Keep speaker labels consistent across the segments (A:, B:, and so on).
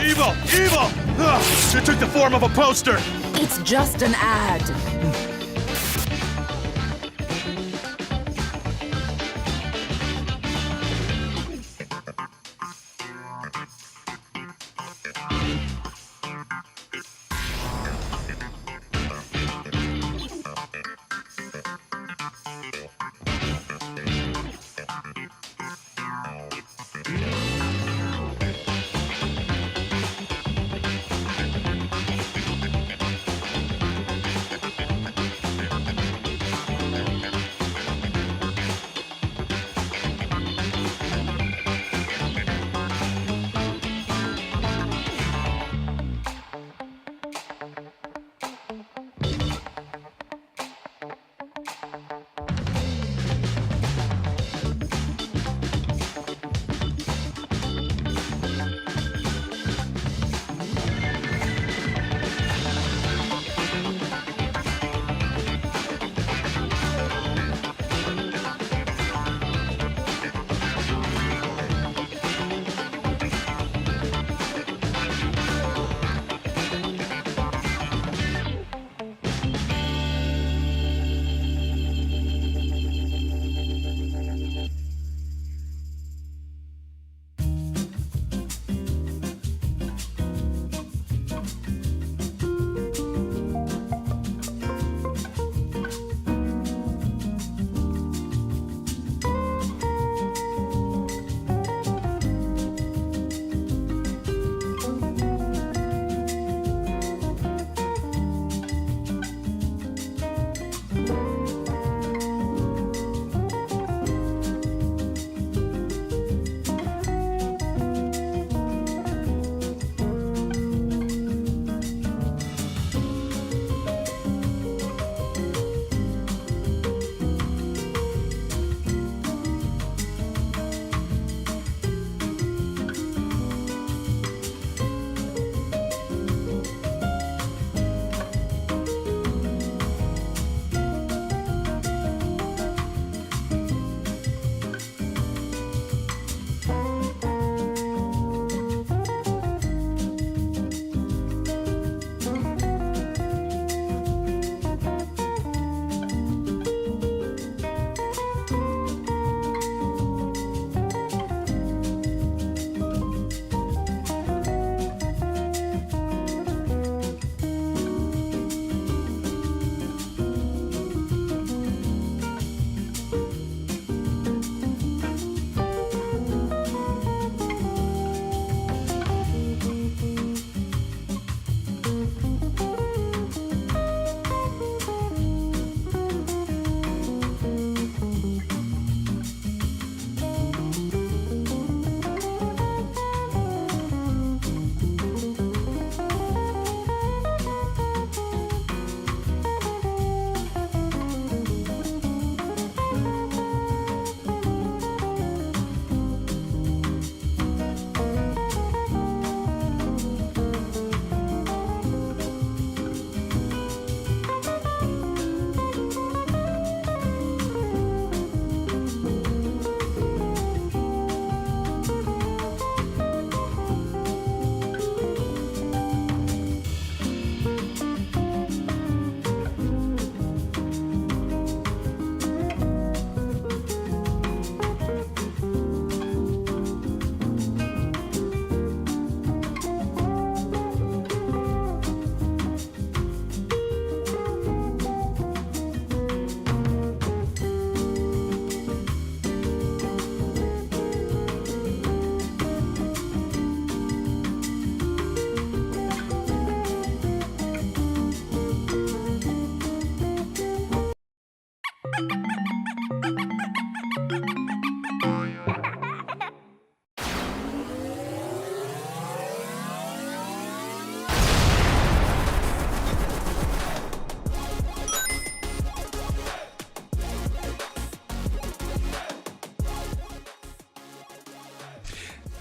A: Evil! Evil! Ugh, it took the form of a poster!
B: It's just an ad.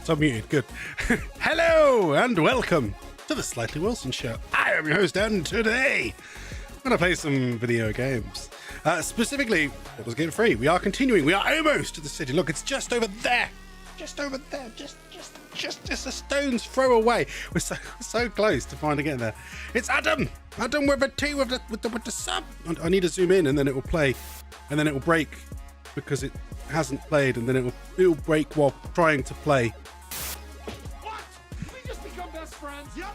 C: It's unmuted, good. Hello and welcome to the Slightly Wilson Show. I am your host, and today I'm going to play some video games. Specifically, Baldur's Gate 3. We are continuing. We are almost to the city. Look, it's just over there. just over there, just a stone's throw away. We're so close to finally getting there. It's Adam with a T with the sub. I need to zoom in, and then it will play, and then it will break because it hasn't played, and then it will break while trying to play.
A: What? We just become best friends. Yep.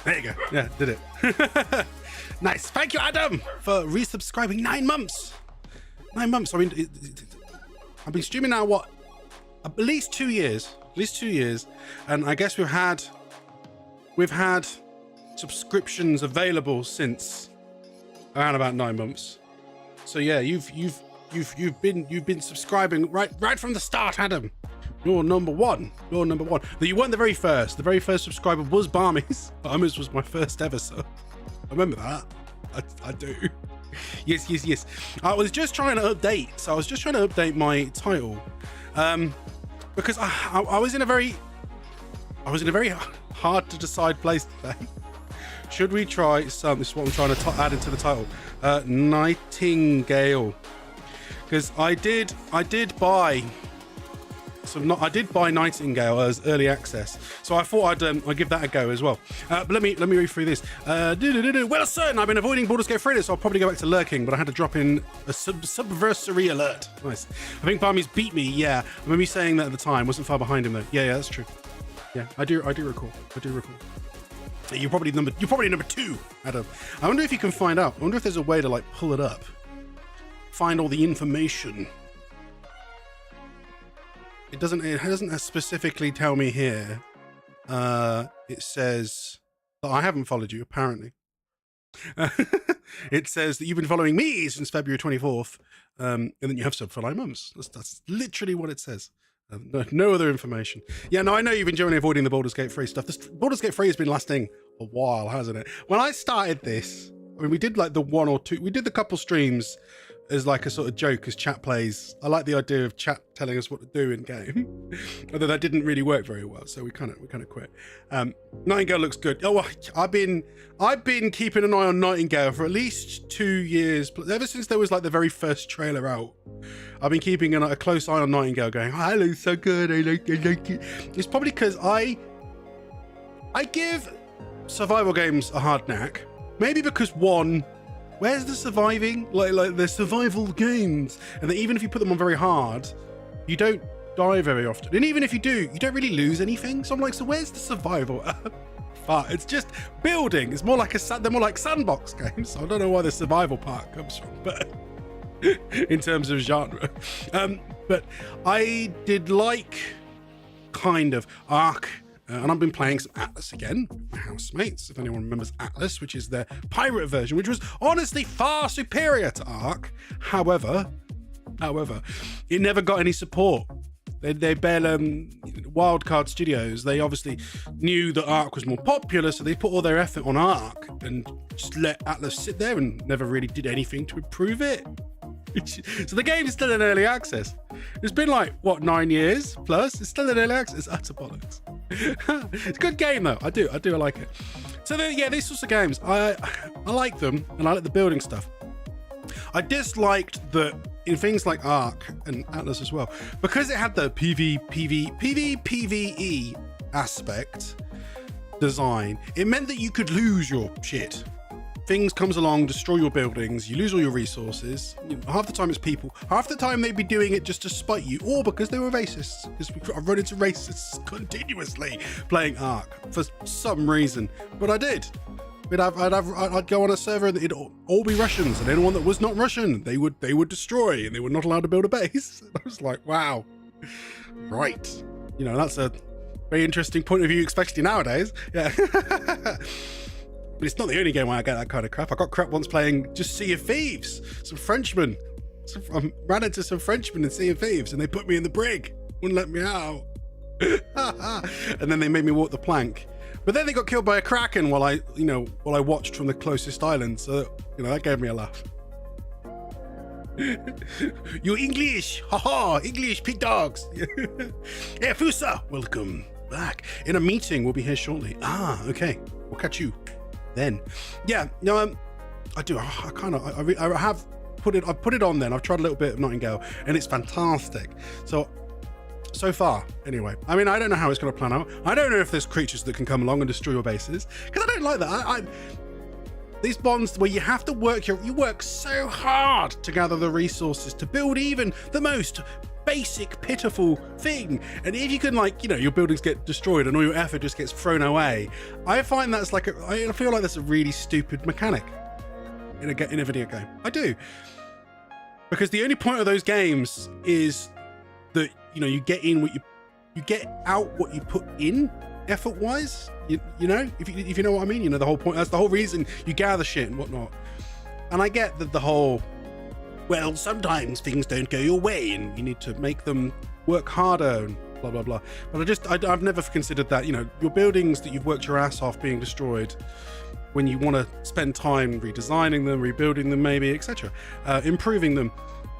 C: There you go. Yeah, did it. Nice. Thank you, Adam, for resubscribing. 9 months. 9 months. I mean, I've been streaming now, what? At least 2 years. At least 2 years. And I guess we've had subscriptions available since around about 9 months. So yeah, you've been subscribing right from the start, Adam. You're number one. You're number one. Though you weren't the very first. The very first subscriber was Barmies. Barmies was my first ever sub. I remember that. I do. Yes. I was just trying to update. So I was just trying to update my title, because I was in a very hard to decide place today. Should we try some? This is what I'm trying to add into the title. Nightingale, because I did buy. I did buy Nightingale as early access, so I thought I'd give that a go as well. But let me read through this. Wilson, I've been avoiding Baldur's Gate 3, so I'll probably go back to lurking, but I had to drop in a subversary alert. Nice. I think Barmies beat me. Yeah, I remember me saying that at the time. Wasn't far behind him though. Yeah, that's true. Yeah, I do recall. You're probably number 2, Adam. I wonder if you can find out. I wonder if there's a way to like pull it up, find all the information. It doesn't specifically tell me here. It says that I haven't followed you, apparently. It says that you've been following me since February 24th, and then you have sub for 9 months. That's literally what it says. No other information. Yeah, no, I know you've been generally avoiding the Baldur's Gate 3 stuff. This Baldur's Gate 3 has been lasting a while, hasn't it? When I started this, I mean, we did like we did the couple streams as like a sort of joke as chat plays. I like the idea of chat telling us what to do in game, although that didn't really work very well, so we kind of quit. Nightingale looks good. Oh, I've been keeping an eye on Nightingale for at least 2 years, ever since there was like the very first trailer out. I've been keeping a close eye on Nightingale, going, oh, it looks so good. I like it. It's probably because I give survival games a hard knack. Maybe because where's the surviving? Like the survival games, and that even if you put them on very hard, you don't die very often. And even if you do, you don't really lose anything. So I'm like, so where's the survival? It's just building. It's more like they're more like sandbox games. So I don't know why the survival part comes from, but in terms of genre. But I did like kind of Ark. And I've been playing some Atlas again, my housemates, if anyone remembers Atlas, which is their pirate version, which was honestly far superior to Ark. However, it never got any support. They Wildcard Studios, they obviously knew that Ark was more popular, so they put all their effort on Ark and just let Atlas sit there and never really did anything to improve it. So the game is still in early access. It's been like, what, 9 years plus? It's still in early access. It's utter bollocks. It's a good game though. I like it. So yeah, these sorts of games, I like them, and I like the building stuff. I disliked that in things like Ark and Atlas as well, because it had the PvE aspect design, it meant that you could lose your shit. Things comes along, destroy your buildings, you lose all your resources. Half the time it's people, half the time they'd be doing it just to spite you, or because they were racists, because I've run into racists continuously playing Ark for some reason. But I did. I'd go on a server and it'd all be Russians, and anyone that was not Russian, they would destroy, and they were not allowed to build a base. And I was like, wow, right. You know, that's a very interesting point of view, especially nowadays. Yeah. But it's not the only game where I get that kind of crap. I got crap once playing just Sea of Thieves. Some Frenchmen. I ran into some Frenchmen in Sea of Thieves, and they put me in the brig. Wouldn't let me out. And then they made me walk the plank. But then they got killed by a kraken while I watched from the closest island. So, that gave me a laugh. You English, haha, English pig dogs. Yeah, Fusa, welcome back. In a meeting, we'll be here shortly. Okay, we'll catch you then. Yeah, no, I do. I have put it. I put it on. Then I've tried a little bit of Nightingale, and it's fantastic. So So far, anyway. I mean, I don't know how it's going to plan out. I don't know if there's creatures that can come along and destroy your bases, because I don't like that. These bonds where you have to work, you work so hard to gather the resources to build even the most basic, pitiful thing. And if you can, like, you know, your buildings get destroyed and all your effort just gets thrown away, I find that's like, I feel like that's a really stupid mechanic in a video game. I do. Because the only point of those games is that, you know, you get in what you get out what you put in effort wise, you know, if you know what I mean, you know, the whole point, that's the whole reason you gather shit and whatnot. And I get that the whole, well, sometimes things don't go your way and you need to make them work harder and blah blah blah, but I've never considered that, you know, your buildings that you've worked your ass off being destroyed, when you want to spend time redesigning them, rebuilding them, maybe, etc., improving them,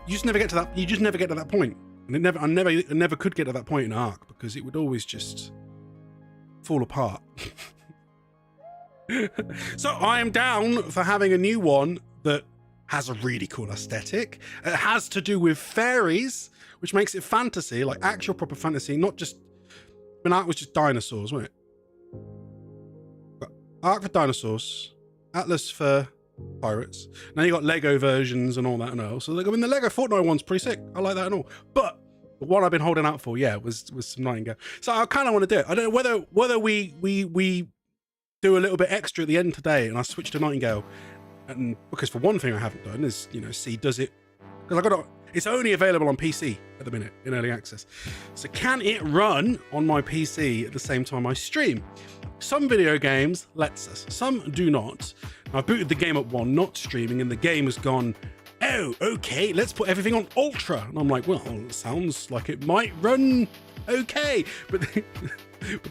C: you just never get to that point. And I never could get to that point in Ark, because it would always just fall apart. So I am down for having a new one that has a really cool aesthetic. It has to do with fairies, which makes it fantasy, like actual proper fantasy, not just, when Ark was just dinosaurs, wasn't it? But Ark for dinosaurs, Atlas for pirates. Now you got Lego versions and all that and all. So I mean, the Lego Fortnite one's pretty sick. I like that and all. But the one I've been holding out for, yeah, was some Nightingale. So I kind of want to do it. I don't know whether we do a little bit extra at the end today, and I switch to Nightingale, and because for one thing I haven't done is, you know, see, does it, because it's only available on PC at the minute in early access. So can it run on my PC at the same time I stream? Some video games lets us, some do not. I booted the game up while not streaming, and the game has gone, oh, okay, let's put everything on ultra. And I'm like, well, it sounds like it might run okay. But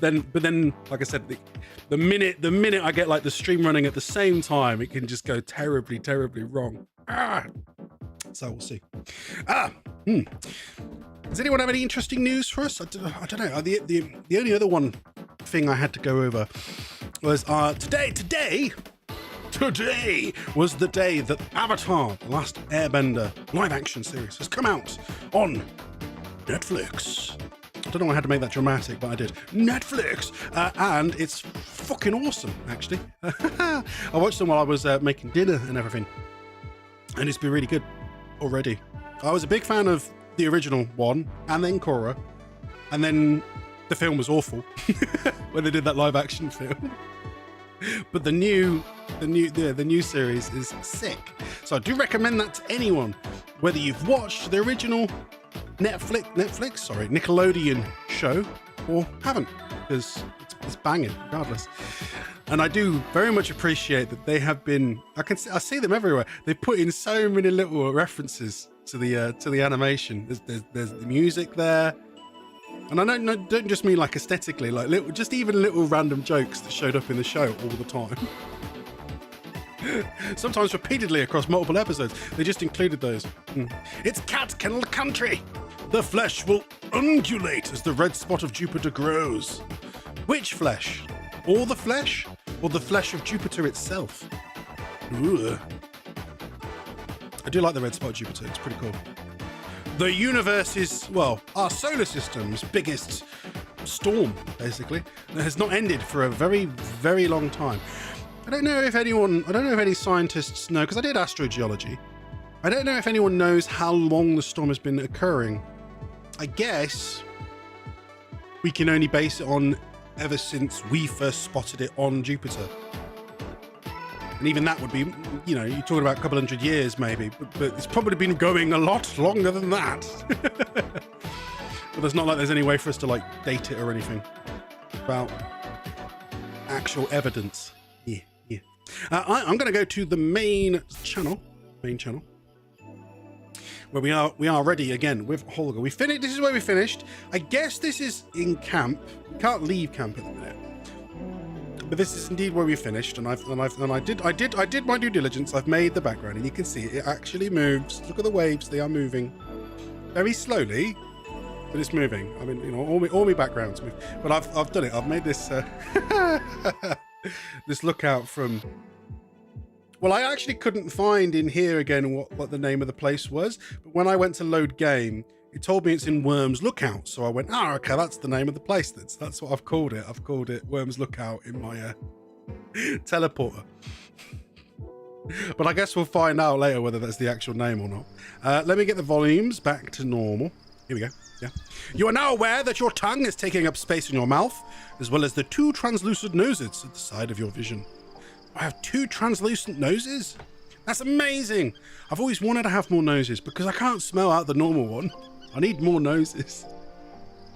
C: then, like I said, the minute I get like the stream running at the same time, it can just go terribly, terribly wrong. So we'll see. Does anyone have any interesting news for us? I don't know. The only other one thing I had to go over was today was the day that Avatar: The Last Airbender live action series has come out on Netflix. I don't know why I had to make that dramatic, but I did. Netflix! And it's fucking awesome, actually. I watched them while I was making dinner and everything, and it's been really good already. I was a big fan of the original one, and then Korra, and then the film was awful when they did that live action film. But the new series is sick. So I do recommend that to anyone, whether you've watched the original Nickelodeon show or haven't, because it's banging regardless. And I do very much appreciate that they have been, I see them everywhere. They put in so many little references to the animation. There's the music there. And I don't just mean like aesthetically, like even little random jokes that showed up in the show all the time. Sometimes repeatedly across multiple episodes. They just included those. It's Cat Kennel Country. The flesh will undulate as the red spot of Jupiter grows. Which flesh? All the flesh? Or the flesh of Jupiter itself? Ooh. I do like the red spot of Jupiter. It's pretty cool. The universe is, well, our solar system's biggest storm, basically, that has not ended for a very, very long time. I don't know if any scientists know, because I did astrogeology. I don't know if anyone knows how long the storm has been occurring. I guess we can only base it on ever since we first spotted it on Jupiter. And even that would be, you know, you're talking about a couple hundred years maybe, but it's probably been going a lot longer than that. But there's not like there's any way for us to like date it or anything about actual evidence. Yeah. I'm going to go to the main channel, where we are ready again with Holger. We finished. This is where we finished. I guess this is in camp. We can't leave camp at the minute. But this is indeed where we finished, and I did my due diligence. I've made the background, and you can see it actually moves. Look at the waves; they are moving very slowly, but it's moving. I mean, you know, all my backgrounds move, but I've done it. I've made this this lookout from. Well, I actually couldn't find in here again what the name of the place was, but when I went to load game, it told me it's in Worms Lookout. So I went, okay, that's the name of the place. That's what I've called it. I've called it Worms Lookout in my teleporter. But I guess we'll find out later whether that's the actual name or not. Let me get the volumes back to normal. Here we go. Yeah. You are now aware that your tongue is taking up space in your mouth, as well as the 2 translucent noses at the side of your vision. I have 2 translucent noses? That's amazing. I've always wanted to have more noses because I can't smell out the normal one. I need more noses.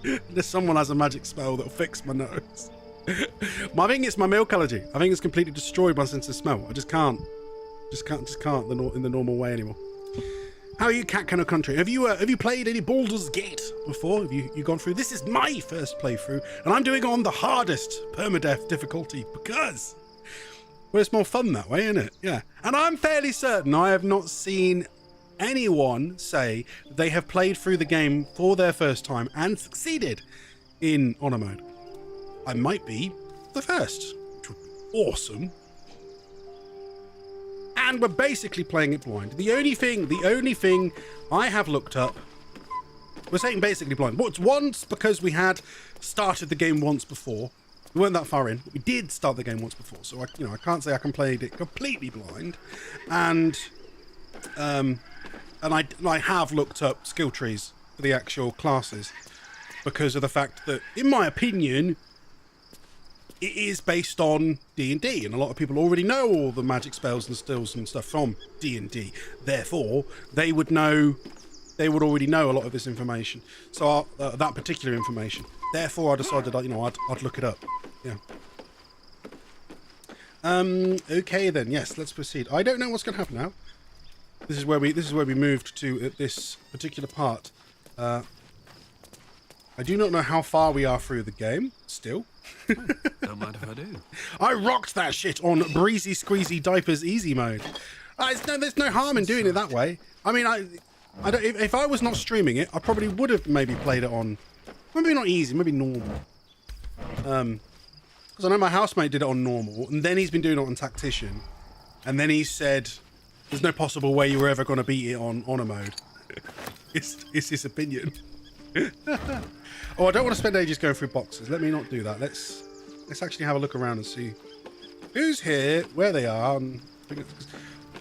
C: Unless someone has a magic spell that'll fix my nose. I think it's my milk allergy. I think it's completely destroyed my sense of smell. I just can't. Just can't in the normal way anymore. How are you, Cat Cannon Country? Have you played any Baldur's Gate before? Have you gone through? This is my first playthrough, and I'm doing it on the hardest permadeath difficulty because, well, it's more fun that way, isn't it? Yeah. And I'm fairly certain I have not seen anyone say they have played through the game for their first time and succeeded in honor mode. I might be the first, which would be awesome. And we're basically playing it blind. The only thing I have looked up, we're saying basically blind. But once, because we had started the game once before. We weren't that far in. We did start the game once before, so I can't say I can play it completely blind. And I have looked up skill trees for the actual classes because of the fact that, in my opinion, it is based on D&D, and a lot of people already know all the magic spells and stills and stuff from D&D. Therefore, they would already know a lot of this information. So that particular information. Therefore, I decided, I'd look it up. Yeah. Okay then. Yes, let's proceed. I don't know what's going to happen now. This is where we moved to at this particular part. I do not know how far we are through the game still.
D: Don't mind if I do.
C: I rocked that shit on breezy squeezy diapers easy mode. There's no harm in doing it that way. I mean, I don't, if I was not streaming it, I probably would have maybe played it on, maybe not easy, maybe normal. Because I know my housemate did it on normal, and then he's been doing it on tactician, and then he said there's no possible way you were ever going to beat it on honor mode. It's his opinion. Oh, I don't want to spend ages going through boxes. Let me not do that. Let's actually have a look around and see who's here, where they are. And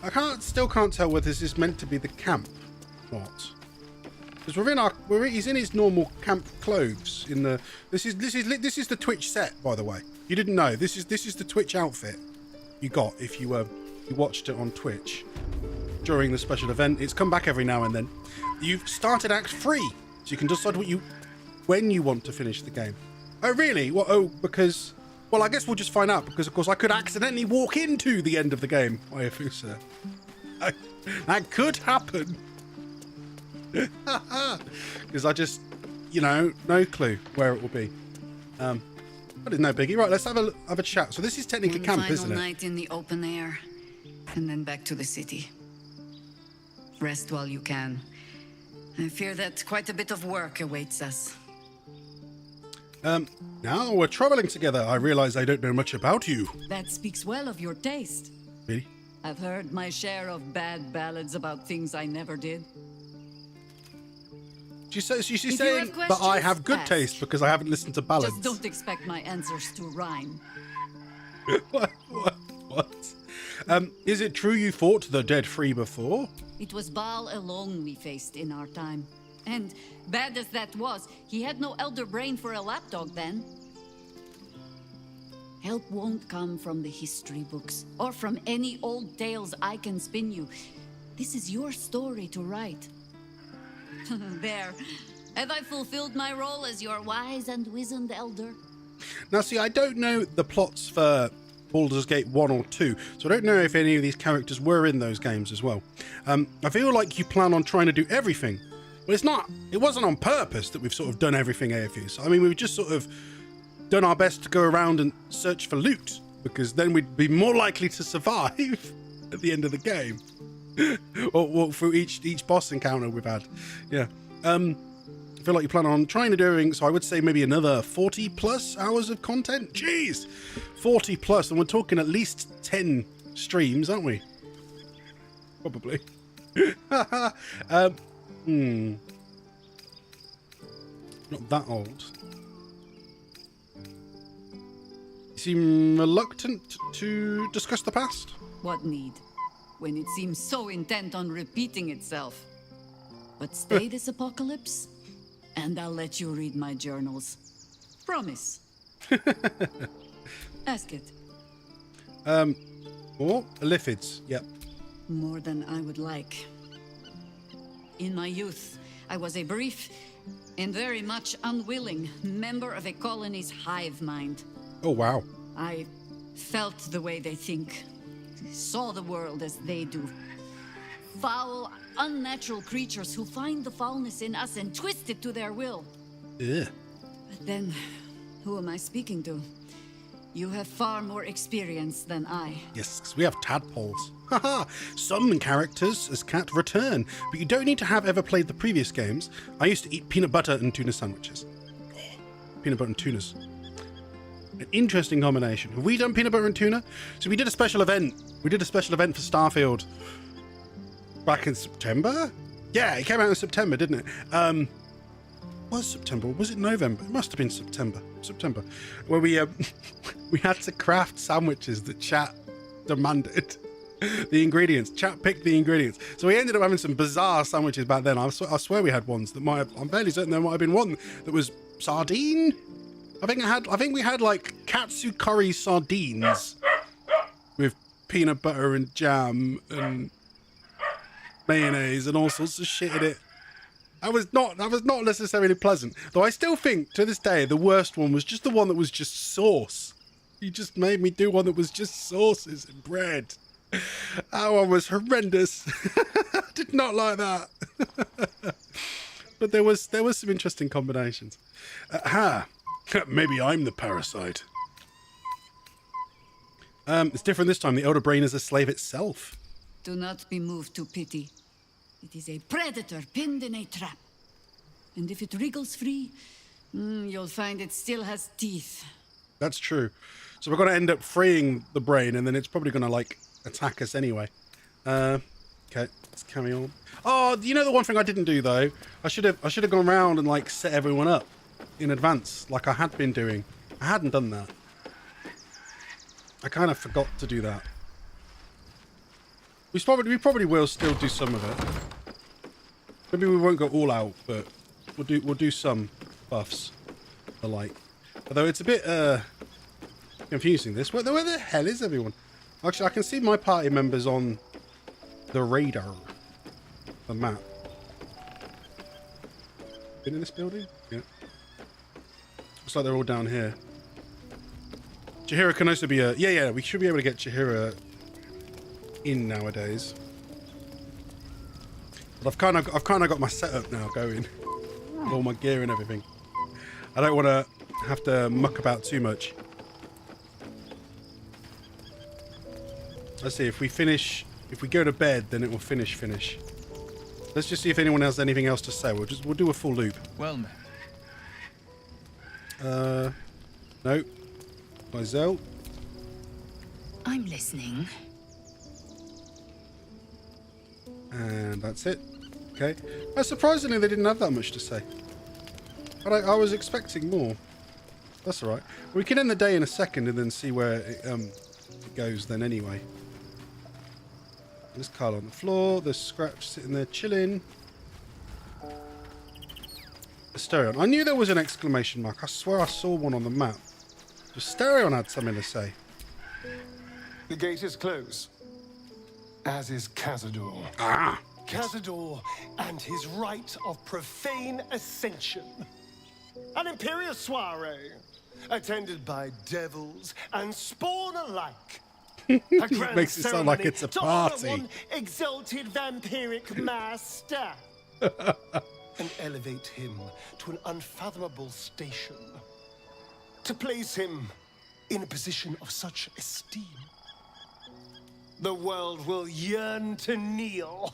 C: I still can't tell whether this is meant to be the camp or not. Because he's in his normal camp clothes. This is the Twitch set, by the way. You didn't know this is the Twitch outfit you got if you watched it on Twitch during the special event. It's come back every now and then. You've started Act 3, so you can decide when you want to finish the game. Oh, really? Well, because... Well, I guess we'll just find out, because, of course, I could accidentally walk into the end of the game. That could happen. Because I just, no clue where it will be. But it's no biggie. Right, let's have a chat. So this is technically camp, isn't it?
B: One final night in the open air, and then back to the city. Rest while you can. I fear that quite a bit of work awaits us.
C: Now we're traveling together. I realize I don't know much about you.
B: That speaks well of your taste.
C: Really?
B: I've heard my share of bad ballads about things I never did.
C: She's saying that I have good taste because I haven't listened to ballads.
B: Just don't expect my answers to rhyme.
C: What? Is it true you fought the dead free before?
B: It was Baal alone we faced in our time. And bad as that was, he had no elder brain for a lapdog then. Help won't come from the history books, or from any old tales I can spin you. This is your story to write. There. Have I fulfilled my role as your wise and wizened elder?
C: Now, see, I don't know the plots for Baldur's Gate 1 or 2, so I don't know if any of these characters were in those games as well. I feel like you plan on trying to do everything. But it's not. It wasn't on purpose that we've sort of done everything AFU. So, I mean, we've just sort of done our best to go around and search for loot, because then we'd be more likely to survive at the end of the game. or walk through each boss encounter we've had. Yeah. I feel like you plan on trying to doing, so I would say maybe another 40 plus hours of content. Jeez! 40 plus, and we're talking at least 10 streams, aren't we? Probably. Not that old. You seem reluctant to discuss the past?
B: What need, when it seems so intent on repeating itself? But stay this apocalypse, and I'll let you read my journals. Promise. Ask it.
C: Or Lithids, yep.
B: More than I would like. In my youth, I was a brief and very much unwilling member of a colony's hive mind.
C: Oh, wow.
B: I felt the way they think, saw the world as they do. Foul, unnatural creatures who find the foulness in us and twist it to their will.
C: Ugh.
B: But then, who am I speaking to? You have far more experience than I.
C: Yes, 'cause we have tadpoles. Haha, some characters as cat return, but you don't need to have ever played the previous games. I used to eat peanut butter and tuna sandwiches. Peanut butter and tunas. An interesting combination. Have we done peanut butter and tuna? So we did a special event. We did a special event for Starfield back in September? Yeah, it came out in September, didn't it? Was September? Was it November? It must have been September. September, where we we had to craft sandwiches that chat demanded the ingredients. Chat picked the ingredients, so we ended up having some bizarre sandwiches back then. I swear we had ones that might have. I'm fairly certain there might have been one that was sardine. I think we had like katsu curry sardines with peanut butter and jam and mayonnaise and all sorts of shit in it. That was not necessarily pleasant. Though I still think, to this day, the worst one was just the one that was just sauce. You just made me do one that was just sauces and bread. That one was horrendous. I did not like that. But there was some interesting combinations. Maybe I'm the parasite. It's different this time. The elder brain is a slave itself.
B: Do not be moved to pity. It is a predator pinned in a trap. And if it wriggles free, you'll find it still has teeth.
C: That's true. So we're going to end up freeing the brain, and then it's probably going to, like, attack us anyway. Okay, let's carry on. Oh, you know the one thing I didn't do, though? I should have gone around and, like, set everyone up in advance, like I had been doing. I hadn't done that. I kind of forgot to do that. We probably will still do some of it. Maybe we won't go all out, but we'll do some buffs, the like. Although it's a bit confusing. This where the hell is everyone? Actually, I can see my party members on the radar, the map. Been in this building? Yeah. Looks like they're all down here. Chihira can also be a yeah. We should be able to get Chihira in nowadays. But I've kind of got my setup now going, all my gear and everything. I don't want to have to muck about too much. Let's see if we go to bed, then it will finish. Let's just see if anyone has anything else to say. We'll do a full loop.
D: Well met.
C: No. Myself.
E: I'm listening.
C: And that's it. Okay. Surprisingly, they didn't have that much to say. But I was expecting more. That's all right. We can end the day in a second and then see where it goes then anyway. There's Carl on the floor. There's Scratch sitting there chilling. Asterion. I knew there was an exclamation mark. I swear I saw one on the map. Asterion had something to say.
F: The gate is closed, as is Cazador.
C: Ah!
F: Cazador and his rite of profane ascension. An imperial soiree, attended by devils and spawn alike. A grand
C: Makes it sound like it's a
F: to honor
C: party.
F: one exalted vampiric master. And elevate him to an unfathomable station. To place him in a position of such esteem, the world will yearn to kneel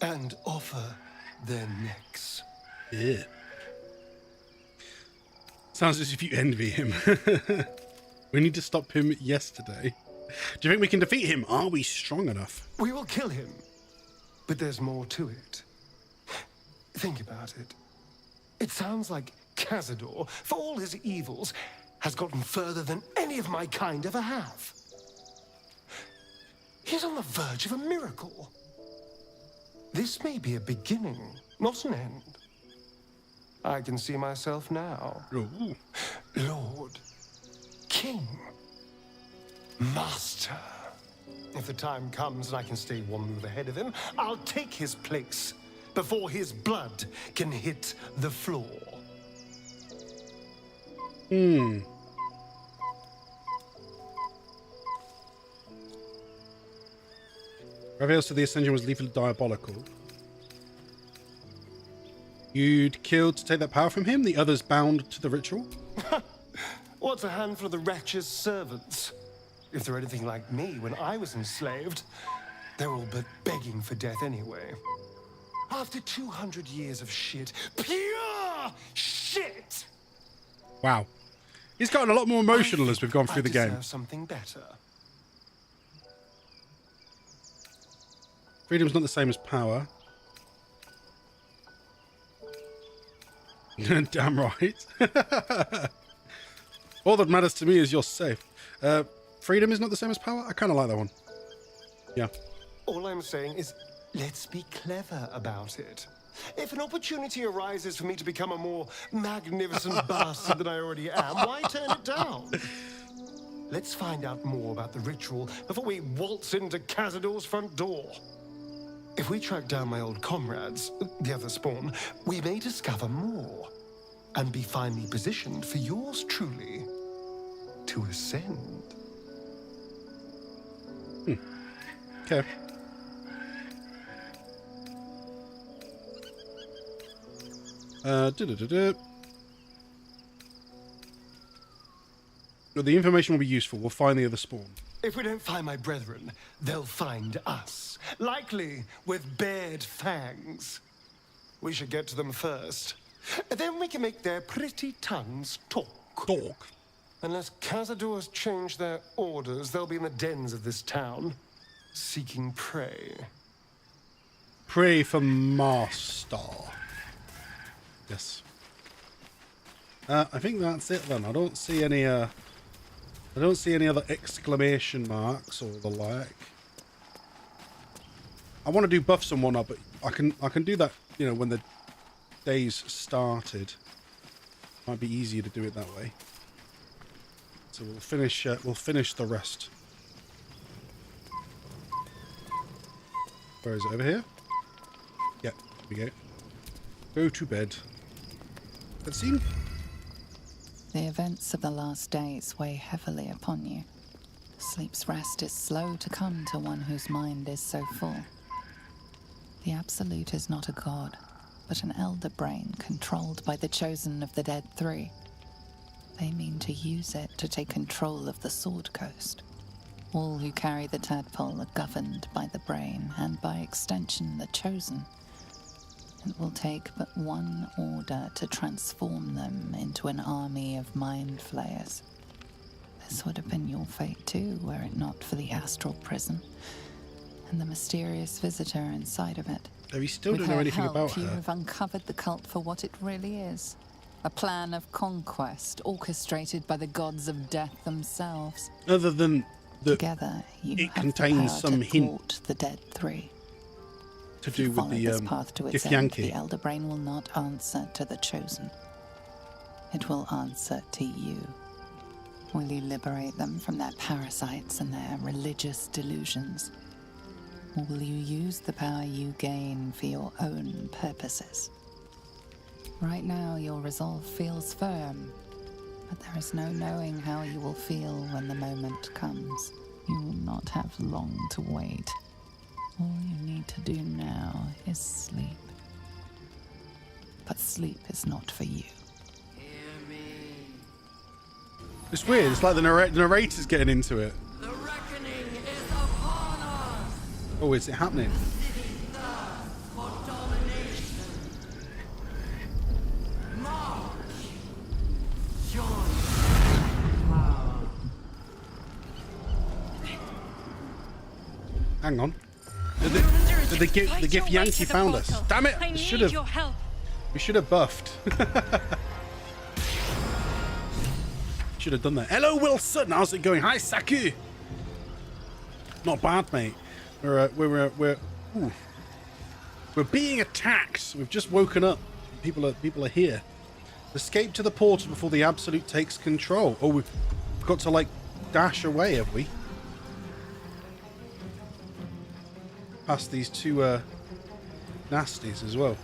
F: and offer their necks.
C: Yeah. Sounds as if you envy him. We need to stop him yesterday. Do you think we can defeat him? Are we strong enough?
F: We will kill him, but there's more to it. Think about it. It sounds like Cazador, for all his evils, has gotten further than any of my kind ever have. He's on the verge of a miracle. This may be a beginning, not an end. I can see myself now.
C: Ooh.
F: Lord, King, Master. If the time comes and I can stay one move ahead of him, I'll take his place before his blood can hit the floor.
C: Reveals to the Ascension was lethally diabolical. You'd killed to take that power from him? The others bound to the ritual?
F: What's a handful of the wretch's servants? If they're anything like me when I was enslaved, they're all but begging for death anyway. After 200 years of shit, pure shit!
C: Wow. He's gotten a lot more emotional as we've gone through the game.
F: I deserve something better.
C: Freedom's not the same as power. Damn right. All that matters to me is you're safe. Freedom is not the same as power? I kind of like that one. Yeah.
F: All I'm saying is, let's be clever about it. If an opportunity arises for me to become a more magnificent bastard than I already am, why turn it down? Let's find out more about the ritual before we waltz into Cazador's front door. If we track down my old comrades, the other spawn, we may discover more and be finely positioned for yours truly to ascend.
C: Okay. Well, the information will be useful. We'll find the other spawn.
F: If we don't find my brethren, they'll find us, likely with bared fangs. We should get to them first. Then we can make their pretty tongues talk.
C: Talk.
F: Unless Cazadors change their orders, they'll be in the dens of this town, seeking prey.
C: Pray for Master. Yes. I think that's it then. I don't see any other exclamation marks or the like. I want to do buffs and whatnot, but I can do that, you know, when the day's started. Might be easier to do it that way. So we'll finish the rest. Where is it? Over here? Yeah, here we go. Go to bed. Cutscene?
E: The events of the last days weigh heavily upon you. Sleep's rest is slow to come to one whose mind is so full. The Absolute is not a god, but an elder brain controlled by the chosen of the Dead Three. They mean to use it to take control of the Sword Coast. All who carry the tadpole are governed by the brain, and by extension the chosen. It will take but one order to transform them into an army of mind flayers. This would have been your fate too, were it not for the astral prison and the mysterious visitor inside of it.
C: Oh, we still
E: With
C: don't know
E: her
C: anything
E: help,
C: about
E: you
C: her.
E: have uncovered the cult for what it really is. A plan of conquest orchestrated by the gods of death themselves.
C: Other than that,
E: Together, you
C: it
E: have the
C: contains
E: power
C: some
E: to
C: hint
E: thwart the Dead Three.
C: to
E: If you
C: do with
E: follow
C: the
E: this path to its
C: Gif
E: end,
C: Yankee.
E: the Elder Brain will not answer to the Chosen. It will answer to you. Will you liberate them from their parasites and their religious delusions? Or will you use the power you gain for your own purposes? Right now, your resolve feels firm, but there is no knowing how you will feel when the moment comes. You will not have long to wait. All you need to do now is sleep. But sleep is not for you.
C: It's weird. It's like the narrator's getting into it.
G: The reckoning is upon us.
C: Oh, is it happening?
G: City thirsts for domination. March. Join power.
C: Hang on. The Gif Yankee found us. Damn it!
H: I
C: Should
H: need
C: have.
H: your help.
C: We should have buffed. Should have done that. Hello, Wilson. How's it going? Hi, Saku. Not bad, mate. We're being attacked. We've just woken up. People are here. Escape to the portal before the Absolute takes control. Oh, we've got to like dash away, have we? Past these two nasties as well.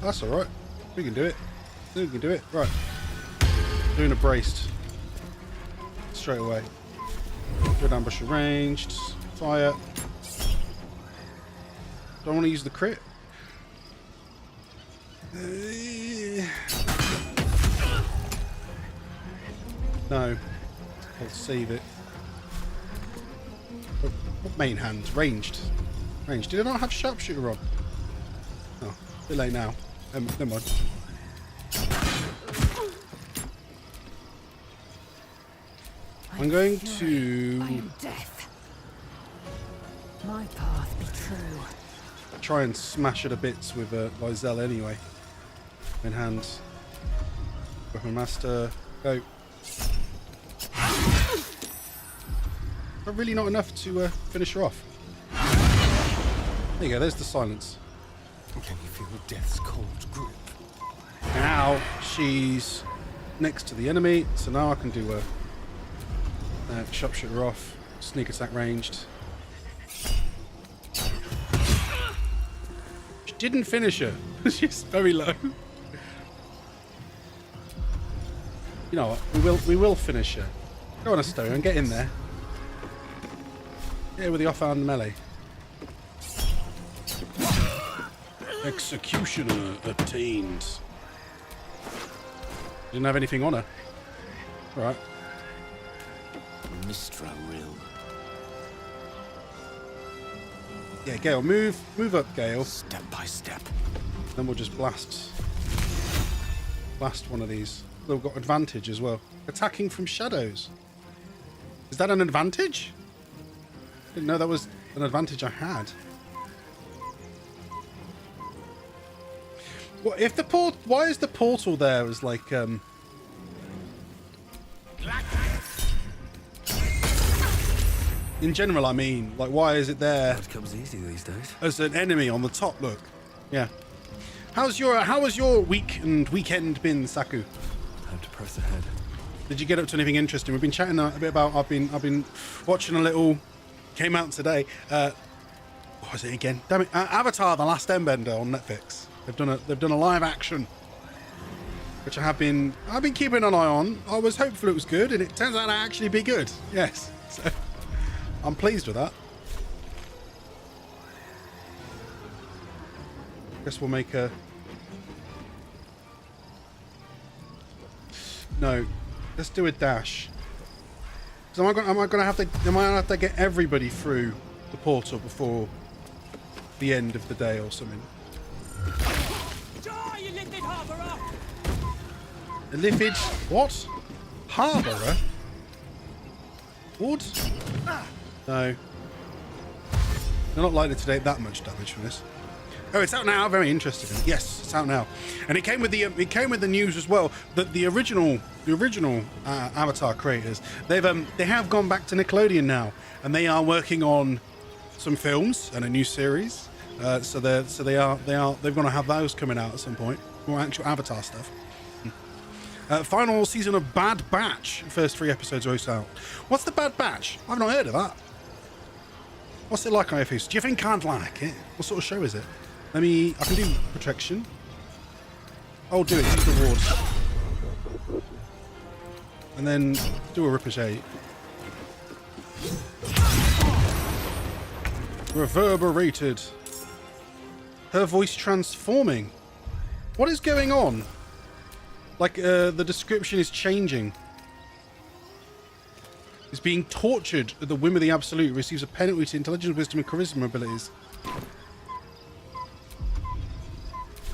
C: That's all right. We can do it. We can do it. Right. Doing a braced. Straight away. Good ambush arranged. Fire. Don't want to use the crit. No. I'll save it. What main hand? Ranged. Ranged. Did I not have sharpshooter on? Oh, a bit late now. Never mind. I'm going to
G: I am death. My path be true.
C: try and smash it to bits with Lysel anyway. In hand. Weapon Master. Go. But really not enough to finish her off. There you go, there's the silence.
F: Can you feel death's cold grip?
C: Now she's next to the enemy, so now I can do a sharpshooter off, sneak attack ranged. She didn't finish her. She's very low. You know what? We will finish her. Go on, Astoria, and get in there. Yeah, with the offhand melee. Executioner obtained. Didn't have anything on her. Right.
D: Mistra Rill.
C: Yeah, Gale, move up, Gale.
D: Step by step.
C: Then we'll just blast one of these. They've got advantage as well. Attacking from shadows. Is that an advantage? Didn't know that was an advantage I had. What if the port? Why is the portal there as like in general, I mean, like, why is it there
D: That comes easy these days.
C: as an enemy on the top? Look, yeah. How was your week and weekend been, Saku?
D: Time to press ahead.
C: Did you get up to anything interesting? We've been chatting a bit about. I've been watching a little. Came out today. What was it again? Damn it! Avatar: The Last Airbender on Netflix. They've done a live action, which I've been keeping an eye on. I was hopeful it was good, and it turns out to actually be good. Yes, so I'm pleased with that. Guess we'll make a. No, let's do a dash. So am I gonna have to get everybody through the portal before the end of the day or something?
G: Die, you lifted harborer!
C: A livid what? Harbourer? What? No. They're not likely to take that much damage from this. Oh, it's out now. Very interested in it. Yes, it's out now, and it came with the news as well that the original Avatar creators they have gone back to Nickelodeon now, and they are working on some films and a new series. So they're going to have those coming out at some point. More actual Avatar stuff. Final season of Bad Batch. First 3 episodes are out. What's the Bad Batch? I've not heard of that. What's it like on FX? Do you think I'd like it? What sort of show is it? I can do protection. I'll do it. Use the wards. And then do a ricochet. Reverberated. Her voice transforming. What is going on? Like, the description is changing. Is being tortured at the whim of the Absolute. Receives a penalty to intelligence, wisdom, and charisma abilities.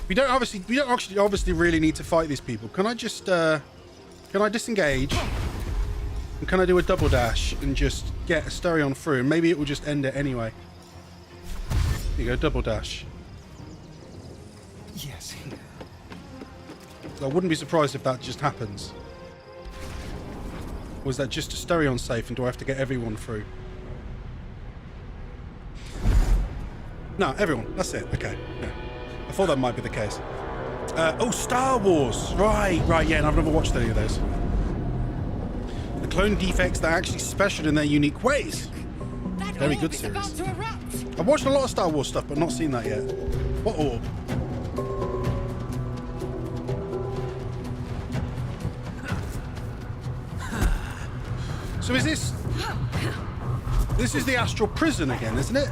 C: We don't actually obviously really need to fight these people. Can I just can I disengage? And can I do a double dash and just get Asterion through? And maybe it will just end it anyway. There you go, double dash.
F: Yes,
C: I wouldn't be surprised if that just happens. Or is that just a Asterion safe, and do I have to get everyone through? No, everyone. That's it. Okay. Yeah. I thought that might be the case. Oh, Star Wars. Right. Yeah, and I've never watched any of those. The clone defects that are actually special in their unique ways. Very good series. I've watched a lot of Star Wars stuff, but not seen that yet. What orb? So is this... This is the astral prison again, isn't it?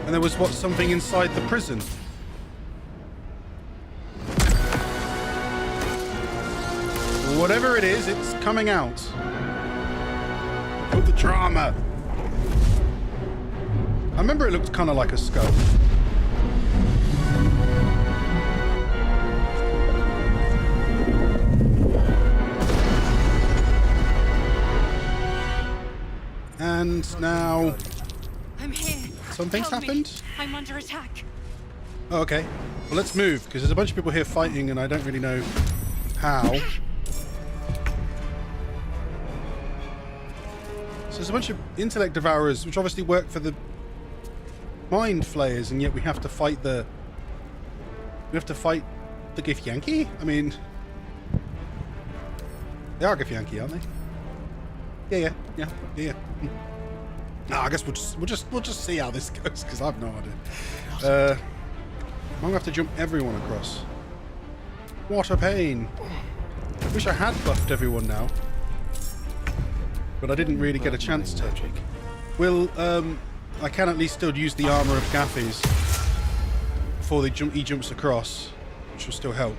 C: And there was, what, something inside the prison? Whatever it is, it's coming out. Oh, the drama. I remember it looked kind of like a skull. And now...
G: I'm here.
C: Something's
G: Help me.
C: happened?
G: I'm under attack.
C: Oh, okay. Well, let's move, because there's a bunch of people here fighting, and I don't really know how. So there's a bunch of intellect devourers, which obviously work for the mind flayers, and yet we have to fight the... We have to fight the Githyanki? I mean... They are Githyanki, aren't they? Yeah. No, I guess we'll just see how this goes, because I've no idea. I'm gonna have to jump everyone across. What a pain. Wish I had buffed everyone now, but I didn't really get a chance to. Will I can at least still use the armor of Gaffy's before he jumps across, which will still help.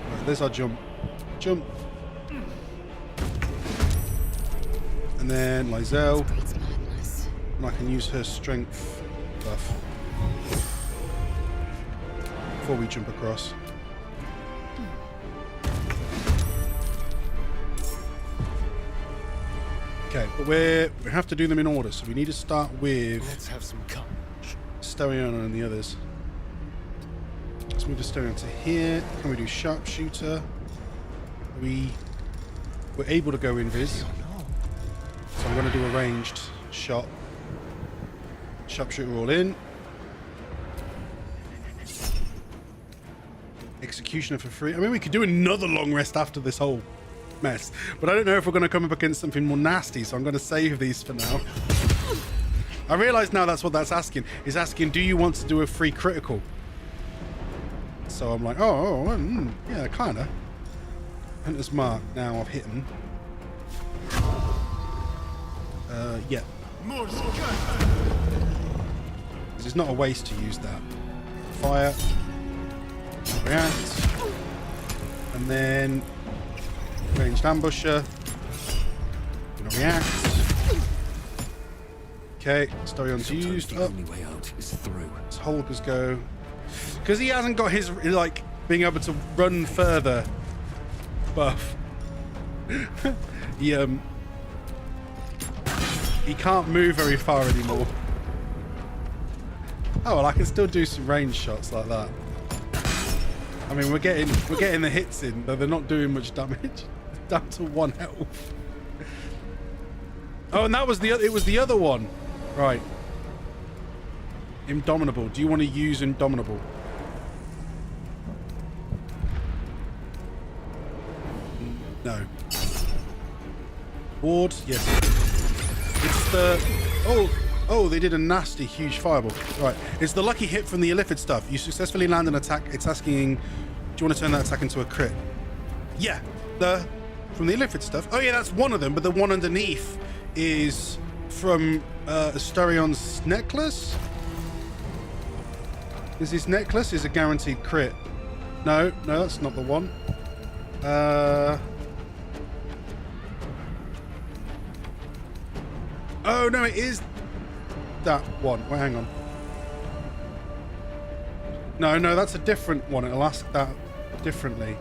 C: Right, there's our jump. Jump. And then Lizelle. And I can use her strength buff before we jump across. Okay, but we have to do them in order, so we need to start with...
F: Let's have some courage.
C: Asterion and the others. Let's move Asterion to here. Can we do sharpshooter? We're able to go invis. So I'm going to do a ranged shot. Sharpshooter all in. Executioner for free. I mean, we could do another long rest after this whole mess, but I don't know if we're going to come up against something more nasty, so I'm going to save these for now. I realise now that's what that's asking. It's asking, do you want to do a free critical? So I'm like, yeah, kind of. Hunter's Mark. Now I've hit him. Yeah. It's not a waste to use that. Fire. React. And then ranged ambusher. Gonna react. Okay, Astarion's used.
D: The only way out is through.
C: Let's Holger's go. Because he hasn't got his, like, being able to run further buff. He can't move very far anymore. Oh well, I can still do some range shots like that. I mean, we're getting the hits in, though they're not doing much damage. Down to 1 health. Oh, and that was it was the other one, right? Indomitable. Do you want to use Indomitable? No. Ward, yes. It's the... Oh, they did a nasty, huge fireball. Right, it's the lucky hit from the Illithid stuff. You successfully land an attack. It's asking, do you want to turn that attack into a crit? Yeah, from the Illithid stuff. Oh yeah, that's one of them, but the one underneath is from Astarion's necklace. Is his necklace is a guaranteed crit? No, that's not the one. Oh no, it is that one. Wait, hang on. No, that's a different one. It'll ask that differently.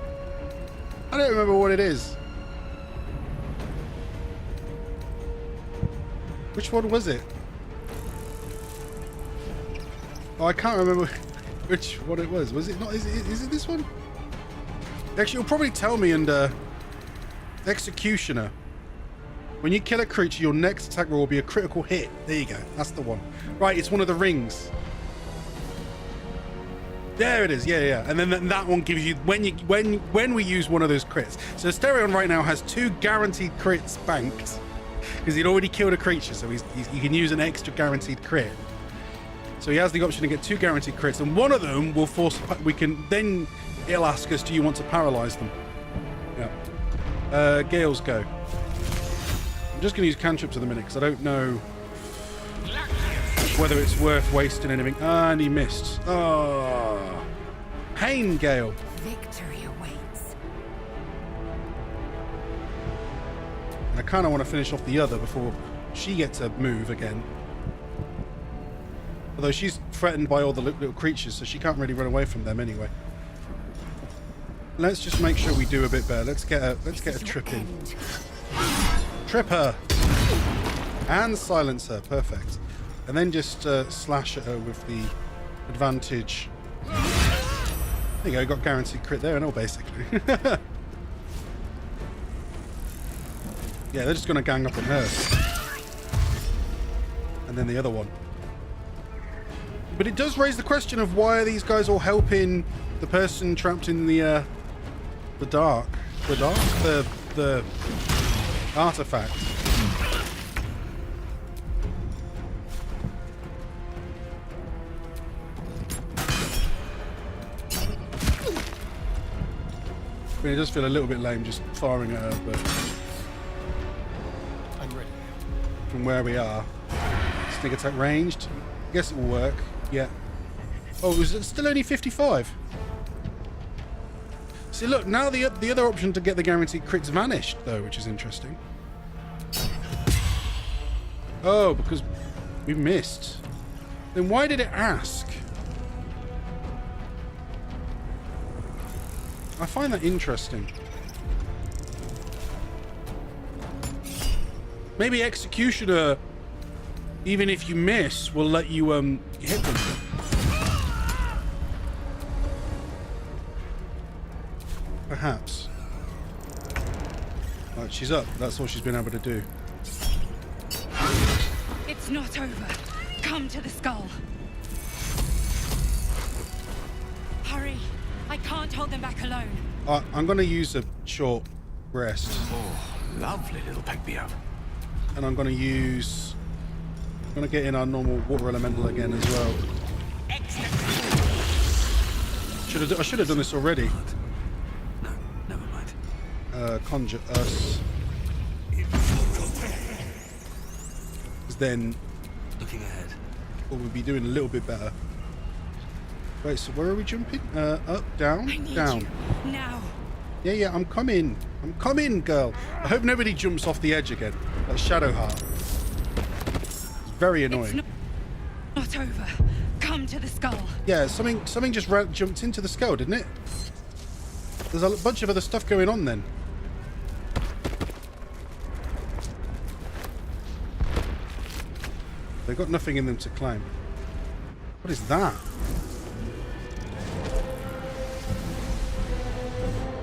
C: I don't remember what it is. Which one was it? Oh, I can't remember which one it was. Was it not? Is it this one? Actually, it'll probably tell me under Executioner. When you kill a creature, your next attack roll will be a critical hit. There you go. That's the one. Right, it's one of the rings. There it is. Yeah. And then that one gives you when we use one of those crits. So Asterion right now has 2 guaranteed crits banked because he'd already killed a creature, so he can use an extra guaranteed crit. So he has the option to get 2 guaranteed crits, and one of them will force. Then it'll ask us, do you want to paralyze them? Yeah. Gale's go. I'm just going to use cantrips at the minute because I don't know whether it's worth wasting anything. And he missed. Oh, pain, Gale.
G: Victory awaits.
C: And I kind of want to finish off the other before she gets to move again. Although she's threatened by all the little creatures, so she can't really run away from them anyway. Let's just make sure we do a bit better. Let's get a trip in. Trip her and silence her. Perfect. And then just slash at her with the advantage. There you go. Got guaranteed crit there and all, basically. Yeah, they're just going to gang up on her. And then the other one. But it does raise the question of why are these guys all helping the person trapped in the artifact. I mean, it does feel a little bit lame just firing at her, but
F: I'm ready.
C: from where we are, sneak attack ranged. Guess it will work. Yeah. Oh, is it still only 55? See, look, now the other option to get the guaranteed crits vanished, though, which is interesting. Oh, because we missed. Then why did it ask? I find that interesting. Maybe Executioner, even if you miss, will let you hit them. Perhaps. Right, she's up. That's all she's been able to do.
G: It's not over. Come to the skull. Hurry. I can't hold them back alone.
C: I'm going to use a short rest.
D: Oh, lovely little pick-me-up.
C: And I'm going to use... I'm going to get in our normal water elemental again as well. I should have done this already.
D: No, never mind.
C: Conjure us. Then
D: Looking ahead.
C: we'll be doing a little bit better. Wait, so where are we jumping? Up, down,
G: I need
C: down.
G: you now.
C: Yeah, I'm coming. I'm coming, girl. I hope nobody jumps off the edge again. That's Shadowheart. It's very annoying.
G: It's not over. Come to the skull.
C: Yeah, something just jumped into the skull, didn't it? There's a bunch of other stuff going on then. They've got nothing in them to climb. What is that?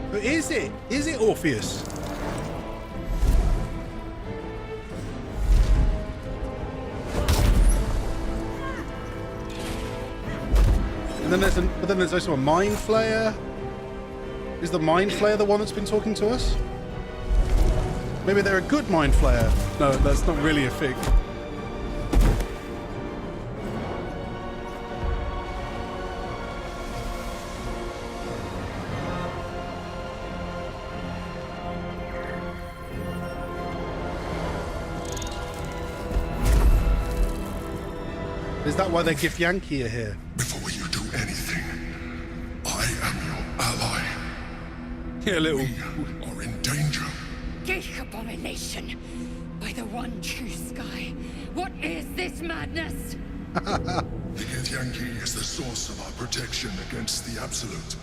C: But is it? Is it Orpheus? And then there's also a Mind Flayer. Is the Mind Flayer the one that's been talking to us? Maybe they're a good Mind Flayer. No, that's not really a thing. Is that why they give Yankee here?
H: Before you do anything, I am your ally.
C: Yeah, little.
H: We are in danger.
G: Geek abomination. By the one true sky. What is this madness?
H: The Githyanki is the source of our protection against the Absolute.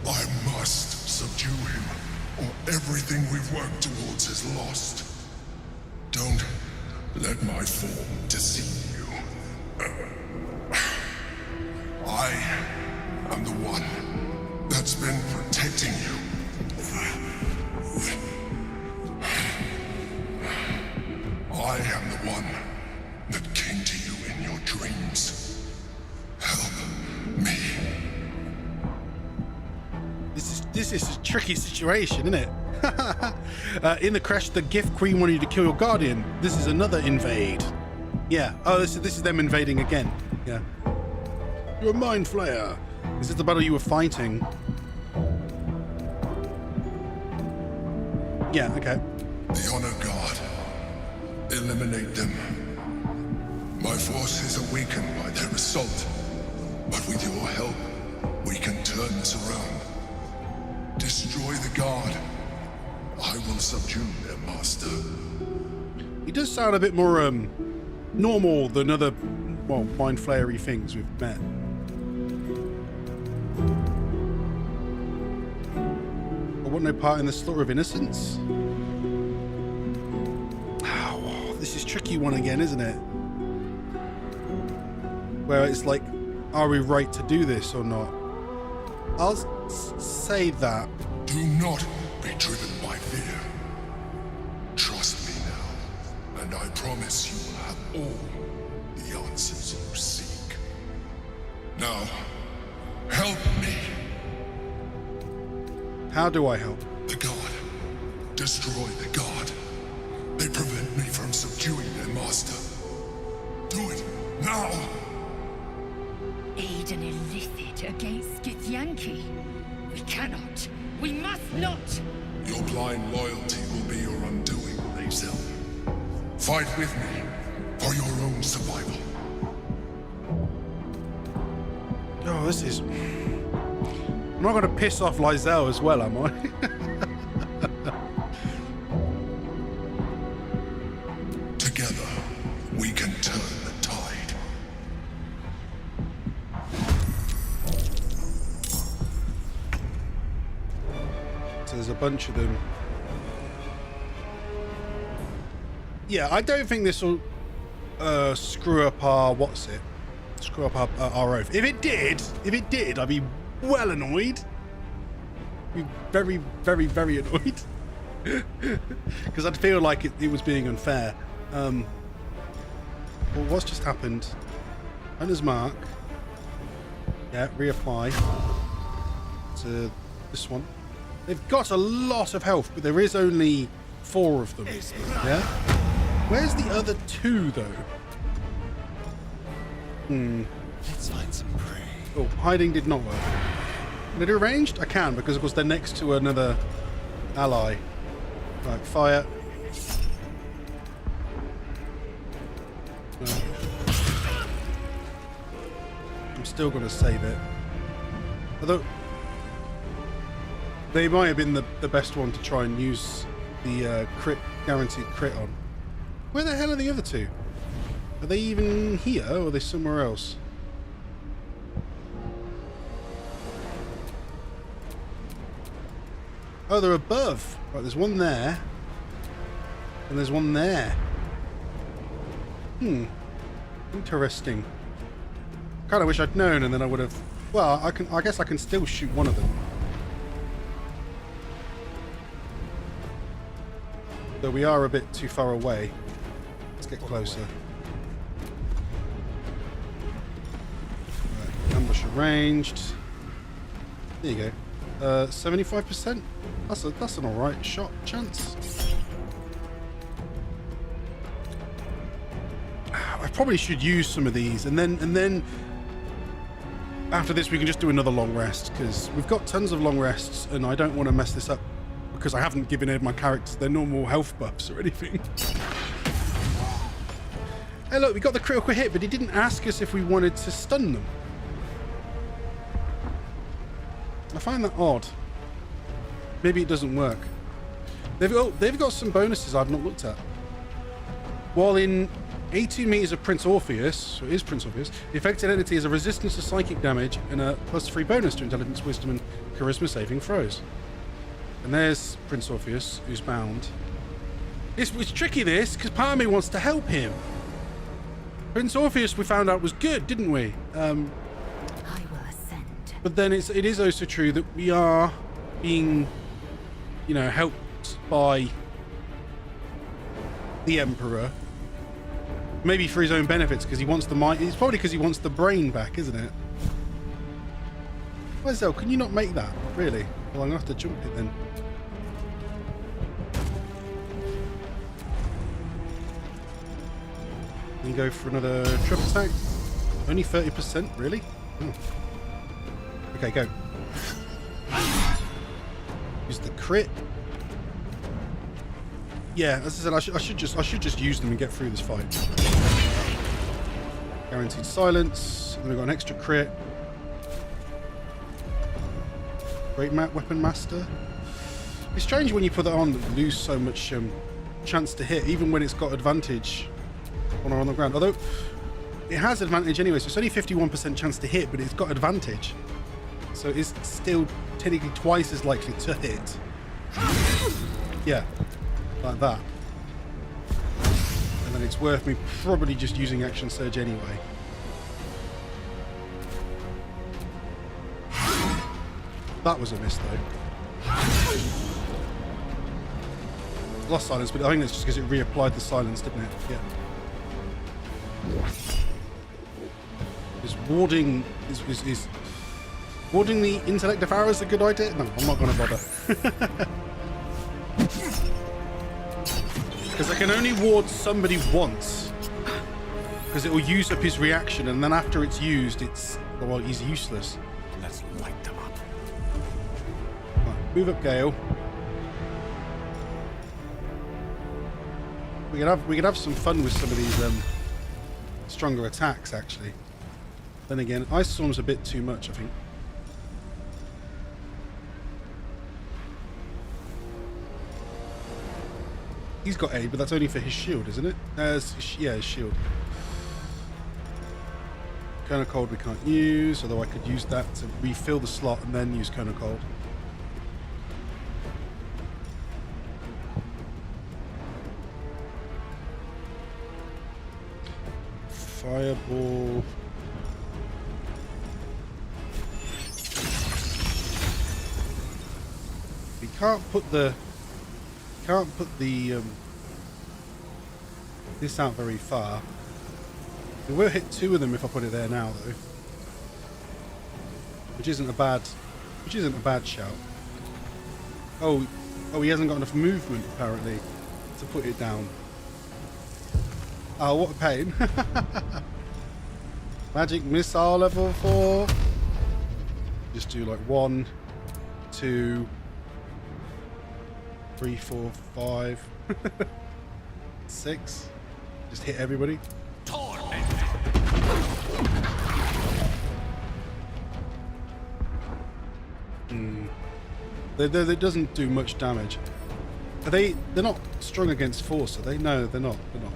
H: I must subdue him, or everything we've worked towards is lost. Don't let my form deceive you. I am the one that's been protecting you. I am the one that came to you in your dreams. Help me.
C: This is a tricky situation, isn't it? In the crash, the Gift Queen wanted you to kill your guardian. This is another invade. Yeah. Oh, this is them invading again. Yeah. You're a mind flayer. Is this the battle you were fighting? Yeah. Okay.
H: The Honor Guard. Eliminate them. My force is awakened by their assault, but with your help, we can turn this around. Destroy the Guard. I will subdue their master.
C: He does sound a bit more normal than other, well, mind flayery things we've met. I want no part in the slaughter of innocents. Oh, this is a tricky one again, isn't it? Where it's like, are we right to do this or not? I'll say that.
H: Do not be driven by fear. Trust me now, and I promise you will have all the answers you seek. Now, help me.
C: How do I help?
H: The Guard. Destroy the Guard. They prevent me from subduing their master. Do it now!
G: Aid an illicit against Githyanki. We cannot. We must not.
H: Your blind loyalty will be your undoing, Lae'zel. Fight with me for your own survival.
C: Oh, this is... I'm not going to piss off Lae'zel as well, am I?
H: Together, we can turn the tide.
C: So there's a bunch of them. Yeah, I don't think this will screw up our... What's it? Screw up our oath. If it did, I'd be well annoyed. Be very, very, very annoyed. Because I'd feel like it was being unfair. Well, what's just happened? Hunter's Mark. Yeah, reapply to this one. They've got a lot of health, but there is only 4 of them. Yeah? Where's the other 2, though?
F: Let's find some prey.
C: Oh, hiding did not work. Can I do ranged? I can, because of course they're next to another ally. Right, fire. No. I'm still going to save it. Although, they might have been the best one to try and use the guaranteed crit on. Where the hell are the other 2? Are they even here, or are they somewhere else? Oh, they're above. Right, there's one there. And there's one there. Interesting. Kind of wish I'd known, and then I would have... Well, I guess I can still shoot one of them. Though we are a bit too far away. Let's get closer. Right, ambush arranged. There you go. 75%. That's an alright shot chance. I probably should use some of these, and then after this we can just do another long rest, because we've got tons of long rests, and I don't want to mess this up because I haven't given my characters their normal health buffs or anything. Hey, look, we got the critical hit, but he didn't ask us if we wanted to stun them. I find that odd. Maybe it doesn't work. They've got some bonuses I've not looked at. While in 82 meters of Prince Orpheus, so it is Prince Orpheus, the affected entity has a resistance to psychic damage and a +3 bonus to intelligence, wisdom, and charisma saving throws. And there's Prince Orpheus, who's bound. It's tricky, this, because part of me wants to help him. Prince Orpheus, we found out, was good, didn't we?
G: I will ascend.
C: But then it is also true that we are being, you know, helped by the Emperor. Maybe for his own benefits, because he wants the mind. It's probably because he wants the brain back, isn't it? Myself, can you not make that? Really? Well, I'm going to have to jump it then. And go for another triple attack. Only 30%, really? Oh. Okay, go. Use the crit. Yeah, as I said, I should just use them and get through this fight. Guaranteed silence. And then we've got an extra crit. Great weapon master. It's strange when you put that on that you lose so much chance to hit, even when it's got advantage when on the ground. Although it has advantage anyway, so it's only 51% chance to hit, but it's got advantage. So it's still technically twice as likely to hit. Yeah, like that. And then it's worth me probably just using action surge anyway. That was a miss though. Lost silence, but I think that's just because it reapplied the silence, didn't it? Yeah. Is warding warding the intellect devourers a good idea? No, I'm not going to bother. Because I can only ward somebody once. Because it will use up his reaction, and then after it's used, well, he's useless.
D: Let's light them up.
C: Right, move up, Gale. We could have some fun with some of these stronger attacks, actually. Then again, Ice Storm's a bit too much, I think. He's got A, but that's only for his shield, isn't it? Yeah, his shield. Cone of Cold we can't use, although I could use that to refill the slot and then use Cone of Cold. Fireball. We can't put the this out very far. We will hit two of them if I put it there now, though, which isn't a bad shout. Oh, he hasn't got enough movement apparently to put it down. Oh, what a pain. Magic missile level 4. Just do like 1, 2, 3, 4, 5, 6. Just hit everybody. That doesn't do much damage. They're not strong against force, are they? No, they're not. They're not.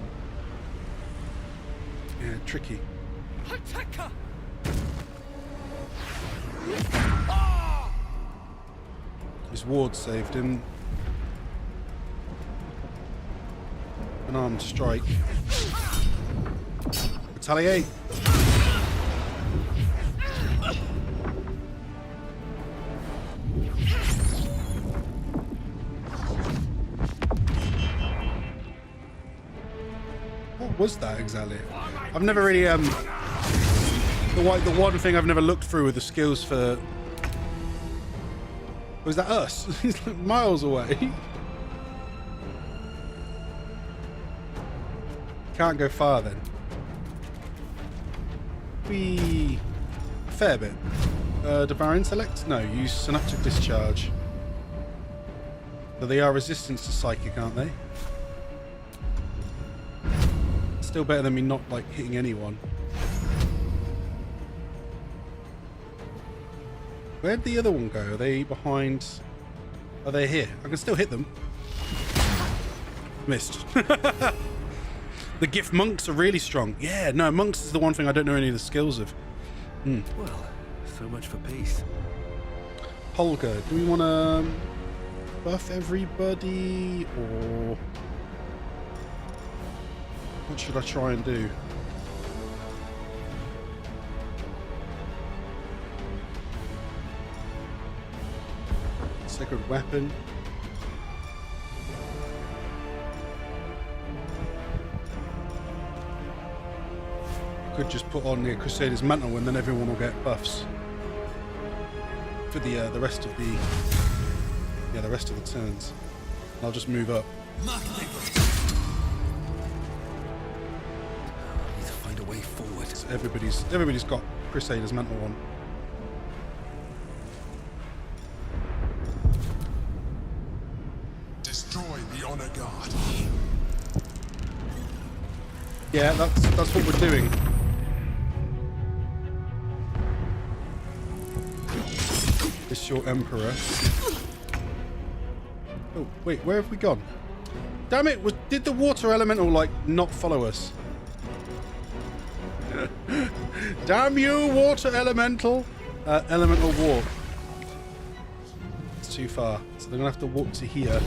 C: Yeah, tricky. His ward saved him. An armed strike. Retaliate. What was that exactly? I've never really the one thing I've never looked through with the skills for. Was that us? He's like miles away. Can't go far then. A fair bit. Devour Intellect? No, use Synaptic Discharge. But they are resistant to Psychic, aren't they? Still better than me not like hitting anyone. Where'd the other one go? Are they behind? Are they here? I can still hit them. Missed. The gift monks are really strong. Yeah, no, monks is the one thing I don't know any of the skills of.
D: Well, so much for peace.
C: Holger, do we want to buff everybody or What should I try and do? Sacred weapon. Could just put on the Crusader's mantle and then everyone will get buffs for the rest of the turns. I'll just move up.
D: I need to find a way forward.
C: So everybody's got Crusader's mantle on.
H: Destroy the honor guard.
C: Yeah, that's what we're doing. This your Emperor. Oh wait, where have we gone? Damn it! Did the water elemental like not follow us? Damn you, water elemental! Elemental walk. It's too far, so they're gonna have to walk to here.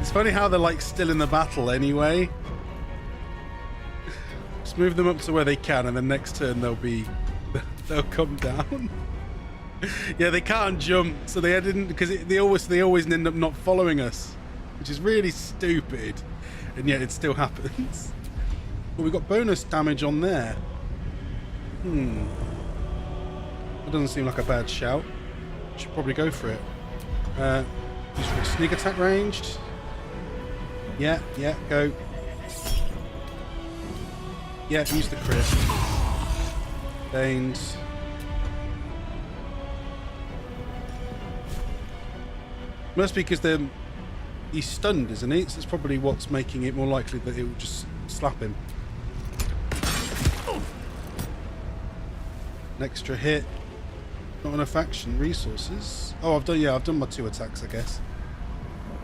C: It's funny how they're like still in the battle anyway. Just move them up to where they can, and then next turn they'll come down. Yeah, they can't jump, so they didn't, because they always end up not following us, which is really stupid, and yet it still happens. But we got bonus damage on there. That doesn't seem like a bad shout. Should probably go for it. Use for sneak attack ranged. Yeah, go. Yeah, use the crit. Banes. Must be because he's stunned, isn't he? So that's probably what's making it more likely that it will just slap him. An extra hit. Not enough action resources. Oh, I've done my 2 attacks, I guess.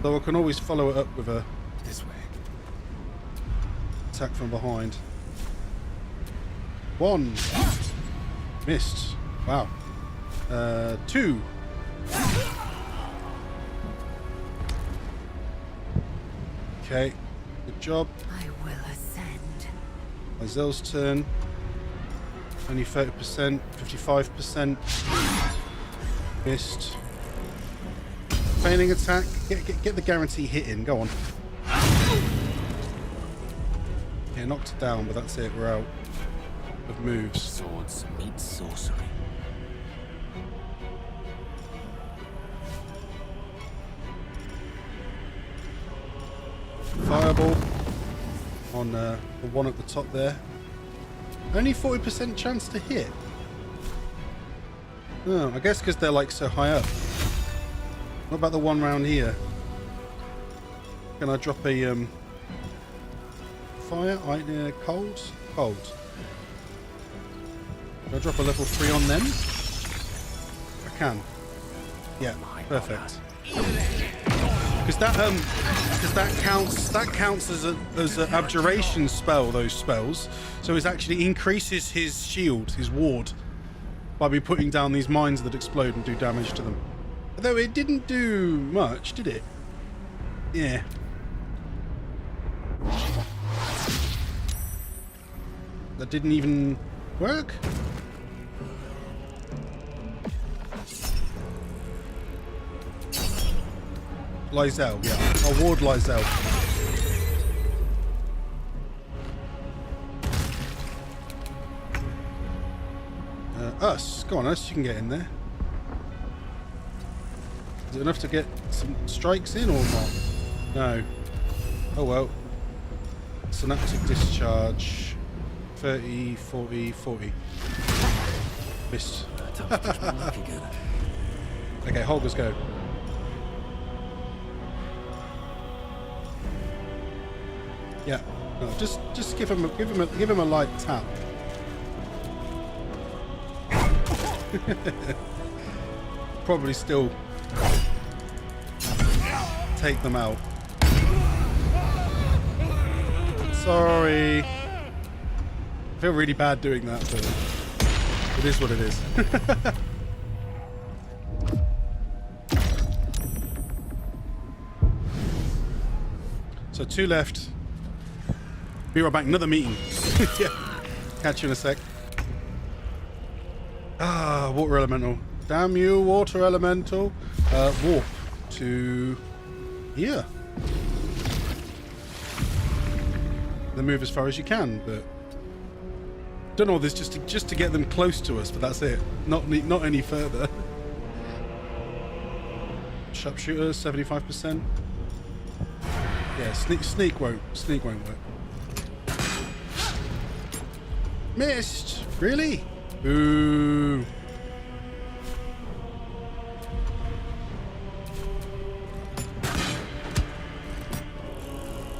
C: Though I can always follow it up with a
D: This way.
C: attack from behind. 1. Missed. Wow. 2. Okay. Good job.
G: I will ascend.
C: Myzel's turn. Only 30%, 55%. Missed. Feigning attack. Get the guarantee hit in. Go on. Yeah, knocked it down, but that's it. We're out of moves.
D: Swords meet sorcery.
C: Fireball on the one at the top there. Only 40% chance to hit. Oh, I guess because they're like so high up. What about the one round here? Can I drop a fire? Cold? Cold. Can I drop a level 3 on them? I can. Yeah, perfect. Because that counts as an abjuration spell. Those spells, so it actually increases his shield, his ward, by me putting down these mines that explode and do damage to them. Although it didn't do much, did it? Yeah. That didn't even work. Lysel, yeah. I'll ward Lysel. Us. Go on, Us. You can get in there. Is it enough to get some strikes in or not? No. Oh well. Synaptic discharge. 30, 40, 40. Missed. Okay, Holgers go. Yeah, no, just give him a light tap. Probably still take them out. Sorry. I feel really bad doing that, but it is what it is. So 2 left. Be right back. Another meeting. Yeah. Catch you in a sec. Ah, water elemental. Damn you, water elemental. Warp to here. Then move as far as you can, but don't know. This just to get them close to us, but that's it. Not any further. Sharpshooter 75%. Yeah, sneak won't work. Missed. Really? Ooh.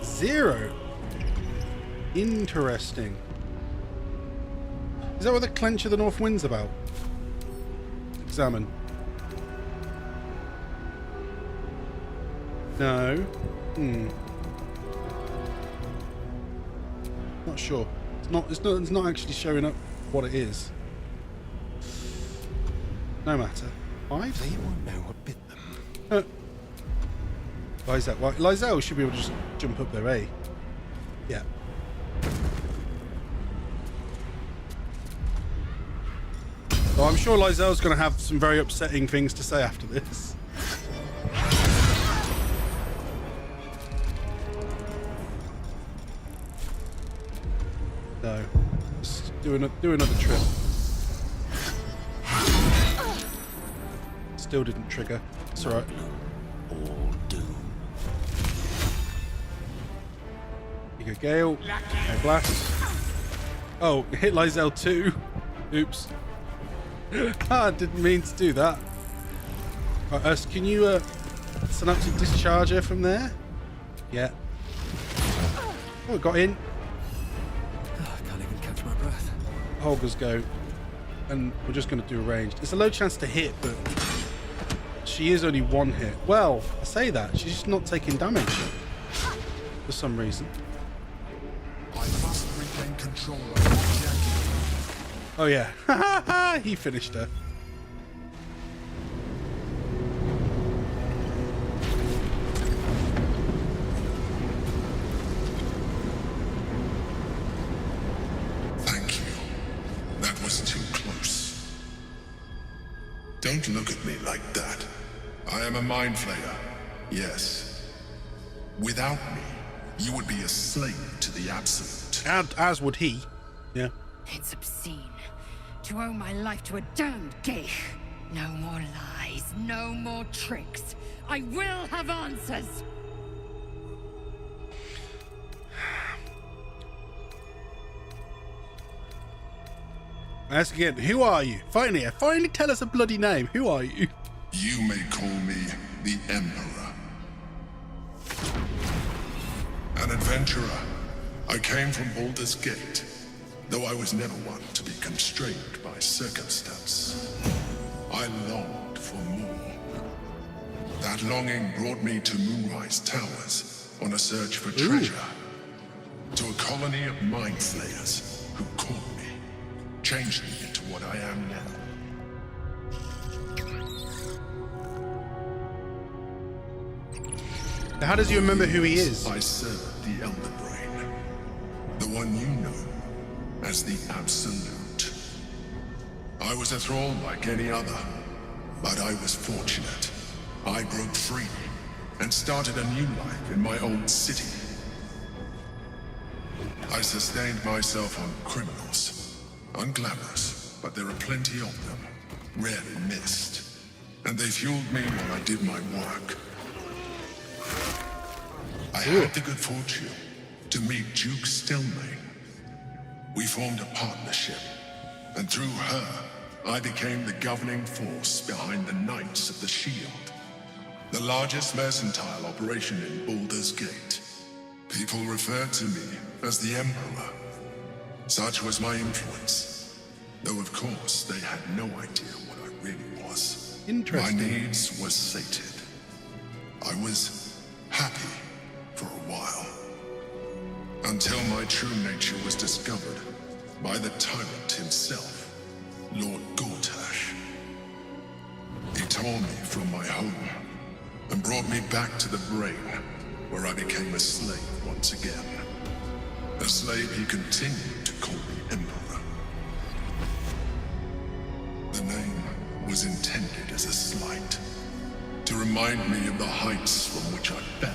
C: Zero. Interesting. Is that what the Clench of the North Wind's about? Examine. No. Not sure. It's not actually showing up what it is. No matter. 5?
F: They won't know what bit them.
C: Lizelle. Well, Lizelle should be able to just jump up there, eh? Yeah. Well, I'm sure Lizelle's going to have some very upsetting things to say after this. No. Let's do another trip. Still didn't trigger. It's alright.
D: All doom.
C: You go Gale. No blast. Oh, hit Lizelle too. Oops. I didn't mean to do that. Right, can you synaptic discharger from there? Yeah. Oh, it got in.
D: I can't even catch my breath.
C: Holger's go. And we're just going to do a ranged. It's a low chance to hit, but she is only one hit. Well, I say that. She's just not taking damage for some reason.
H: I must regain control of the objective.
C: Oh, yeah. He finished her.
H: Thank you. That was too close. Don't look at me like that. I am a mind flayer. Yes. Without me, you would be a slave to the absolute.
C: As would he. Yeah.
G: It's obscene to owe my life to a damned geich. No more lies, no more tricks. I will have answers.
C: Ask again. Who are you? Finally tell us a bloody name. Who are you?
H: You may call me the Emperor. An adventurer. I came from Baldur's Gate, though I was never one to be constrained by circumstance. I longed for more. That longing brought me to Moonrise Towers on a search for treasure. To a colony of mind flayers who caught me, changed me into what I am now.
C: How does he remember who he is?
H: I served the Elder Brain, the one you know as the Absolute. I was a thrall like any other, but I was fortunate. I broke free and started a new life in my old city. I sustained myself on criminals, unglamorous, but there are plenty of them, rarely missed, and they fueled me while I did my work. I had the good fortune to meet Duke Stelmane. We formed a partnership, and through her, I became the governing force behind the Knights of the Shield, the largest mercantile operation in Baldur's Gate. People referred to me as the Emperor. Such was my influence, though of course they had no idea what I really was.
C: Interesting.
H: My needs were sated. I was happy for a while, until my true nature was discovered by the tyrant himself, Lord Gortash. He tore me from my home and brought me back to the Brain, where I became a slave once again. A slave he continued to call me Emperor. The name was intended as a slight, to remind me of the heights from which I fell.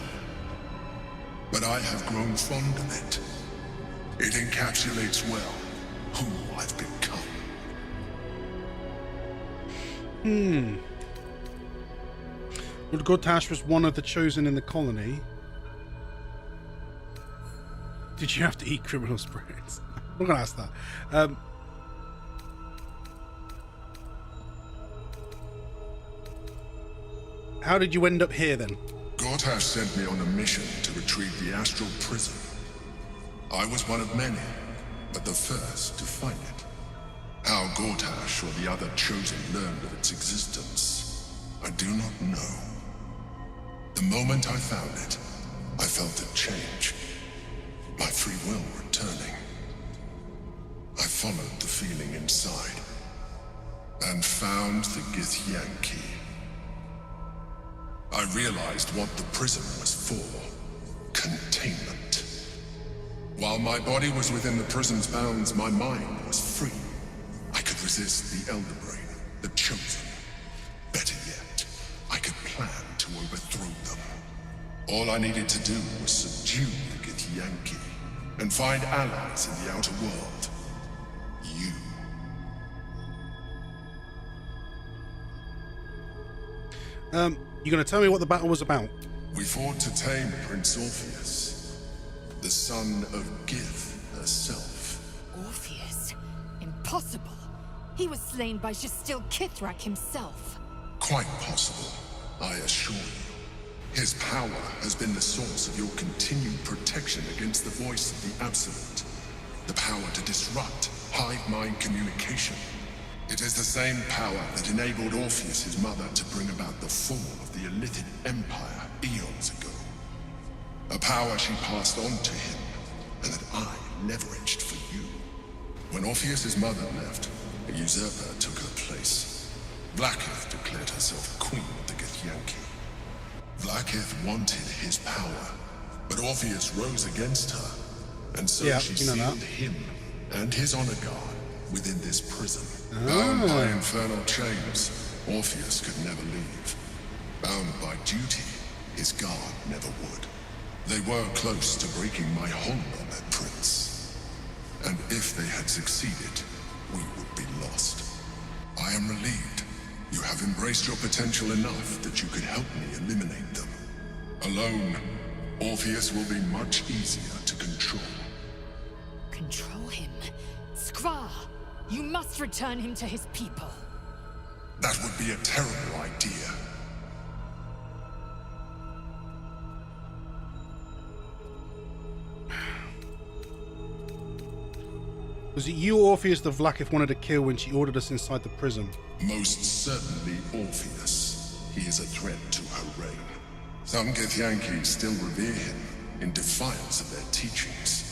H: But I have grown fond of it. It encapsulates well who I've become.
C: Lord Gortash was one of the chosen in the colony. Did you have to eat criminal spirits? I'm not going to ask that. How did you end up here then?
H: Gortash sent me on a mission to retrieve the astral prison. I was one of many, but the first to find it. How Gortash or the other chosen learned of its existence, I do not know. The moment I found it, I felt it change. My free will returning. I followed the feeling inside and found the Githyanki. I realized what the prison was for. Containment. While my body was within the prison's bounds, my mind was free. I could resist the Elder Brain, the Chosen. Better yet, I could plan to overthrow them. All I needed to do was subdue the Githyanki and find allies in the outer world. You.
C: You gonna tell me what the battle was about?
H: We fought to tame Prince Orpheus, the son of Gith herself.
G: Orpheus? Impossible. He was slain by Justil Kithrak himself.
H: Quite possible, I assure you. His power has been the source of your continued protection against the voice of the Absolute. The power to disrupt hive-mind communication. It is the same power that enabled Orpheus' mother to bring about the fall of the Illithid Empire eons ago. A power she passed on to him, and that I leveraged for you. When Orpheus' mother left, a usurper took her place. Blackith declared herself queen of the Githyanki. Blackith wanted his power, but Orpheus rose against her, and so she sealed him and his honor guard within this prison. Bound by infernal chains, Orpheus could never leave. Bound by duty, his guard never would. They were close to breaking my hold on that prince. And if they had succeeded, we would be lost. I am relieved. You have embraced your potential enough that you could help me eliminate them. Alone, Orpheus will be much easier to control.
G: Control him? Skra! You must return him to his people.
H: That would be a terrible idea.
C: Was it you, Orpheus, that Vlaakith wanted to kill when she ordered us inside the prison?
H: Most certainly Orpheus. He is a threat to her reign. Some Githyanki still revere him, in defiance of their teachings.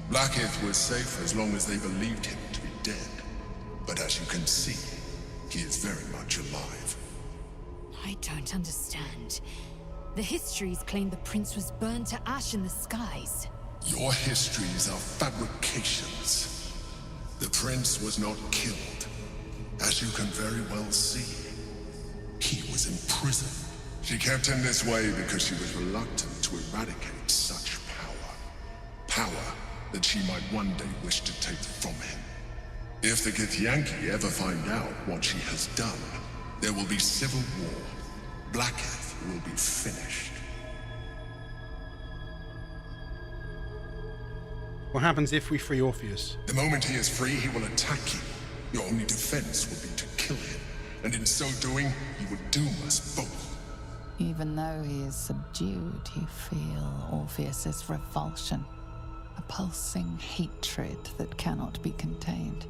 H: Blackith was safe as long as they believed him to be dead. But as you can see, he is very much alive.
G: I don't understand. The histories claim the prince was burned to ash in the skies.
H: Your histories are fabrications. The prince was not killed. As you can very well see, he was in prison. She kept him this way because she was reluctant to eradicate such power. Power that she might one day wish to take from him. If the Githyanki ever find out what she has done, there will be civil war. Blackith will be finished.
C: What happens if we free Orpheus?
H: The moment he is free, he will attack you. Your only defense will be to kill him. And in so doing, he will doom us both.
E: Even though he is subdued, you feel Orpheus's revulsion. A pulsing hatred that cannot be contained.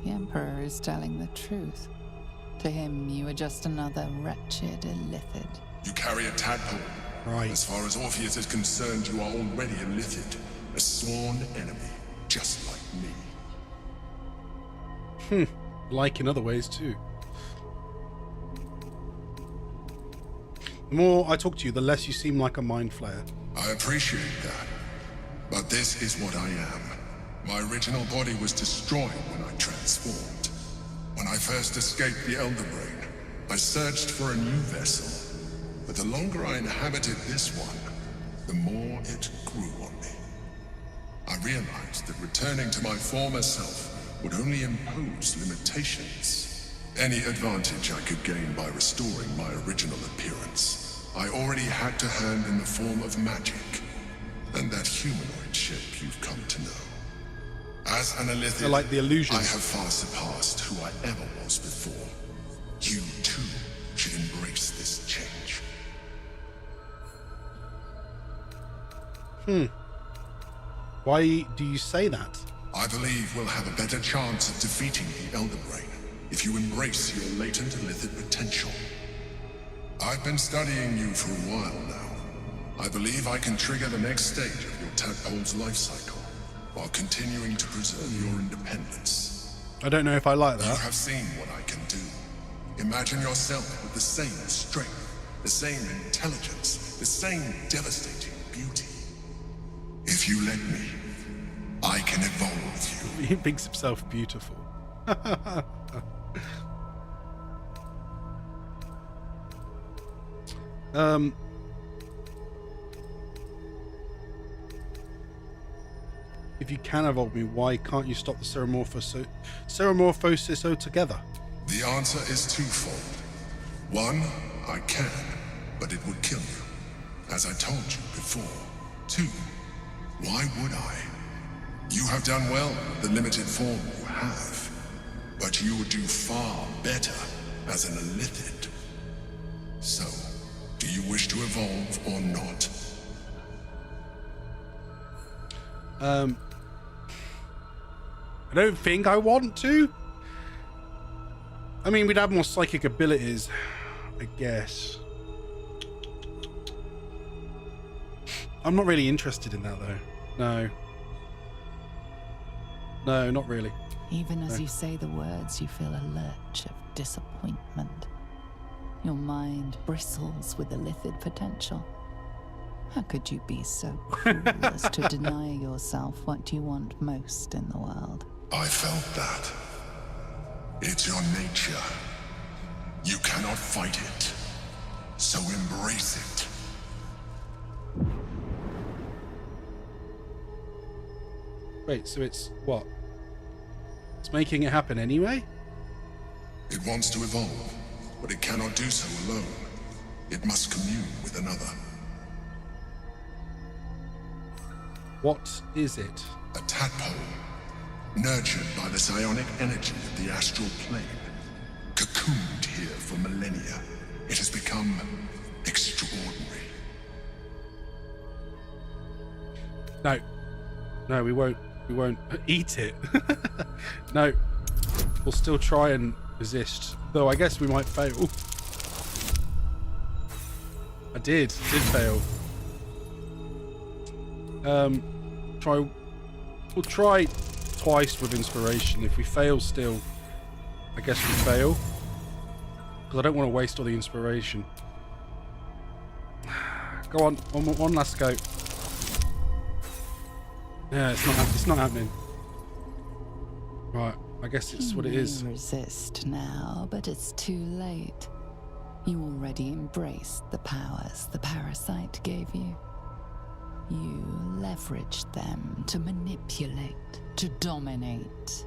E: The Emperor is telling the truth. To him, you are just another wretched illithid.
H: You carry a tadpole.
C: Right.
H: As far as Orpheus is concerned, you are already illithid. A sworn enemy, just like me.
C: Like in other ways too. The more I talk to you, the less you seem like a mind flayer.
H: I appreciate that. But this is what I am. My original body was destroyed when I transformed. When I first escaped the Elder Brain, I searched for a new vessel. But the longer I inhabited this one, the more it grew on me. I realized that returning to my former self would only impose limitations. Any advantage I could gain by restoring my original appearance, I already had to hand in the form of magic, and that humanoid shape you've come to know. As an Illithid,
C: I like the illusion.
H: I have far surpassed who I ever was before. You too should embrace this change.
C: Why do you say that?
H: I believe we'll have a better chance of defeating the Elder Brain if you embrace your latent Illithid potential. I've been studying you for a while now. I believe I can trigger the next stage of your tadpole's life cycle while continuing to preserve your independence.
C: I don't know if I like
H: You
C: that.
H: have seen what I can do. Imagine yourself with the same strength, the same intelligence, the same devastating beauty. If you let me, I can evolve you.
C: He thinks himself beautiful. If you can evolve me, why can't you stop the ceramorphosis altogether?
H: The answer is twofold. One, I can, but it would kill you, as I told you before. Two, why would I? You have done well with the limited form you have, but you would do far better as an Illithid. So, do you wish to evolve or not?
C: I don't think I want to. I mean, we'd have more psychic abilities, I guess. I'm not really interested in that, though. No. No, not really.
E: Even as you say the words, you feel a lurch of disappointment. Your mind bristles with Illithid potential. How could you be so cruel as to deny yourself what you want most in the world?
H: I felt that. It's your nature. You cannot fight it. So embrace it.
C: Wait, so it's what? It's making it happen anyway?
H: It wants to evolve, but it cannot do so alone. It must commune with another.
C: What is it?
H: A tadpole, nurtured by the psionic energy of the astral plane. Cocooned here for millennia, it has become extraordinary.
C: No. No, we won't eat it. No. We'll still try and resist. Though I guess we might fail. I did fail. We'll try twice with inspiration. If we fail still, I guess we fail. Because I don't want to waste all the inspiration. Go on, one last go. Yeah, it's not happening. Right, I guess it's what it is.
E: You may resist now, but it's too late. You already embraced the powers the parasite gave you. You leveraged them to manipulate, to dominate,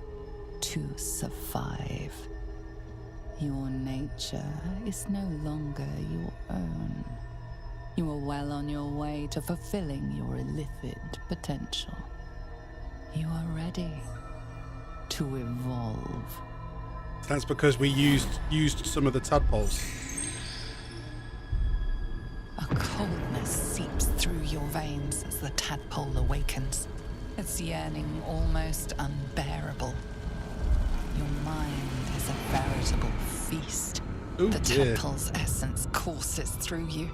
E: to survive. Your nature is no longer your own. You are well on your way to fulfilling your Illithid potential. You are ready to evolve.
C: That's because we used some of the tadpoles.
E: A coldness seeps through your veins as the tadpole awakens, its yearning almost unbearable. Your mind is a veritable feast.
C: Oh,
E: the
C: dear.
E: tadpole's essence courses through you.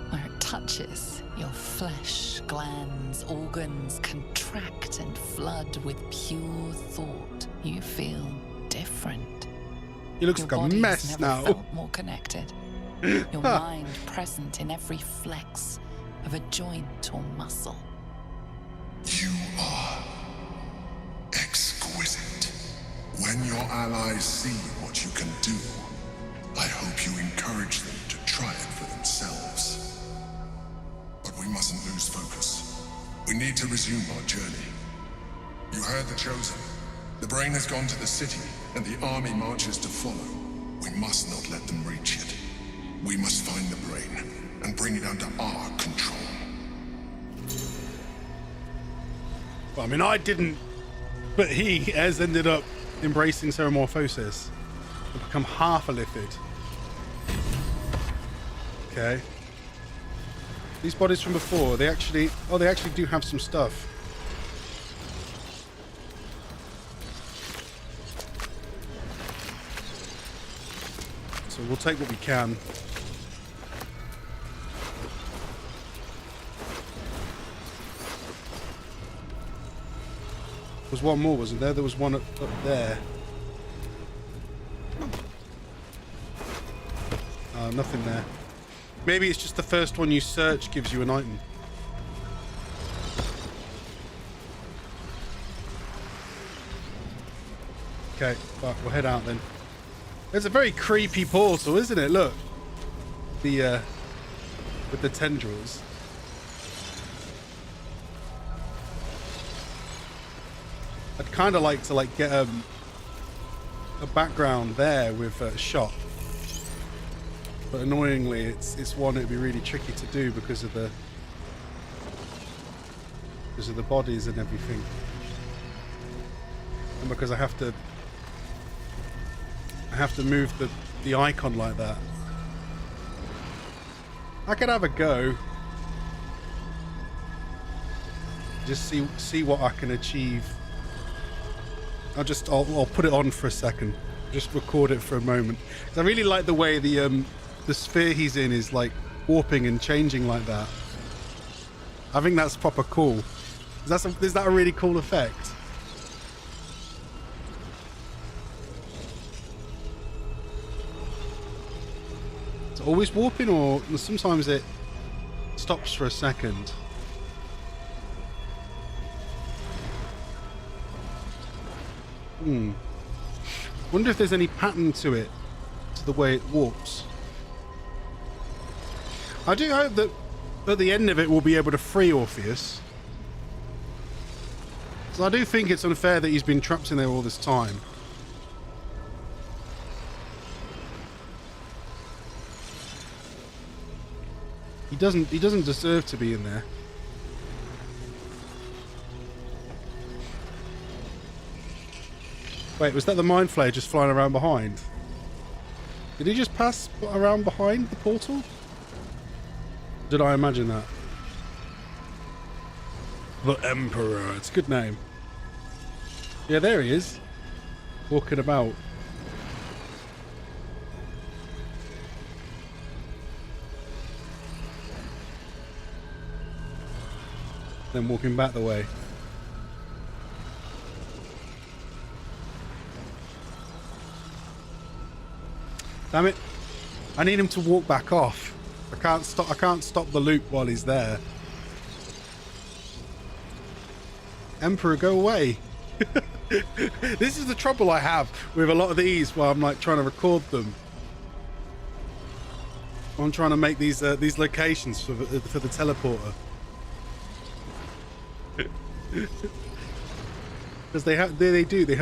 E: Where it touches, your flesh, glands, organs contract and flood with pure thought. You feel different.
C: He looks
E: Your
C: like a
E: body's
C: mess
E: never
C: now.
E: felt more connected. Your mind present in every flex of a joint or muscle.
H: You are exquisite. When your allies see what you can do, I hope you encourage them to try it for themselves. But we mustn't lose focus. We need to resume our journey. You heard the Chosen. The brain has gone to the city, and the army marches to follow. We must not let them reach it. We must find the brain and bring it under our control.
C: Well, I mean, I didn't, but he has ended up embracing Ceramorphosis to become half a Lithid. Okay. These bodies from before, they actually do have some stuff. So we'll take what we can. There was one more, wasn't there? There was one up there. Nothing there. Maybe it's just the first one you search gives you an item. Okay, right, we'll head out then. It's a very creepy portal, isn't it? Look. The, with the tendrils. I'd kind of like to get a background there with a shot, but annoyingly, it's one it'd be really tricky to do because of the bodies and everything, and because I have to move the icon like that. I could have a go, just see what I can achieve. I'll put it on for a second. Just record it for a moment. 'Cause I really like the way the sphere he's in is like warping and changing like that. I think that's proper cool. Is that a really cool effect? Is it always warping, or sometimes it stops for a second? Wonder if there's any pattern to it, to the way it warps. I do hope that at the end of it we'll be able to free Orpheus. So I do think it's unfair that he's been trapped in there all this time. He doesn't deserve to be in there. Wait, was that the Mind Flayer just flying around behind? Did he just pass around behind the portal? Did I imagine that? The Emperor. It's a good name. Yeah, there he is. Walking about. Then walking back the way. Damn it. I need him to walk back off. I can't stop the loop while he's there. Emperor, go away. This is the trouble I have with a lot of these while I'm like trying to record them. I'm trying to make these locations for the teleporter. Because they have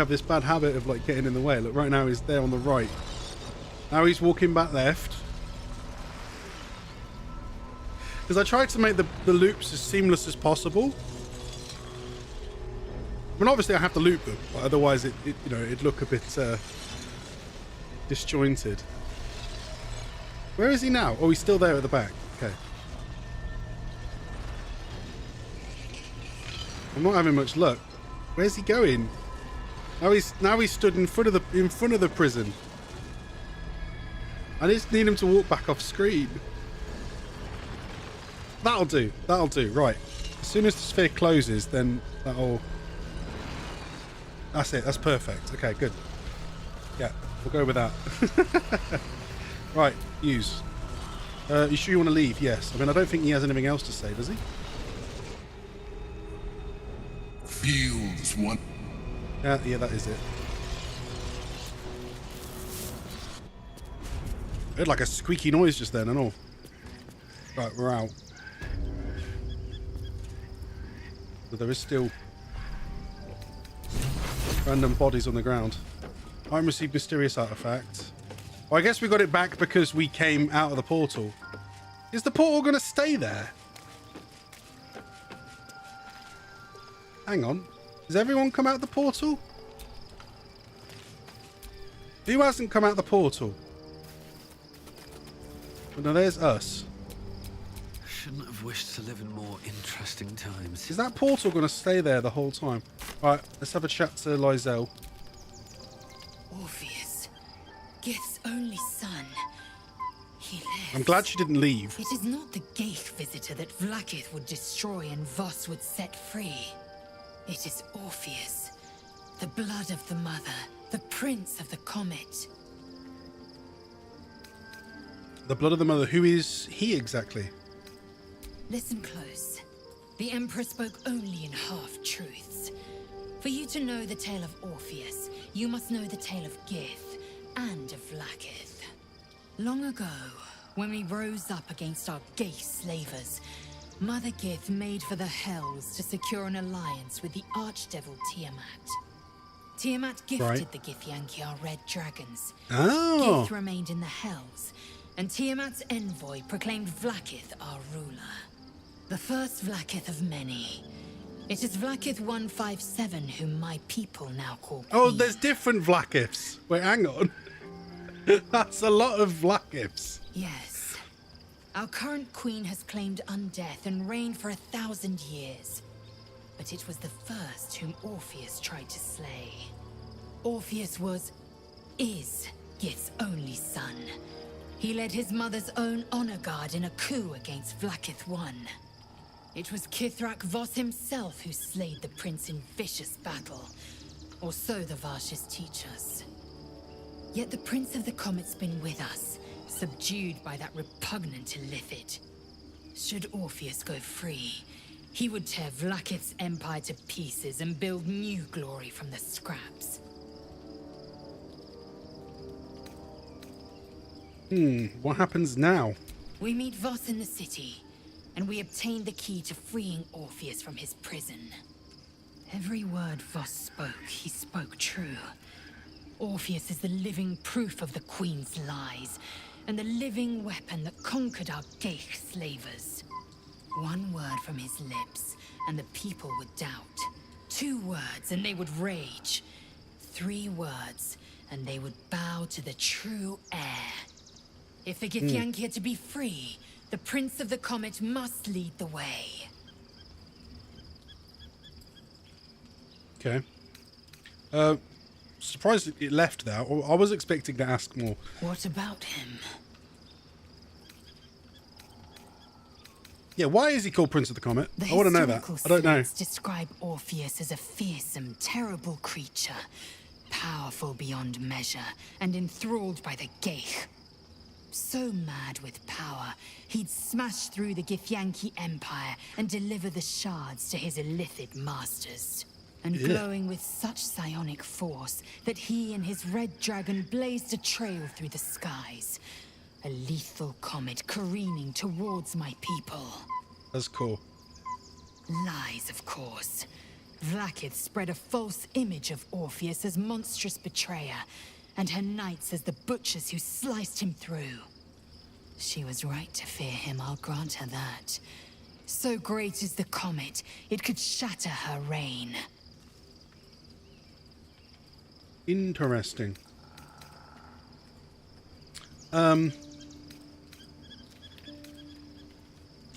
C: this bad habit of like getting in the way. Look, right now he's there on the right. Now he's walking back left. Because I tried to make the loops as seamless as possible. I mean, obviously I have to loop them, but otherwise it'd look a bit disjointed. Where is he now? Oh, he's still there at the back. Okay. I'm not having much luck. Where's he going? Now he's stood in front of the prison. I just need him to walk back off screen. That'll do. That'll do. Right. As soon as the sphere closes, then that'll... That's it. That's perfect. Okay, good. Yeah, we'll go with that. Right, use. You sure you want to leave? Yes. I mean, I don't think he has anything else to say, does he?
H: feels one.
C: Yeah, that is it. I heard like a squeaky noise just then and all. Right, we're out. But there is still random bodies on the ground. Item received mysterious artifact. Well, I guess we got it back because we came out of the portal. Is the portal going to stay there? Hang on. Has everyone come out the portal? Who hasn't come out the portal? Oh, no, there's us.
D: Shouldn't have wished to live in more interesting times.
C: Is that portal going to stay there the whole time? Right, let's have a chat to Lysel.
G: Orpheus, Gith's only son. He lives.
C: I'm glad she didn't leave.
G: It is not the Geich visitor that Vlaakith would destroy and Voss would set free. It is Orpheus, the blood of the mother, the prince of the comet.
C: The blood of the mother. Who is he exactly?
G: Listen close. The Emperor spoke only in half-truths. For you to know the tale of Orpheus, you must know the tale of Gith and of Vlaakith. Long ago, when we rose up against our Geich slavers, Mother Gith made for the Hells to secure an alliance with the archdevil Tiamat. Tiamat gifted the Githyanki our red dragons.
C: Oh.
G: Gith remained in the Hells, and Tiamat's envoy proclaimed Vlaakith our ruler. The first Vlaakith of many. It is Vlaakith 157 whom my people now call Queen.
C: Oh, there's different Vlaakiths. Wait, hang on. That's a lot of Vlaakiths.
G: Yes. Our current queen has claimed undeath and reigned for 1,000 years. But it was the first whom Orpheus tried to slay. Orpheus is Gith's only son. He led his mother's own honor guard in a coup against Vlaakith I. It was Kithrak Voss himself who slayed the prince in vicious battle. Or so the Varshas teach us. Yet the Prince of the Comet's been with us, subdued by that repugnant Illithid. Should Orpheus go free, he would tear Vlaakith's empire to pieces and build new glory from the scraps.
C: What happens now?
G: We meet Voss in the city, and we obtain the key to freeing Orpheus from his prison. Every word Voss spoke, he spoke true. Orpheus is the living proof of the Queen's lies, and the living weapon that conquered our Geich slavers. One word from his lips, and the people would doubt. 2 words, and they would rage. 3 words, and they would bow to the true heir. If the Githyanki are to be free, the Prince of the Comet must lead the way.
C: Okay. Surprised it left there. I was expecting to ask more.
G: What about him?
C: Yeah, why is he called Prince of the Comet?
G: The
C: I want to know that.
G: historical
C: I don't know.
G: slates describe Orpheus as a fearsome, terrible creature, powerful beyond measure, and enthralled by the Geich. So mad with power, he'd smash through the Githyanki Empire and deliver the shards to his Illithid masters. And glowing with such psionic force that he and his red dragon blazed a trail through the skies. A lethal comet careening towards my people.
C: That's cool.
G: Lies, of course. Vlaakith spread a false image of Orpheus as monstrous betrayer, and her knights as the butchers who sliced him through. She was right to fear him, I'll grant her that. So great is the comet, it could shatter her reign.
C: Interesting.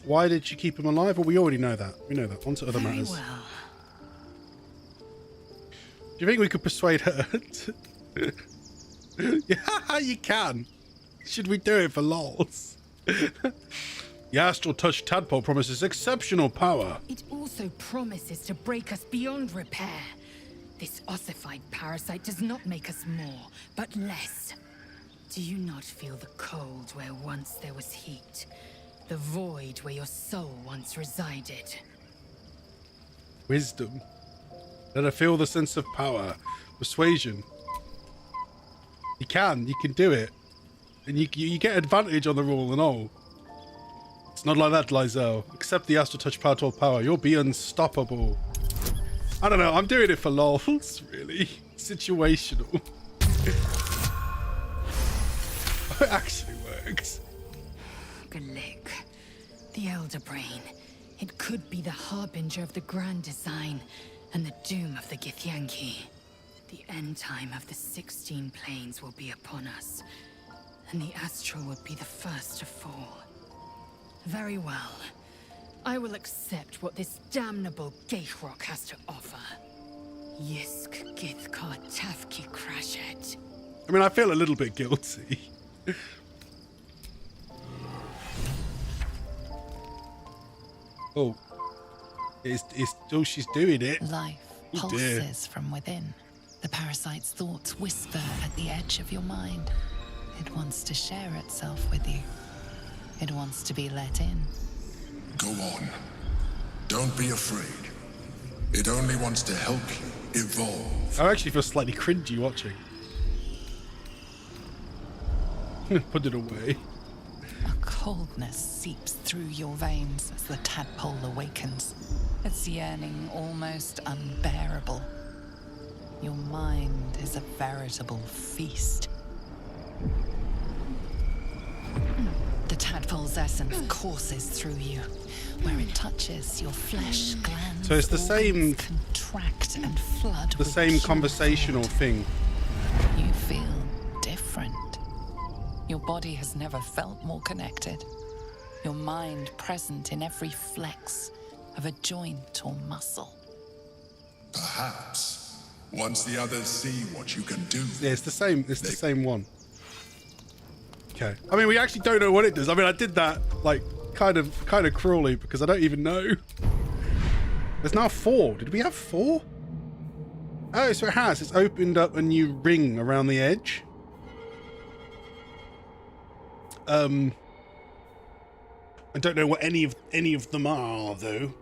C: Why did she keep him alive? Well, we already know that. We know that. On to other
G: Very
C: matters.
G: well.
C: Do you think we could persuade her to... Yeah, you can. Should we do it for lols? The astral touch tadpole promises exceptional power.
G: It also promises to break us beyond repair. This ossified parasite does not make us more, but less. Do you not feel the cold where once there was heat? The void where your soul once resided?
C: Wisdom. Let her feel the sense of power. Persuasion. You can do it. And you get advantage on the roll and all. It's not like that, Lysel. Accept the Astral Touch Power 12 power. You'll be unstoppable. I don't know. I'm doing it for lols, really. Situational. It actually works.
G: Galik, the Elder Brain. It could be the harbinger of the grand design and the doom of the Githyanki. The end time of the 16 planes will be upon us, and the Astral will be the first to fall. Very well. I will accept what this damnable Geichrok has to offer. Yisk Githkar Tafki Crashet.
C: I mean, I feel a little bit guilty. Oh. She's doing it.
E: Life
C: Oh, dear.
E: pulses from within. The parasite's thoughts whisper at the edge of your mind. It wants to share itself with you. It wants to be let in.
H: Go on. Don't be afraid. It only wants to help you evolve.
C: I actually feel slightly cringy watching. Put it away.
E: A coldness seeps through your veins as the tadpole awakens, its yearning almost unbearable. Your mind is a veritable feast. The tadpole's essence courses through you. Where it touches, your flesh glands.
C: So it's the same
E: contract and flood.
C: The same conversational thing.
E: You feel different. Your body has never felt more connected. Your mind present in every flex of a joint or muscle.
H: Perhaps, once the others see what you can do.
C: Yeah, it's the same. It's the same one. Okay. I mean, we actually don't know what it does. I mean, I did that like kind of cruelly because I don't even know. There's now 4. Did we have 4? Oh, so it has. It's opened up a new ring around the edge. I don't know what any of them are though.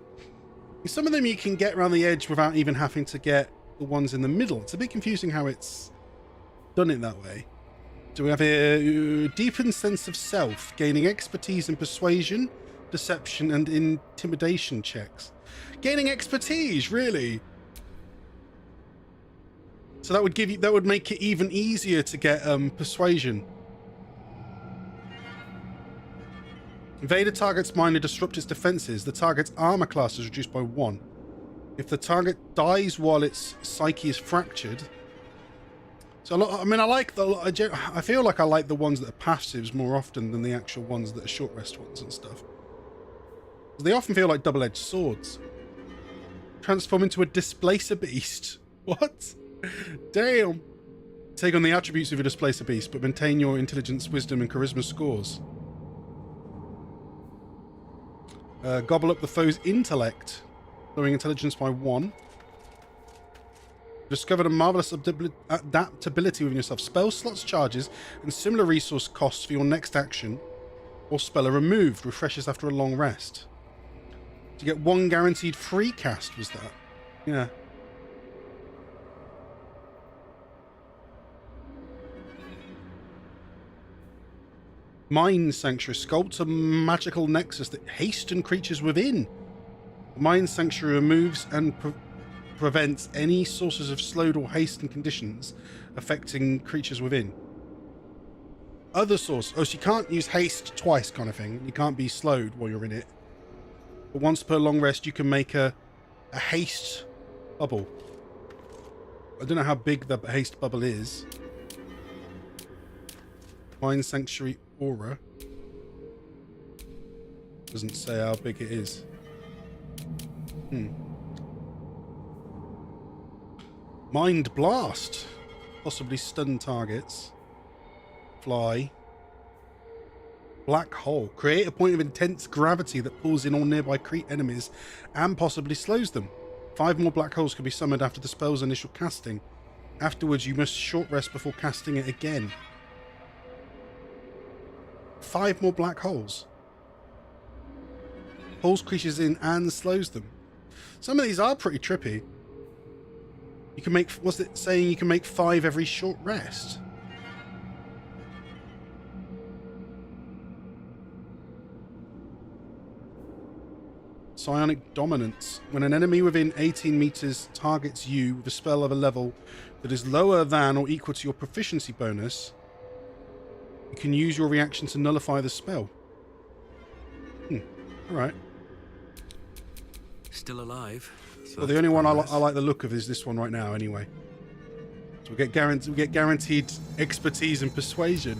C: Some of them you can get around the edge without even having to get the ones in the middle. It's a bit confusing how it's done it that way. So we have a deepened sense of self, gaining expertise in persuasion, deception, and intimidation checks. Gaining expertise, really. So that would make it even easier to get persuasion. Invade a target's mind and disrupt its defenses. The target's armor class is reduced by 1. If the target dies while its psyche is fractured. So I mean, I feel like I like the ones that are passives more often than the actual ones that are short rest ones and stuff. They often feel like double-edged swords. Transform into a displacer beast. What? Damn. Take on the attributes of a displacer beast, but maintain your intelligence, wisdom, and charisma scores. Gobble up the foe's intellect, lowering intelligence by 1. Discovered a marvelous adaptability within yourself. Spell slots, charges, and similar resource costs for your next action or spell are removed. Refreshes after a long rest. To get 1 guaranteed free cast, was that? Yeah. Mind Sanctuary. Sculpts a magical nexus that hasten creatures within. The Mind Sanctuary removes and prevents any sources of slowed or hastened conditions affecting creatures within. Other source. Oh, so you can't use haste twice kind of thing. You can't be slowed while you're in it. But once per long rest, you can make a haste bubble. I don't know how big the haste bubble is. Mind Sanctuary Aura. Doesn't say how big it is. Mind Blast. Possibly stun targets. Fly. Black Hole. Create a point of intense gravity that pulls in all nearby enemies and possibly slows them. 5 more black holes can be summoned after the spell's initial casting. Afterwards, you must short rest before casting it again. 5 more black holes. Pulls creatures in and slows them. Some of these are pretty trippy. You can make, was it saying you can make 5 every short rest? Psionic Dominance. When an enemy within 18 meters targets you with a spell of a level that is lower than or equal to your proficiency bonus, you can use your reaction to nullify the spell. Alright.
D: Still alive. So
C: Well, the only one I like the look of is this one right now, anyway. So we get guaranteed expertise and persuasion.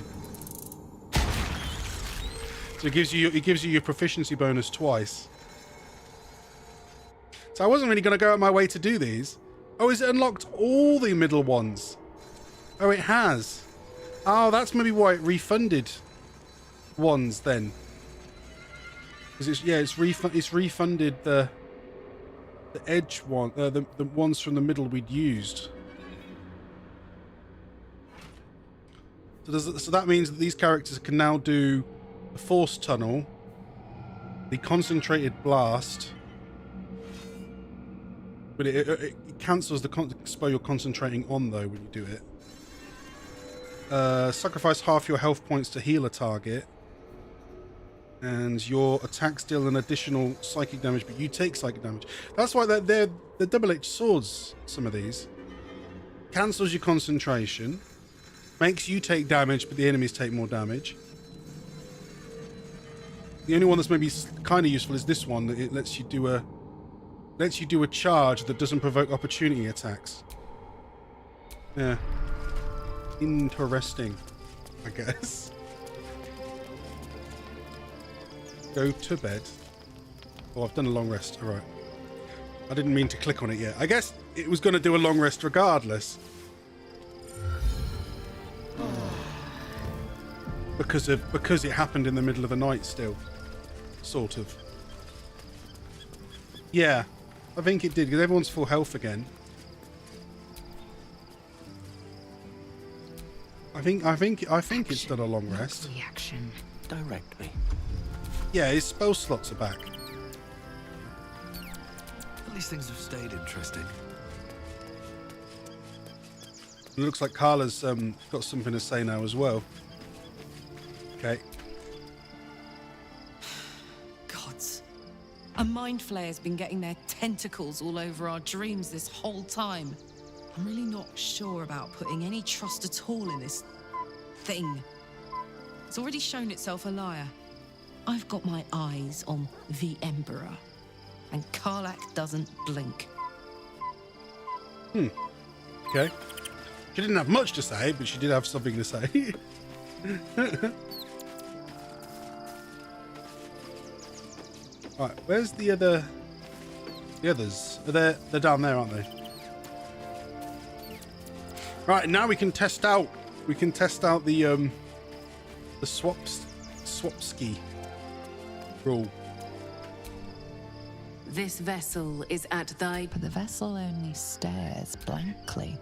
C: So it gives you your proficiency bonus twice. So I wasn't really going to go out my way to do these. Oh, is it unlocked all the middle ones? Oh, it has. Oh, that's maybe why it refunded ones then. Because it's refunded the edge one, the ones from the middle we'd used. So that means that these characters can now do the Force Tunnel, the Concentrated Blast, but it cancels the spell you're concentrating on though when you do it. Sacrifice half your health points to heal a target, and your attacks deal an additional psychic damage, but you take psychic damage. That's why they're double-edged swords, some of these. Cancels your concentration, makes you take damage, but the enemies take more damage. The only one that's maybe kind of useful is this one, that it lets you do a charge that doesn't provoke opportunity attacks. Yeah. Interesting, I guess. Go to bed. Oh, I've done a long rest. All right. I didn't mean to click on it yet. I guess it was going to do a long rest regardless. Because it happened in the middle of the night still. Sort of. Yeah. I think it did, because everyone's full health again. I think it's done a long rest.
G: Reaction.
F: Direct me.
C: Yeah, his spell slots are back.
D: At least things have stayed interesting.
C: It looks like Carla's got something to say now as well. Okay.
I: Gods. A mind flayer's been getting their tentacles all over our dreams this whole time. I'm really not sure about putting any trust at all in this thing. It's already shown itself a liar. I've got my eyes on the Emperor, and Karlach doesn't blink.
C: Okay. She didn't have much to say, but she did have something to say. Right, where's the others? They're down there, aren't they? Right, now we can test out the swapski rule.
J: This vessel is at thy...
E: But the vessel only stares blankly.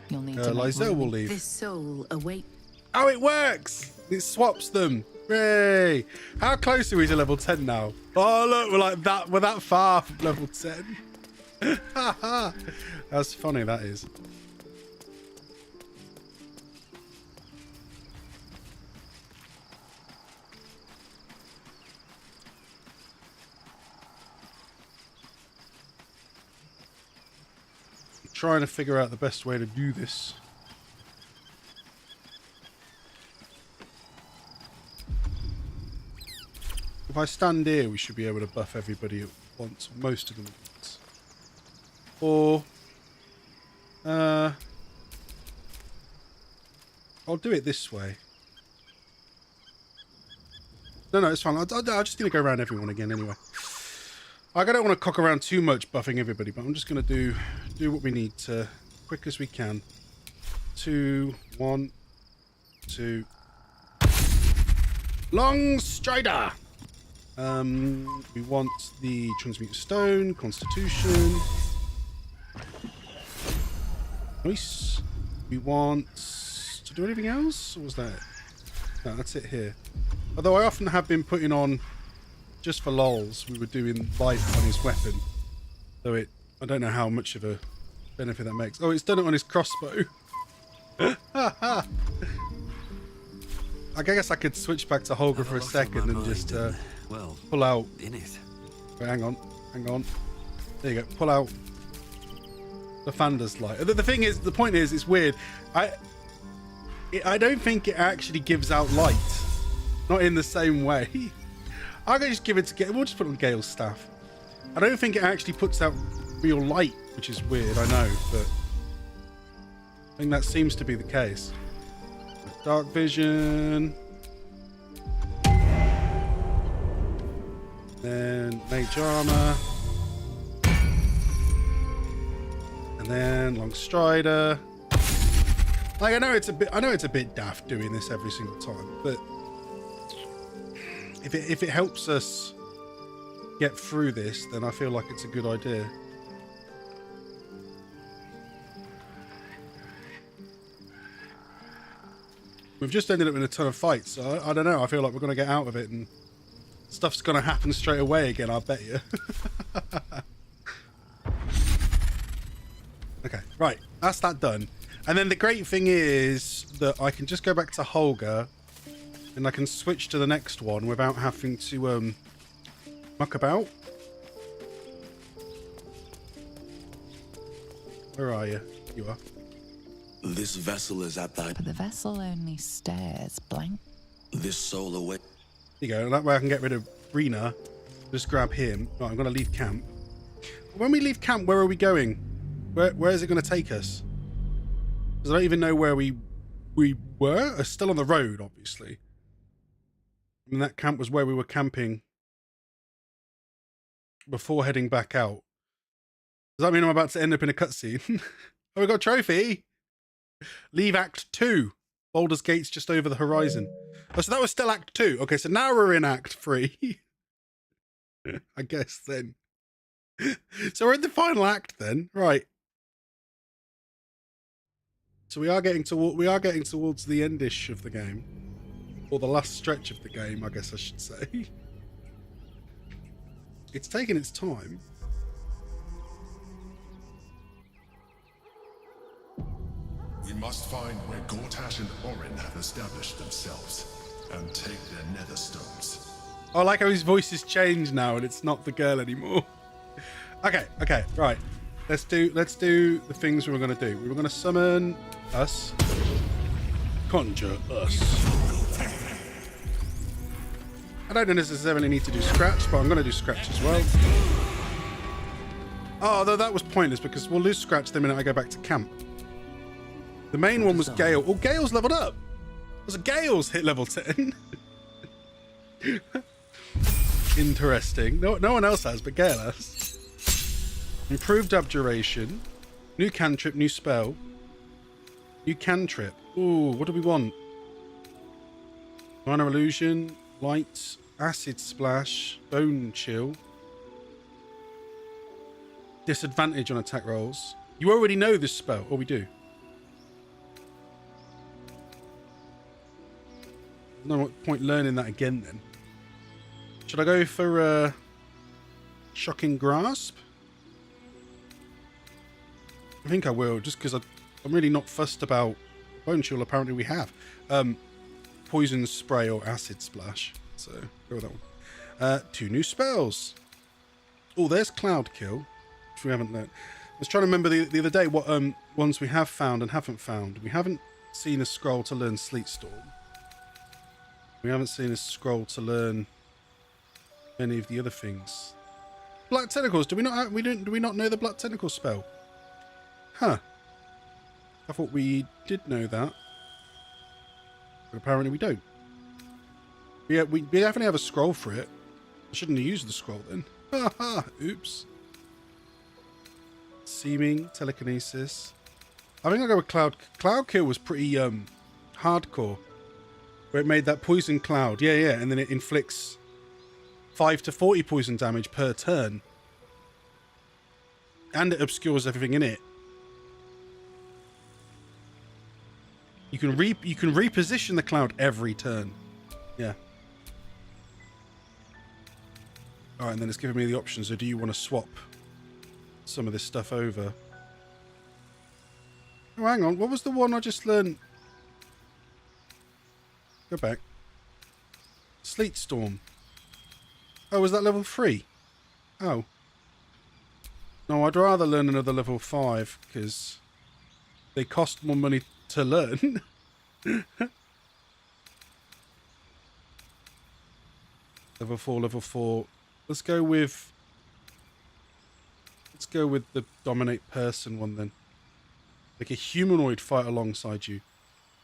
E: You'll need to...
C: Lysel will leave.
J: This soul await...
C: Oh, it works! It swaps them. Hooray! How close are we to level 10 now? Oh, look, we're that far from level 10. That's funny, that is. I'm trying to figure out the best way to do this. If I stand here, we should be able to buff everybody at once, most of them at once. Or, I'll do it this way. No, it's fine. I'm just going to go around everyone again anyway. I don't want to cock around too much buffing everybody, but I'm just going to do what we need to, quick as we can. 2, 1, 2. Long Strider! We want the Transmute Stone, Constitution. Nice. We want to do anything else? Or was that it? No, that's it here. Although I often have been putting on, just for lols, we were doing life on his weapon. Though I don't know how much of a benefit that makes. Oh, it's done it on his crossbow. I guess I could switch back to Holger for a second and just pull out.
D: In it.
C: Wait, hang on. There you go. Pull out the Fander's light. The thing is, the point is, it's weird. I don't think it actually gives out light. Not in the same way. I'm going to just give it to Gale. We'll just put it on Gale's staff. I don't think it actually puts out real light, which is weird, I know, but I think that seems to be the case. Dark vision. Then mage armor. And then long strider. Like, I know it's a bit daft doing this every single time, but if it helps us get through this, then I feel like it's a good idea. We've just ended up in a ton of fights, so I don't know. I feel like we're going to get out of it and stuff's going to happen straight away again, I bet you. Okay, right. That's that done. And then the great thing is that I can just go back to Holger and I can switch to the next one without having to muck about. Where are you? You are.
K: This vessel is at thy...
E: But the vessel only stares blank.
K: This soul away.
C: There you go. That way I can get rid of Rena. Just grab him. Right, I'm going to leave camp. When we leave camp, where are we going? Where is it going to take us? Because I don't even know where we were. Still on the road, obviously. And that camp was where we were camping before heading back out. Does that mean I'm about to end up in a cutscene? Oh, we got a trophy. Leave Act 2. Baldur's Gate's just over the horizon. Oh, so that was still Act 2. Okay, so now we're in Act 3. I guess then. So we're in the final act then, right? So we are getting towards the endish of the game, or the last stretch of the game, I guess I should say. It's taking its time.
H: We must find where Gortash and Orin have established themselves and take their nether stones.
C: I like how his voice has changed now and it's not the girl anymore. Okay, right. Let's do the things we were going to do. We were going to summon us. Conjure us. I don't necessarily need to do Scratch, but I'm going to do Scratch as well. Oh, though that was pointless because we'll lose Scratch the minute I go back to camp. The main one was Gale. Oh, Gale's leveled up. There's a Gale's hit level 10. Interesting. No one else has, but Gale has. Improved abjuration. New cantrip, new spell. New cantrip. Ooh, what do we want? Minor illusion, light, acid splash, bone chill. Disadvantage on attack rolls. You already know this spell. Oh, we do. No point learning that again then. Should I go for Shocking Grasp? I think I will, just because I'm really not fussed about Bone Chill. Apparently we have Poison Spray or Acid Splash, so go with that one. 2 new spells. Oh, there's Cloud Kill, which we haven't learned. I was trying to remember the other day what ones we have found and haven't found. We haven't seen a scroll to learn Sleet Storm. We haven't seen a scroll to learn any of the other things. Black Tentacles. Do we not know the Black Tentacle spell? Huh. I thought we did know that. But apparently we don't. Yeah, we definitely have a scroll for it. I shouldn't have used the scroll then. Haha. Oops. Seeming, telekinesis. I think I'll go with Cloud. Cloud Kill was pretty hardcore. Where it made that poison cloud. Yeah. And then it inflicts 5 to 40 poison damage per turn. And it obscures everything in it. You can reposition the cloud every turn. Yeah. Alright, and then it's giving me the option. So do you want to swap some of this stuff over? Oh, hang on. What was the one I just learned? Go back. Sleet Storm. Oh, was that level 3? Oh. No, I'd rather learn another level 5, because they cost more money to learn. Level 4, level 4. Let's go with the Dominate Person one then. Like a humanoid fight alongside you.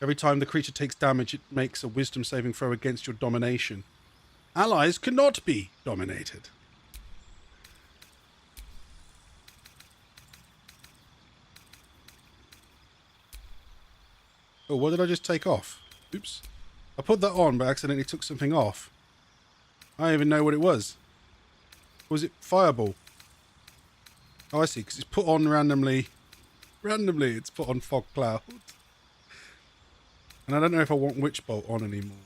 C: Every time the creature takes damage, it makes a wisdom saving throw against your domination. Allies cannot be dominated. Oh, what did I just take off? Oops. I put that on, but accidentally took something off. I don't even know what it was. Was it Fireball? Oh, I see, because it's put on randomly. Randomly, it's put on Fog Cloud. And I don't know if I want Witch Bolt on anymore.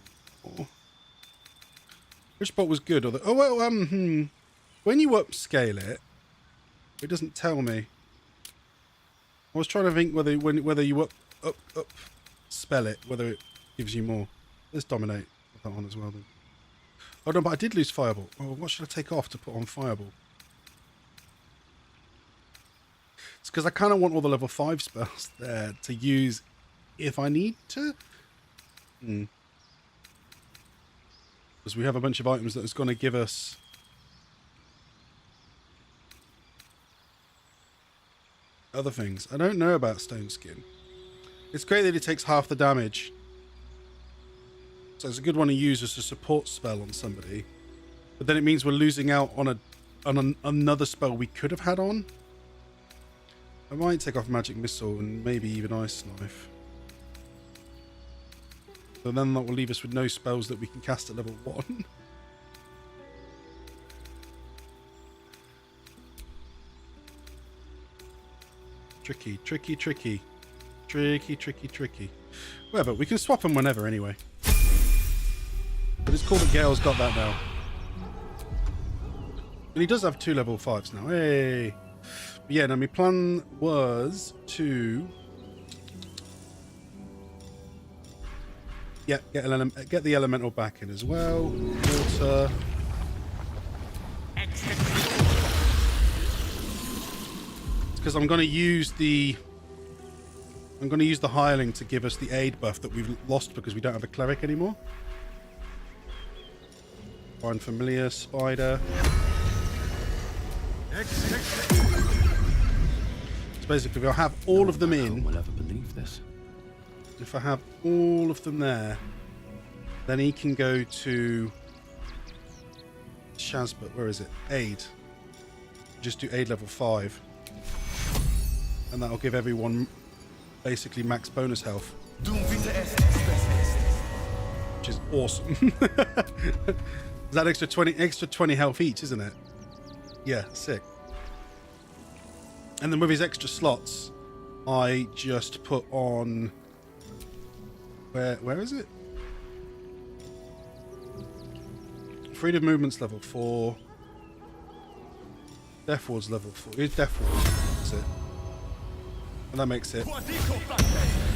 C: Witch Bolt was good. Oh, well, when you upscale it, it doesn't tell me. I was trying to think whether you up spell it, whether it gives you more. Let's Dominate. Put that on as well then. Oh no, but I did lose Fireball. Oh, what should I take off to put on Fireball? It's because I kind of want all the level 5 spells there to use if I need to. Because we have a bunch of items that is going to give us other things. I don't know about Stone Skin. It's great that it takes half the damage. So it's a good one to use as a support spell on somebody. But then it means we're losing out on another spell we could have had on. I might take off Magic Missile and maybe even Ice Knife. So then that will leave us with no spells that we can cast at level 1. Tricky, tricky, tricky. Tricky, tricky, tricky. Whatever, we can swap them whenever anyway. But it's cool that Gale's got that now. And he does have 2 level 5s now. Hey! But yeah, no, my plan was to... Yeah, get the elemental back in as well. Water. Because I'm going to use the hireling to give us the aid buff that we've lost because we don't have a cleric anymore. Find familiar spider. So basically, if I have all of them in,
K: will ever believe this.
C: if I have all of them there, then he can go to Shazbot. Where is it? Aid. Just do aid level 5. And that'll give everyone basically max bonus health. Which is awesome. Is that extra 20 health each, isn't it? Yeah, sick. And then with his extra slots, I just put on... Where is it? Freedom Movement's level 4. Death Ward's level 4. Here's Death Ward. That's it. And that makes it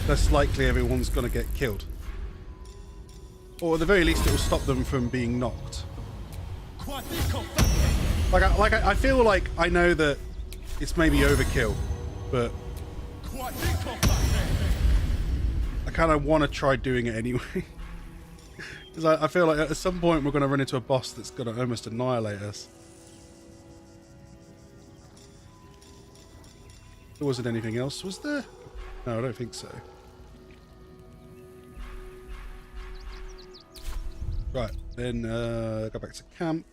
C: less likely everyone's going to get killed. Or at the very least, it will stop them from being knocked. I feel like I know that it's maybe overkill, but I kind of want to try doing it anyway. Because I feel like at some point we're going to run into a boss that's going to almost annihilate us. There wasn't anything else, was there? No, I don't think so. Right, then go back to camp.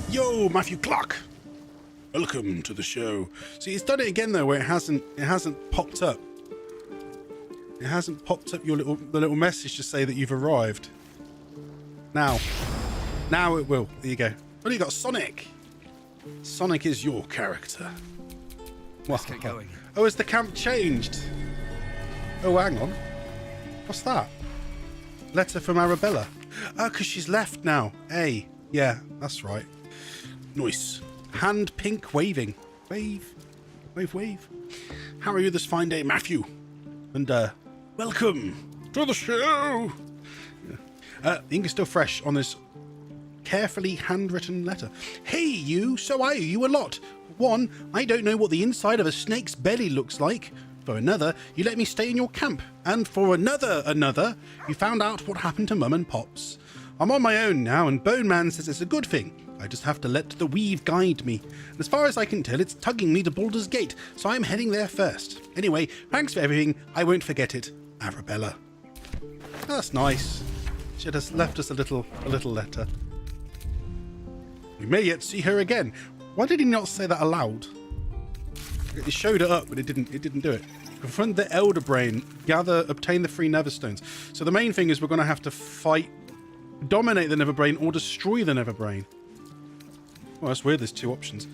C: Yo, Matthew Clark! Welcome to the show. See, it's done it again though, where it hasn't popped up. It hasn't popped up the little message to say that you've arrived. Now it will. There you go. Oh, you got Sonic. Sonic is your character.
D: Let's get going.
C: Oh, has the camp changed? Oh, hang on. What's that? Letter from Arabella. Oh, because she's left now. Hey, yeah, that's right. Nice. Hand pink waving. Wave. Wave, wave. How are you this fine day, Matthew? And, welcome to the show. The ink is still fresh on this carefully handwritten letter. Hey, you, so are you a lot. One, I don't know what the inside of a snake's belly looks like. For another, you let me stay in your camp. And for another, you found out what happened to Mum and Pops. I'm on my own now, and Bone Man says it's a good thing. I just have to let the weave guide me. And as far as I can tell, it's tugging me to Baldur's Gate, so I'm heading there first. Anyway, thanks for everything. I won't forget it. Arabella. That's nice. She has left us a little letter. We may yet see her again. Why did he not say that aloud? It showed it up, but it didn't do it. Confront the Elder Brain. Obtain the 3 Neverstones. So the main thing is we're going to have to fight, dominate the Neverbrain, or destroy the Neverbrain. Well, that's weird. There's 2 options.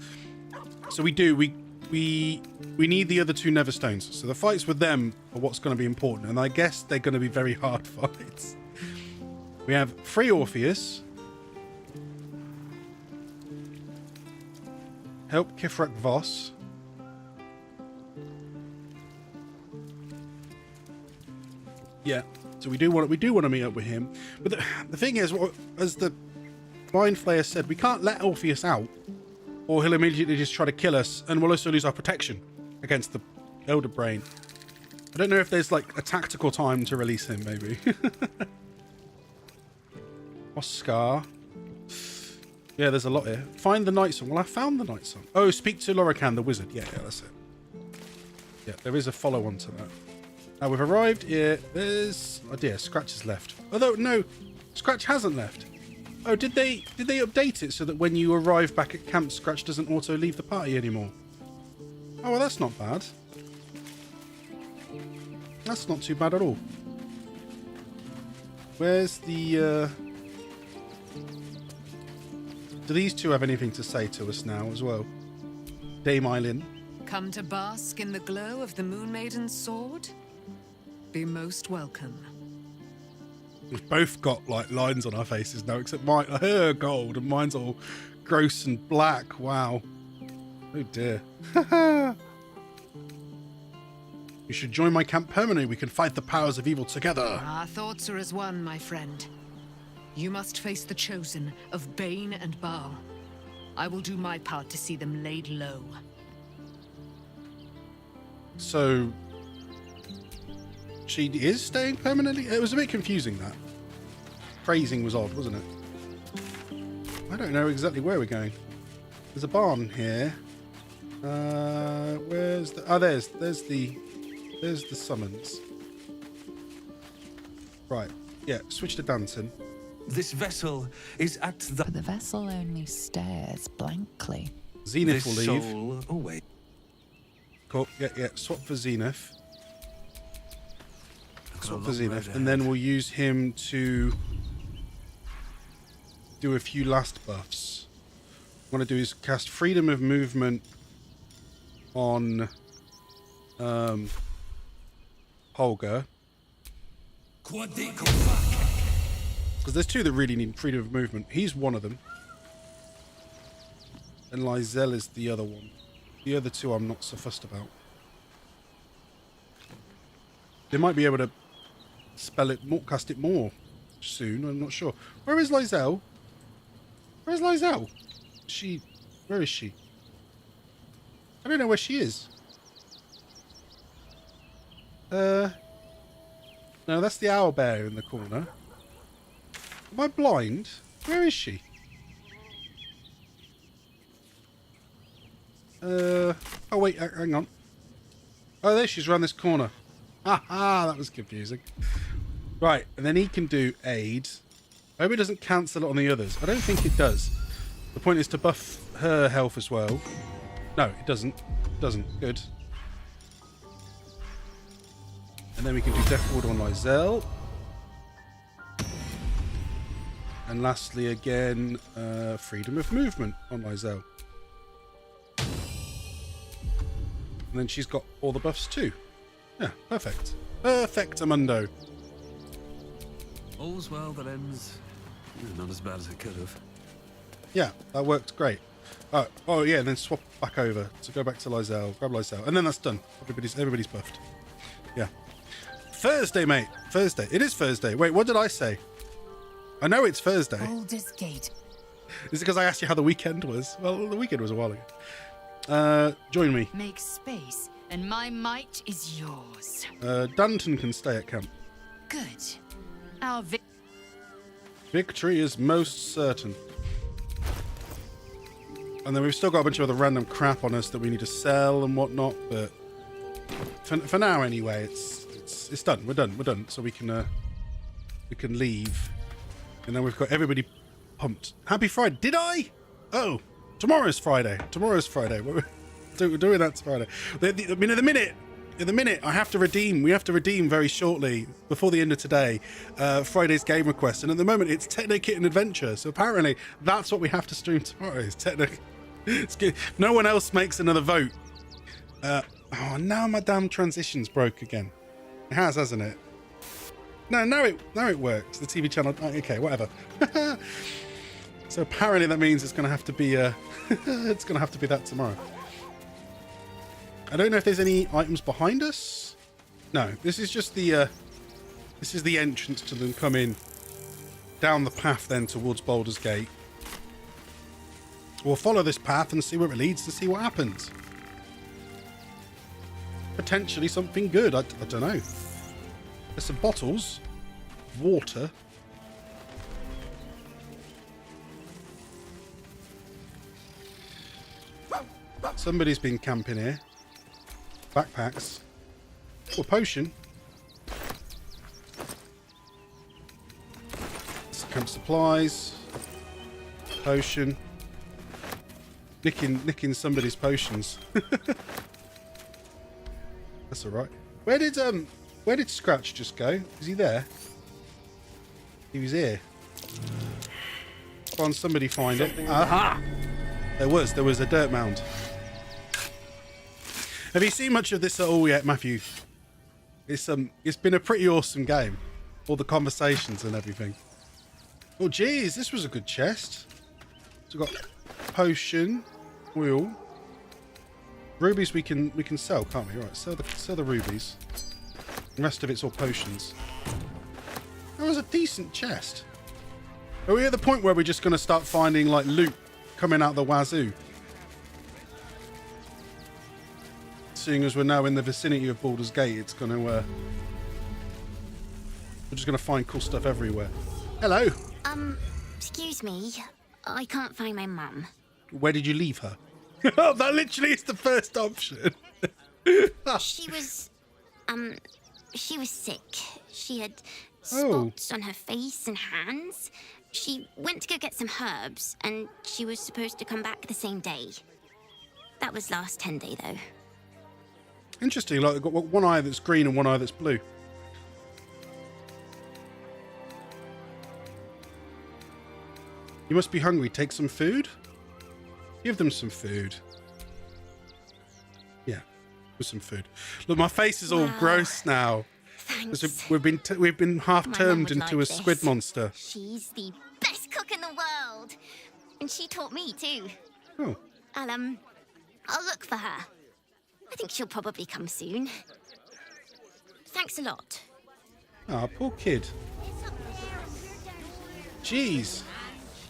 C: So we need the other 2 Neverstones. So the fights with them are what's going to be important, and I guess they're going to be very hard fights. We have 3 Orpheus. Help Kithrak Voss. Yeah, so we do want to meet up with him, but the thing is, as the Mind Flayer said, we can't let Orpheus out, or he'll immediately just try to kill us, and we'll also lose our protection against the Elder Brain. I don't know if there's like a tactical time to release him, maybe. Oscar. Yeah, there's a lot here. Find the Night Song. Well, I found the Night Song. Oh, speak to Lorcan, the wizard. Yeah, that's it. Yeah, there is a follow-on to that. Now we've arrived here. There's... Oh dear, Scratch has left. Although, no, Scratch hasn't left. Oh, did they update it so that when you arrive back at camp, Scratch doesn't auto leave the party anymore? Oh, well, that's not bad. That's not too bad at all. Where's the... Do these 2 have anything to say to us now as well? Dame Eileen.
I: Come to bask in the glow of the Moon Maiden's sword? Be most welcome.
C: We've both got like lines on our faces now, except my hair gold and mine's all gross and black. Wow. Oh dear. You should join my camp permanently. We can fight the powers of evil together.
I: Our thoughts are as one, my friend. You must face the chosen of Bane and Baal. I will do my part to see them laid low.
C: So... she is staying permanently? It was a bit confusing, that. Phrasing was odd, wasn't it? I don't know exactly where we're going. There's a barn here. Where's the... Oh, there's the summons. Right. Yeah, switch to dancing.
D: This vessel is at the...
E: But the vessel only stares blankly.
C: Zenith will leave.
D: Soul away.
C: Cool. Yeah. Swap for Zenith. And then we'll use him to do a few last buffs. What I want to do is cast Freedom of Movement on Holger. Because there's 2 that really need Freedom of Movement. He's one of them. And Lysel is the other one. The other 2 I'm not so fussed about. They might be able to spell it more, cast it more soon. I'm not sure. Where is Lysel? Where's Lysel? Where is she? I don't know where she is. No, that's the owlbear in the corner. Am I blind? Where is she? Oh wait, hang on. Oh, there she is, around this corner. Haha, that was confusing. Right, and then he can do aid. I hope it doesn't cancel it on the others. I don't think it does. The point is to buff her health as well. No, it doesn't. It doesn't. Good. And then we can do Death Ward on Lysel. And lastly, again, Freedom of Movement on Lysel. And then she's got all the buffs too. Yeah, perfect. Perfectamundo.
D: All's well that ends not as bad as it could have.
C: Yeah, that worked great. Oh yeah, and then swap back over. So go back to Lysel, grab Lysel, and then that's done. Everybody's buffed. Yeah. Thursday, mate. Thursday. It is Thursday. Wait, what did I say? I know it's Thursday.
G: Baldur's Gate.
C: Is it because I asked you how the weekend was? Well, the weekend was a while ago. Join me.
B: Make space, and my might is yours.
C: Danton can stay at camp.
B: Good. Our
C: Victory is most certain. And then we've still got a bunch of other random crap on us that we need to sell and whatnot, but for now anyway, it's done. We're done. So we can leave. And then we've got everybody pumped. Happy Friday. Did I? Oh, tomorrow's Friday. We're doing that Friday. I mean, in the minute, I have to redeem. We have to redeem very shortly, before the end of today, Friday's game request. And at the moment, it's Techno Kitten Adventure. So apparently, that's what we have to stream tomorrow. Is Techno. It's good. No one else makes another vote. Oh, now my damn transition's broke again. It has, hasn't it? No, now it works. The TV channel. Okay, whatever. So apparently that means it's going to have to be it's going to have to be that tomorrow. I don't know if there's any items behind us. No, this is just the this is the entrance to them coming down the path then towards Baldur's Gate. We'll follow this path and see where it leads to see what happens. Potentially something good. I don't know. There's some bottles, water. Somebody's been camping here. Backpacks. Oh, potion. Camp supplies. Potion. Nicking somebody's potions. That's all right. Where did Scratch just go? Is he there? He was here. Go on, somebody find it. Aha! There was a dirt mound. Have you seen much of this at all yet, Matthew? It's been a pretty awesome game. All the conversations and everything. Oh geez, this was a good chest. So we've got potion, oil, rubies. We can sell, can't we? Right, sell the rubies. The rest of it's all potions. That was a decent chest. Are we at the point where we're just going to start finding like loot coming out the wazoo? Seeing as we're now in the vicinity of Baldur's Gate, it's going to we're just going to find cool stuff everywhere. Hello.
L: Excuse me. I can't find my mum.
C: Where did you leave her? Oh, that literally is the first option.
L: She was sick. She had spots on her face and hands. She went to go get some herbs, and she was supposed to come back the same day. That was last 10 day, though.
C: Interesting. Like, they've got one eye that's green and one eye that's blue. You must be hungry. Take some food. Give them some food. Yeah, with some food. Look, my face is all gross now.
L: Thanks.
C: We've been half turned into a squid monster.
L: She's the best cook in the world, and she taught me too.
C: Oh.
L: I'll look for her. I think she'll probably come soon. Thanks a lot.
C: Ah, poor kid. Jeez.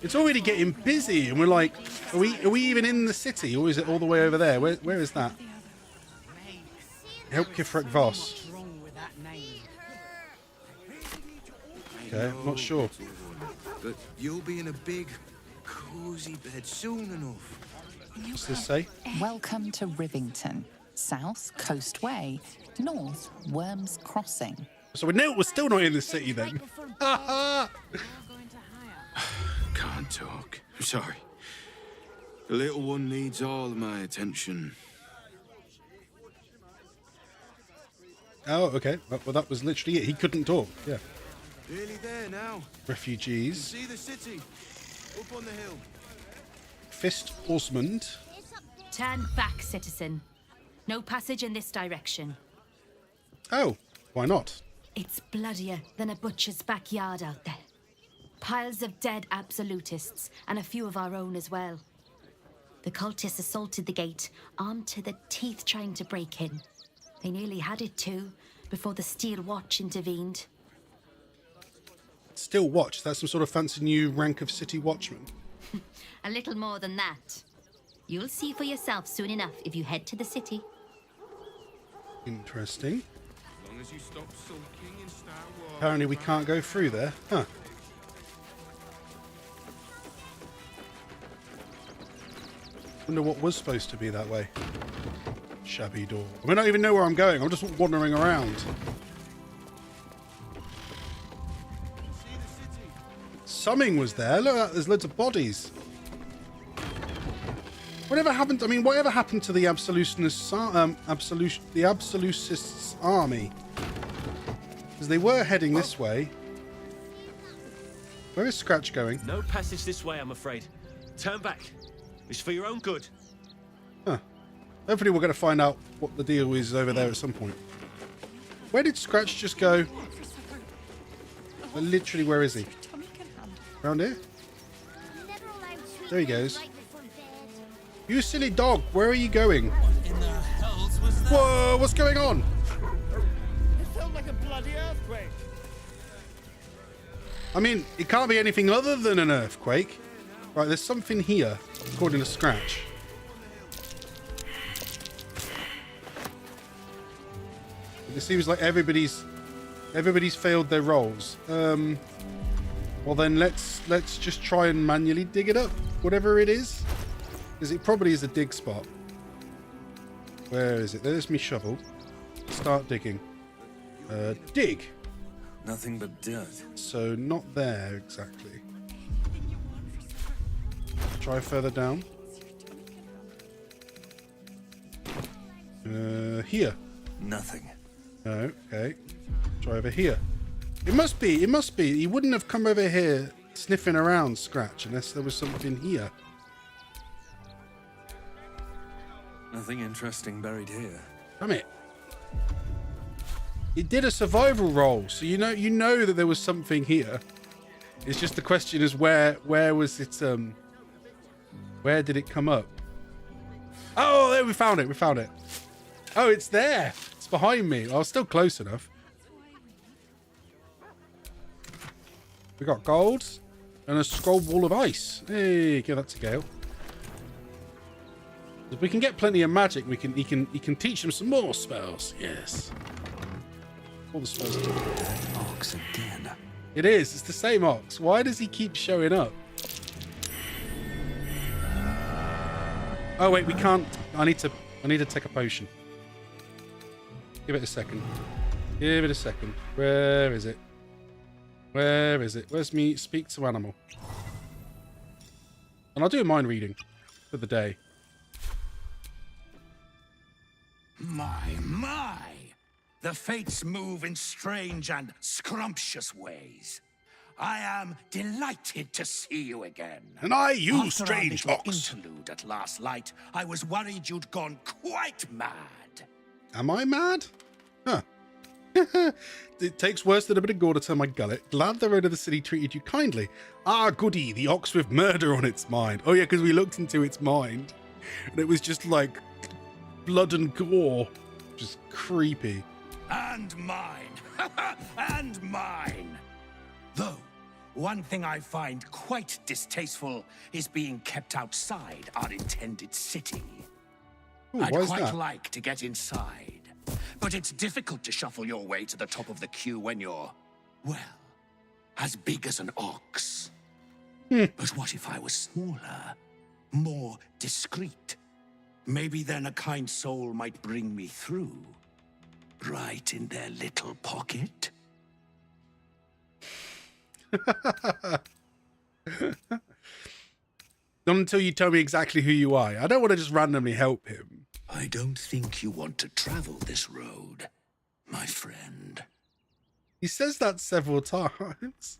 C: It's already getting busy, and we're like, are we even in the city, or is it all the way over there? Where is that? Help Kifrek Voss. Okay, I'm not sure.
K: But you'll be in a big, cozy bed soon enough.
C: What's this say?
E: Welcome to Rivington. South, Coast Way. North, Worms Crossing.
C: So we're still not in the city then.
K: Can't talk. I'm sorry. The little one needs all of my attention.
C: Oh, okay. Well, that was literally it. He couldn't talk. Yeah.
K: Nearly there now.
C: Refugees.
K: See the city. Up on the hill.
C: Fist Osmond.
M: Turn back, citizen. No passage in this direction.
C: Oh, why not?
M: It's bloodier than a butcher's backyard out there. Piles of dead absolutists, and a few of our own as well. The cultists assaulted the gate, armed to the teeth trying to break in. They nearly had it too, before the Steel Watch intervened.
C: Steel Watch? That's some sort of fancy new rank of city watchman.
M: A little more than that. You'll see for yourself soon enough if you head to the city.
C: Interesting.
K: As long as you stop sulking and start walking.
C: Apparently we can't go through there. Huh. Wonder what was supposed to be that way. Shabby door. I mean, I don't even know where I'm going. I'm just wandering around. Summing was there. Look at that. There's loads of bodies. Whatever happened? I mean, whatever happened to the Absolutionists' army? Because they were heading this way. Where is Scratch going?
N: No passage this way, I'm afraid. Turn back. It's for your own good.
C: Huh. Hopefully we're going to find out what the deal is over there at some point. Where did Scratch just go? Literally, where is he? Around here? There he goes. You silly dog, where are you going? Whoa, what's going on?
F: It felt like a bloody earthquake.
C: I mean, it can't be anything other than an earthquake. Right, there's something here, according to Scratch. It seems like everybody's failed their roles. Well then, let's just try and manually dig it up, whatever it is, because it probably is a dig spot. Where is it? There's me shovel. Start digging. Dig.
D: Nothing but dirt.
C: So not there exactly. Try further down. Here.
D: Nothing.
C: Okay. Try over here. It must be. He wouldn't have come over here sniffing around, Scratch, unless there was something here.
D: Nothing interesting buried here.
C: Damn it. It did a survival roll, so you know that there was something here. It's just the question is where was it where did it come up? Oh, there we found it. Oh, it's there. It's behind me. I was still close enough. We got gold and a scroll wall of ice. Hey, give that to Gale. If we can get plenty of magic, he can teach him some more spells. Yes. All the spells.
D: Ox again.
C: It is. It's the same ox. Why does he keep showing up? Oh wait, we can't. I need to take a potion. Give it a second. Where is it? Where's me speak to animal? And I'll do a mind reading for the day.
O: My! The fates move in strange and scrumptious ways. I am delighted to see you again.
C: And I, you,
O: After
C: strange
O: our little
C: ox.
O: interlude at last light, I was worried you'd gone quite mad.
C: Am I mad? Huh. It takes worse than a bit of gore to turn my gullet. Glad the road of the city treated you kindly. Ah, goody, the ox with murder on its mind. Oh yeah, because we looked into its mind. And it was just like blood and gore. Just creepy.
O: And mine. And mine. Though, one thing I find quite distasteful is being kept outside our intended city.
C: Ooh,
O: I'd
C: why is
O: quite
C: that?
O: like to get inside, but it's difficult to shuffle your way to the top of the queue when you're, well, as big as an ox. But what if I was smaller, more discreet? Maybe then a kind soul might bring me through, right in their little pocket.
C: Not until you tell me exactly who you are. I don't want to just randomly help him.
O: I don't think you want to travel this road, my friend.
C: He says that several times.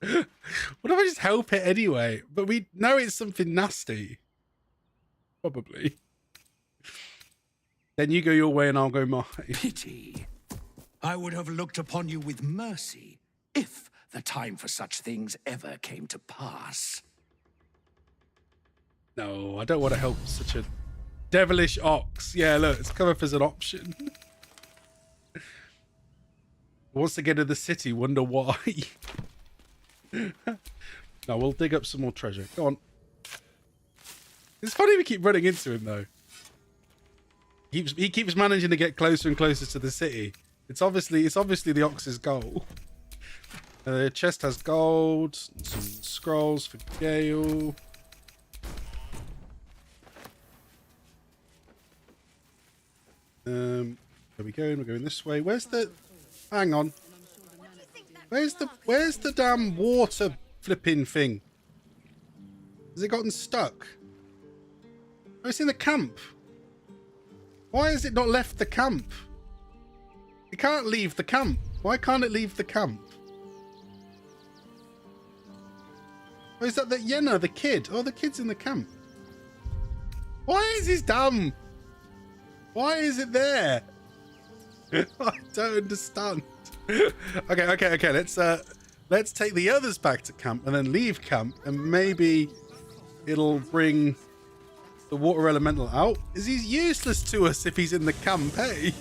C: What if I just help it anyway? But we know it's something nasty. Probably. Then you go your way and I'll go mine.
O: Pity. I would have looked upon you with mercy if the time for such things ever came to pass.
C: No, I don't want to help such a devilish ox. Yeah, look, it's come up as an option. Wants to get to the city, wonder why. No, we'll dig up some more treasure. Go on. It's funny we keep running into him, though. He keeps managing to get closer and closer to the city. It's obviously the ox's goal. The chest has gold, some scrolls for Gale. Where are we going? We're going this way. Where's the... Hang on. Where's the damn water flipping thing? Has it gotten stuck? Oh, it's in the camp. Why has it not left the camp? It can't leave the camp. Why can't it leave the camp? Oh, is that the Yenna, the kid? Oh, the kid's in the camp. Why is his damn... Why is it there? I don't understand. Okay. Let's take the others back to camp and then leave camp, and maybe it'll bring the water elemental out. Is he useless to us if he's in the camp, hey?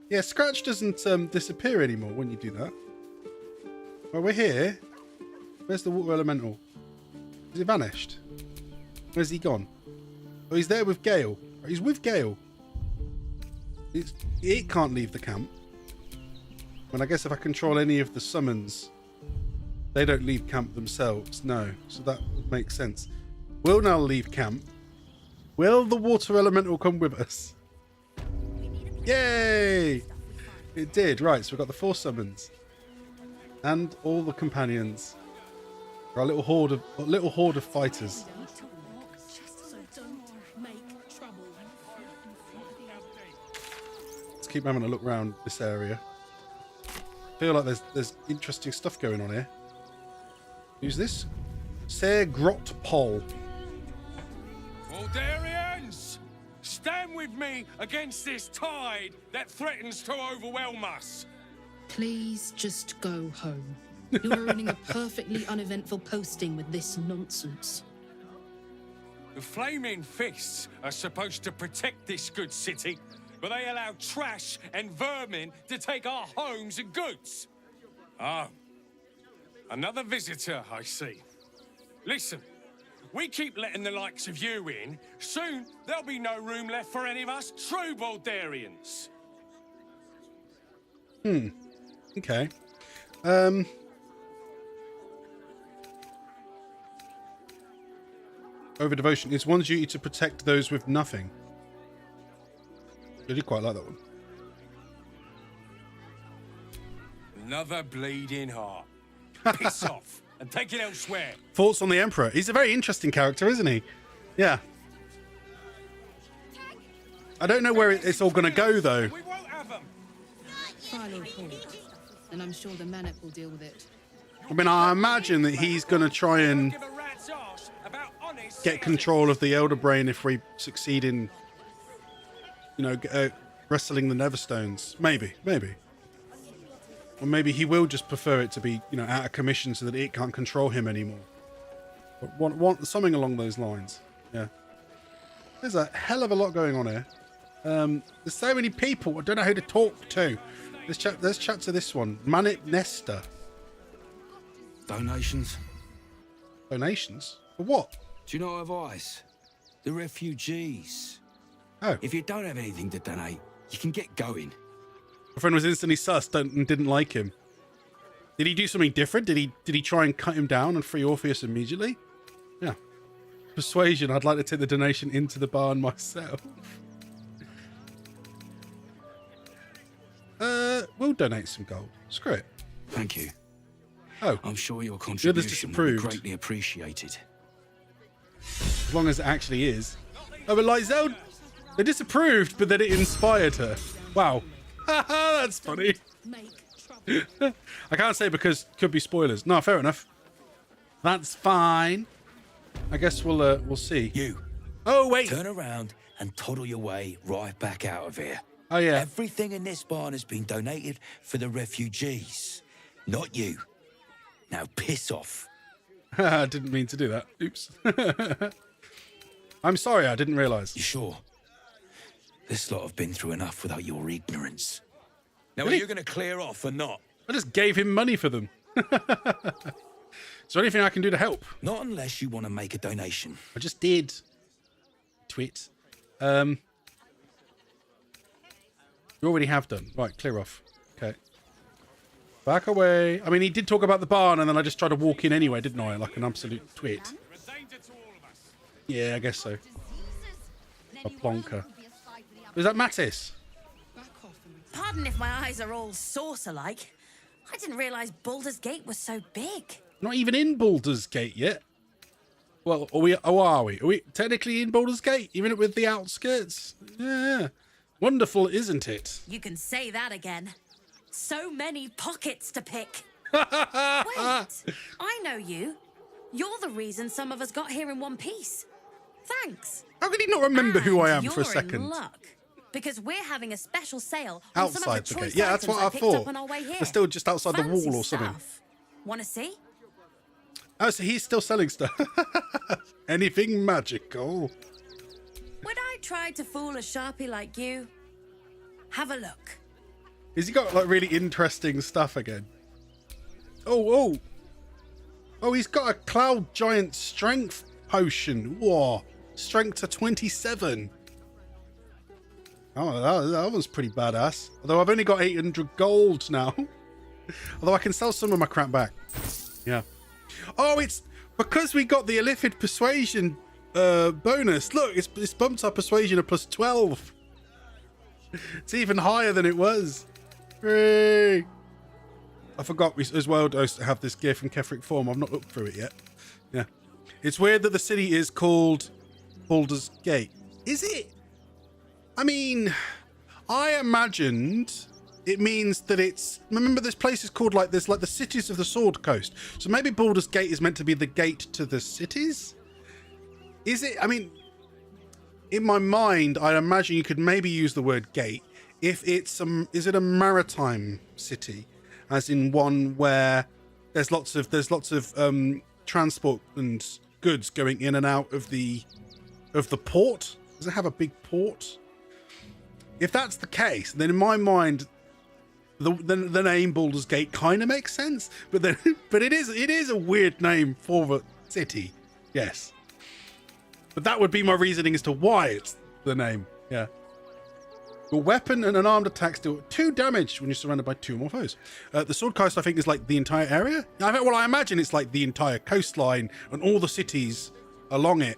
C: Yeah, Scratch doesn't disappear anymore when you do that. Well, we're here. Where's the water elemental? Has it vanished? Where's he gone? Oh, he's there with Gale. Oh, he's with Gale. It can't leave the camp. And I guess if I control any of the summons, they don't leave camp themselves. No. So that would make sense. We'll now leave camp. Will the water elemental come with us? Yay! It did. Right, so we've got the 4 summons. And all the companions. Our little horde of fighters. Let's keep having a look around this area. I feel like there's interesting stuff going on here. Who's this? Ser Grot Pol.
O: Valdarians! Stand with me against this tide that threatens to overwhelm us.
G: Please just go home. You're ruining a perfectly uneventful posting with this nonsense.
O: The Flaming Fists are supposed to protect this good city, but they allow trash and vermin to take our homes and goods. Ah, another visitor, I see. Listen, we keep letting the likes of you in. Soon, there'll be no room left for any of us true Baldarians.
C: Okay. Over devotion. It's one's duty to protect those with nothing. I did quite like that one.
O: Another bleeding heart. Piss off and take it elsewhere.
C: Thoughts on the Emperor? He's a very interesting character, isn't he? Yeah. I don't know where it's all going to go, though.
O: We won't have them.
G: File a report, and I'm sure the Manic will deal with it.
C: I mean, I imagine that he's going to try and get control of the Elder Brain if we succeed in, you know, wrestling the Neverstones. Maybe. Or maybe he will just prefer it to be, you know, out of commission so that it can't control him anymore. But want something along those lines. Yeah. There's a hell of a lot going on here. There's so many people. I don't know who to talk to. Let's chat to this one. Manic Nesta.
K: Donations?
C: Donations? For what?
K: Do you know advice? The refugees.
C: Oh.
K: If you don't have anything to donate, you can get going.
C: My friend was instantly sussed and didn't like him. Did he do something different? Did he try and cut him down and free Orpheus immediately? Yeah. Persuasion. I'd like to take the donation into the barn myself. We'll donate some gold. Screw it.
K: Thank you.
C: Oh.
K: I'm sure your contribution will be
C: disapproved.
K: greatly appreciated.
C: As long as it actually is. Oh, but Lizelle, they disapproved, but then it inspired her. Wow. That's funny. I can't say because could be spoilers. No, fair enough. That's fine. I guess we'll see.
K: You.
C: Oh, wait.
K: Turn around and toddle your way right back out of here.
C: Oh, yeah.
K: Everything in this barn has been donated for the refugees, not you. Now piss off.
C: I didn't mean to do that. Oops. I'm sorry, I didn't realise.
O: You sure? This lot have been through enough without your ignorance. Now,
C: Really?
O: are you going to clear off or not?
C: I just gave him money for them. Is there anything I can do to help?
O: Not unless you want to make a donation.
C: I just did. Tweet. You already have done. Right, clear off. Okay. Back away. I mean, he did talk about the barn, and then I just tried to walk in anyway, didn't I? Like an absolute twit. Yeah, I guess so. A plonker. Was that Mattis?
P: Pardon if my eyes are all saucer-like. I didn't realise Baldur's Gate was so big.
C: Not even in Baldur's Gate yet. Well, are we? Oh, are we? Are we technically in Baldur's Gate, even with the outskirts? Yeah. Wonderful, isn't it?
P: You can say that again. So many pockets to pick. Wait, I know you. You're the reason some of us got here in one piece. Thanks.
C: How could he not remember who I am for a
P: You're
C: second?
P: in luck, because we're having a special sale on some of
C: Outside
P: the
C: the
P: choice
C: gate. Yeah, that's
P: items
C: what I
P: picked up
C: thought.
P: on our way here.
C: They're still just outside the
P: Fancy
C: wall or something.
P: stuff. Want to see?
C: Oh, so he's still selling stuff. Anything magical?
P: Would I try to fool a Sharpie like you? Have a look.
C: Has he got like really interesting stuff again? Oh, he's got a cloud giant strength potion. Whoa, strength to 27. Oh, that was pretty badass. Although I've only got 800 gold now. Although I can sell some of my crap back. Yeah. Oh, it's because we got the Illithid persuasion bonus. Look, it's bumped our persuasion to plus 12. It's even higher than it was. Hooray. I forgot we as well have this gear from Kefric Form. I've not looked through it yet. Yeah. It's weird that the city is called Baldur's Gate. Is it? I mean, I imagined it means that it's... Remember, this place is called like this, like the cities of the Sword Coast. So maybe Baldur's Gate is meant to be the gate to the cities? Is it? I mean, in my mind, I imagine you could maybe use the word gate if it's is it a maritime city, as in one where there's lots of transport and goods going in and out of the port? Does it have a big port? If that's the case, then in my mind, the name Baldur's Gate kind of makes sense. But it is a weird name for the city. Yes. But that would be my reasoning as to why it's the name. Yeah. Your weapon and an armed attack deal 2 damage when you're surrounded by 2 or more foes. The Sword Coast, I think, is like the entire area. Well, I imagine it's like the entire coastline and all the cities along it.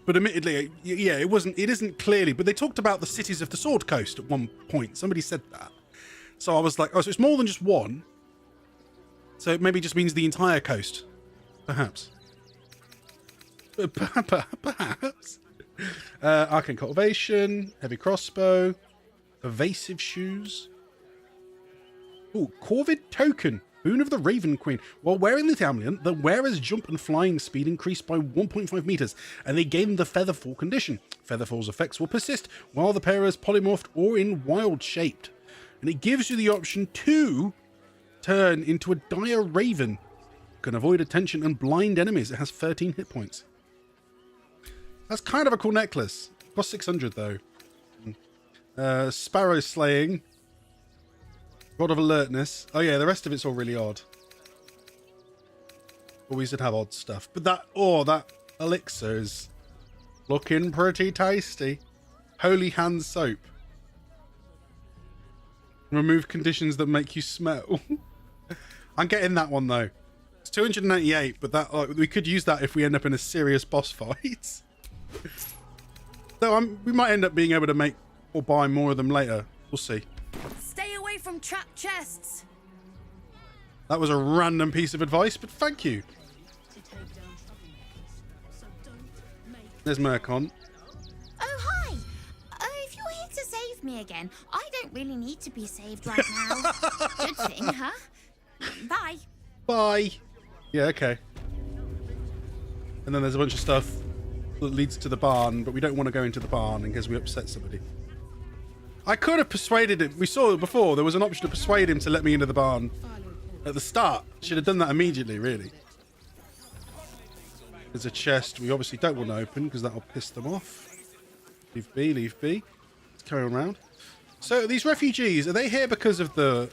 C: But admittedly, yeah, it isn't clearly, but they talked about the cities of the Sword Coast at one point. Somebody said that. So I was like, oh, so it's more than just one. So it maybe just means the entire coast. Perhaps. Perhaps. Arcane Cultivation, Heavy Crossbow, Evasive Shoes. Ooh, Corvid Token, Boon of the Raven Queen. While wearing the amulet, the wearer's jump and flying speed increased by 1.5 meters, and they gain the Featherfall condition. Featherfall's effects will persist while the pair is polymorphed or in wild shaped. And it gives you the option to turn into a dire raven. Can avoid attention and blind enemies. It has 13 hit points. That's kind of a cool necklace. Cost 600 though. Sparrow Slaying. Rod of Alertness. Oh yeah, the rest of it's all really odd. Always did have odd stuff. But that elixir is looking pretty tasty. Holy Hand Soap. Remove conditions that make you smell. I'm getting that one though. It's 288, but that we could use that if we end up in a serious boss fight. Though we might end up being able to make or buy more of them later. We'll see.
P: Stay away from trapped chests.
C: That was a random piece of advice, but thank you. There's Murkon.
L: Oh, hi. If you're here to save me again, I don't really need to be saved right now. Good thing, huh? Bye.
C: Bye. Yeah, okay. And then there's a bunch of stuff that leads to the barn, but we don't want to go into the barn in case we upset somebody. I could have persuaded him. We saw it before. There was an option to persuade him to let me into the barn at the start. Should have done that immediately, really. There's a chest we obviously don't want to open because that'll piss them off. Leave be, leave be. Let's carry on around. So these refugees, are they here because of the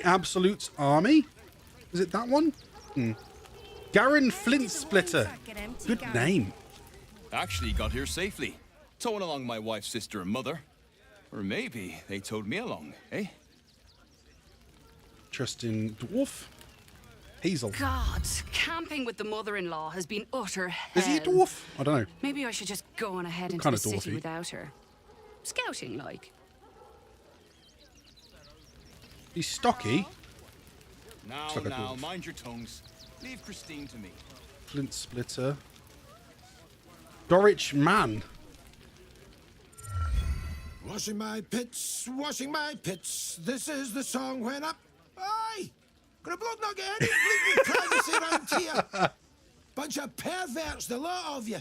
C: Absolute's army? Is it that one? Garen Flint Splitter. Good name.
Q: Actually got here safely. Towing along my wife's sister and mother. Or maybe they towed me along, eh?
C: Trusting dwarf. Hazel.
R: God, camping with the mother-in-law has been utter hell.
C: Is he a dwarf? I don't know.
R: Maybe I should just go on ahead into
C: Kind
R: the
C: of
R: city
C: dwarfy.
R: without her. Scouting, like.
C: He's stocky.
Q: Now,
C: Looks like a
Q: now,
C: dwarf.
Q: mind your tongues. Leave Christine to me.
C: Flint Splitter. Dorich Man.
S: Washing my pits, this is the song when up. Aye! Gonna blood not get any bleeding privacy around here. Bunch of perverts, the lot of you.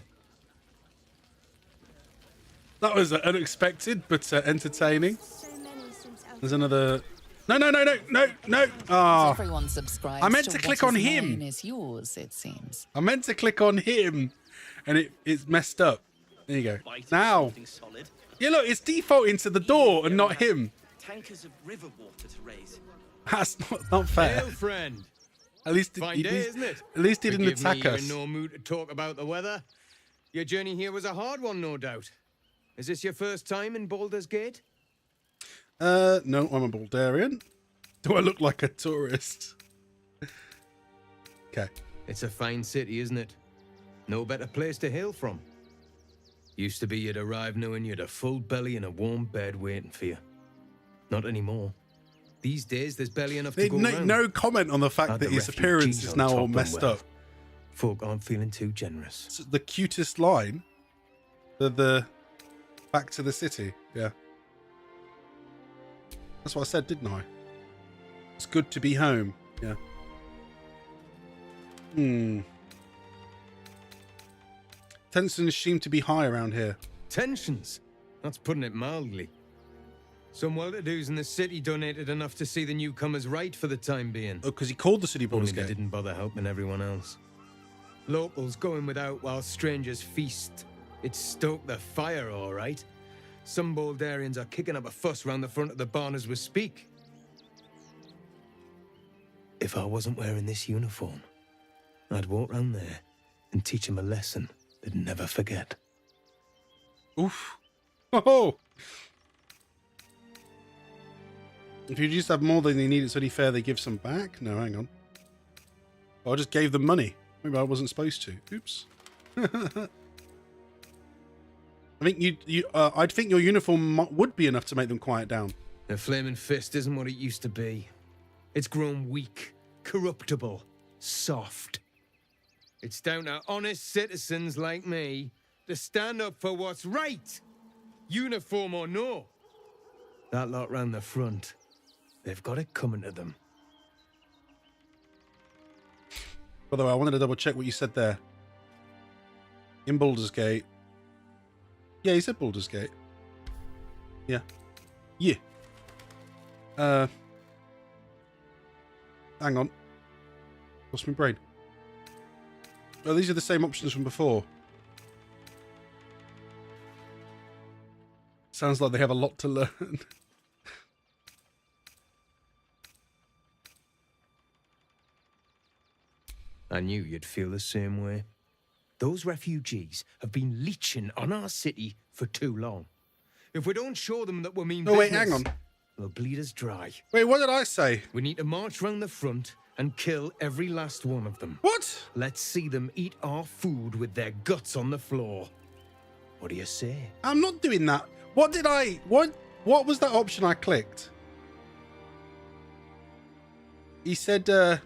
C: That was unexpected, but entertaining. There's another... No. Ah.
E: Everyone subscribes.
C: I meant to click
E: what
C: on
E: is
C: him.
E: mine is yours, it seems.
C: I meant to click on him, and it's messed up. There you go. Now... Yeah, look, it's defaulting to the door and not him.
N: Tankers of river water to raise.
C: That's not fair.
T: Hail, friend.
C: At least
T: Fine day, isn't it?
C: At least he didn't
T: Forgive me,
C: attack
T: you're
C: us.
T: in no mood to talk about the weather. Your journey here was a hard one, no doubt. Is this your first time in Baldur's Gate?
C: No, I'm a Baldurian. Do I look like a tourist? Okay.
T: It's a fine city, isn't it? No better place to hail from. Used to be you'd arrive knowing you'd a full belly and a warm bed waiting for you. Not anymore. These days, there's barely enough to go around.
C: No comment on the fact
T: Add
C: that
T: the
C: his appearance
T: refugees
C: is
T: on
C: now
T: top
C: all
T: and
C: messed
T: well,
C: up.
T: Folk aren't feeling too generous.
C: It's the cutest line. The back to the city. Yeah. That's what I said, didn't I? It's good to be home. Yeah. Tensions seem to be high around here.
T: Tensions? That's putting it mildly. Some well-to-dos in the city donated enough to see the newcomers right for the time being.
C: Oh, because he called the city Baldur's
T: Only they
C: Gate.
T: didn't bother helping everyone else. Locals going without while strangers feast. It stoked the fire, all right. Some Baldurians are kicking up a fuss round the front of the barn as we speak. If I wasn't wearing this uniform, I'd walk round there and teach them a lesson they'd never forget.
C: Oof. Oh. If you just have more than they need, it's only fair they give some back. No, hang on. Oh, I just gave them money. Maybe I wasn't supposed to. Oops. I think I'd think your uniform would be enough to make them quiet down.
T: The flaming fist isn't what it used to be. It's grown weak, corruptible, soft. It's down to honest citizens like me to stand up for what's right, uniform or no. That lot round the front, they've got it coming to them.
C: By the way, I wanted to double check what you said there. In Baldur's Gate. Yeah, he said Baldur's Gate. Yeah. Yeah. Hang on. Lost my brain. Oh, these are the same options from before. Sounds like they have a lot to learn.
T: I knew you'd feel the same way. Those refugees have been leeching on our city for too long. If we don't show them that we mean
C: Oh, wait,
T: business,
C: hang on.
T: they'll bleed us dry.
C: Wait, what did I say?
T: We need to march round the front and kill every last one of them.
C: What?
T: Let's see them eat our food with their guts on the floor. What do you say?
C: I'm not doing that. What did I... What was that option I clicked? He said, I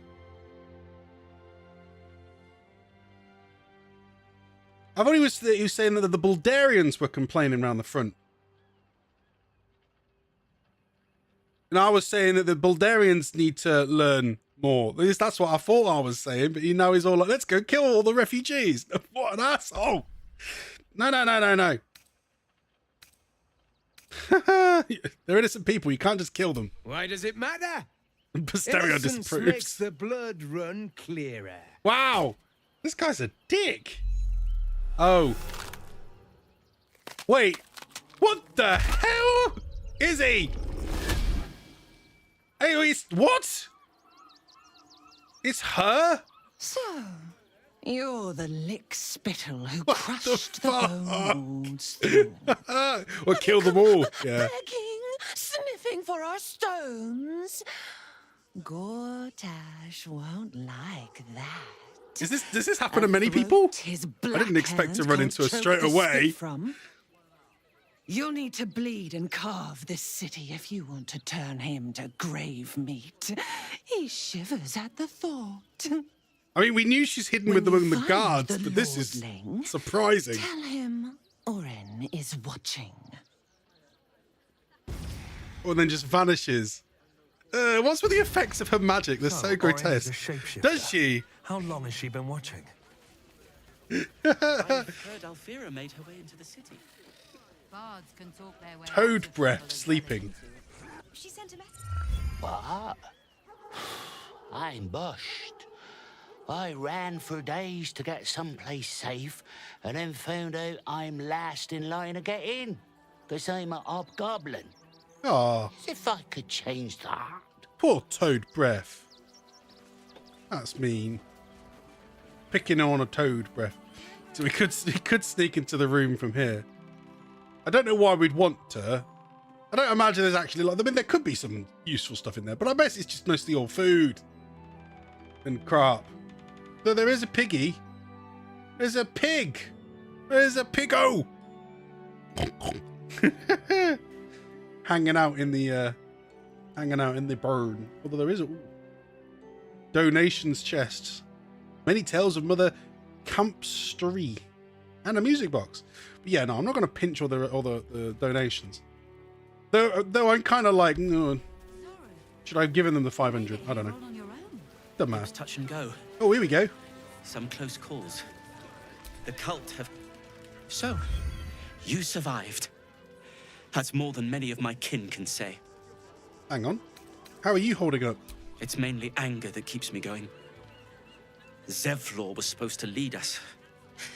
C: thought he was saying that the Baldurians were complaining around the front. And I was saying that the Baldurians need to learn more. At least that's what I thought I was saying. But now he's all like, let's go kill all the refugees. What an asshole. No. They're innocent people. You can't just kill them.
T: Why does it matter?
C: Posterio
T: Innocence
C: disapproves.
T: makes the blood run clearer.
C: Wow. This guy's a dick. Oh. Wait. What the hell is he? Hey, what? It's her?
I: So, you're the lick spittle who crushed the bone lords through.
C: Or kill them all. Yeah.
I: Begging, sniffing for our stones. Gortash won't like that.
C: Does this happen to many people?
I: His
C: I didn't expect to run into her
I: can't
C: straight
I: choke the
C: away.
I: spit from. You'll need to bleed and carve this city if you want to turn him to grave meat. He shivers at the thought.
C: I mean, we knew she's hidden with them in the guards, but this is surprising.
I: Tell him Oren is watching.
C: Or then just vanishes. What's with the effects of her magic? They're so grotesque. Does she?
O: How long has she been watching?
U: I've heard Alfira made her way into the city.
B: Bards can talk their way
C: Toad breath sleeping.
P: She sent a message.
V: What? I'm bushed. I ran for days to get someplace safe and then found out I'm last in line to get in. Because I'm a hobgoblin.
C: Aw.
V: As if I could change that.
C: Poor Toad breath. That's mean. Picking on a Toad breath. So he could sneak into the room from here. I don't know why we'd want to. I don't imagine there's actually like. I mean, there could be some useful stuff in there, but I bet it's just mostly all food and crap. Though there is a piggy. There's a pig. There's a piggo. hanging out in the burn. Although there is a donations chest. Many tales of Mother Campstory. And a music box. But yeah, no, I'm not going to pinch all the donations. Though I'm kind of like, no, should I have given them the 500? I don't know. Doesn't matter.
U: Touch and go.
C: Oh, here we go.
U: Some close calls. The cult have... So, you survived. That's more than many of my kin can say.
C: Hang on. How are you holding up?
U: It's mainly anger that keeps me going. Zevlor was supposed to lead us,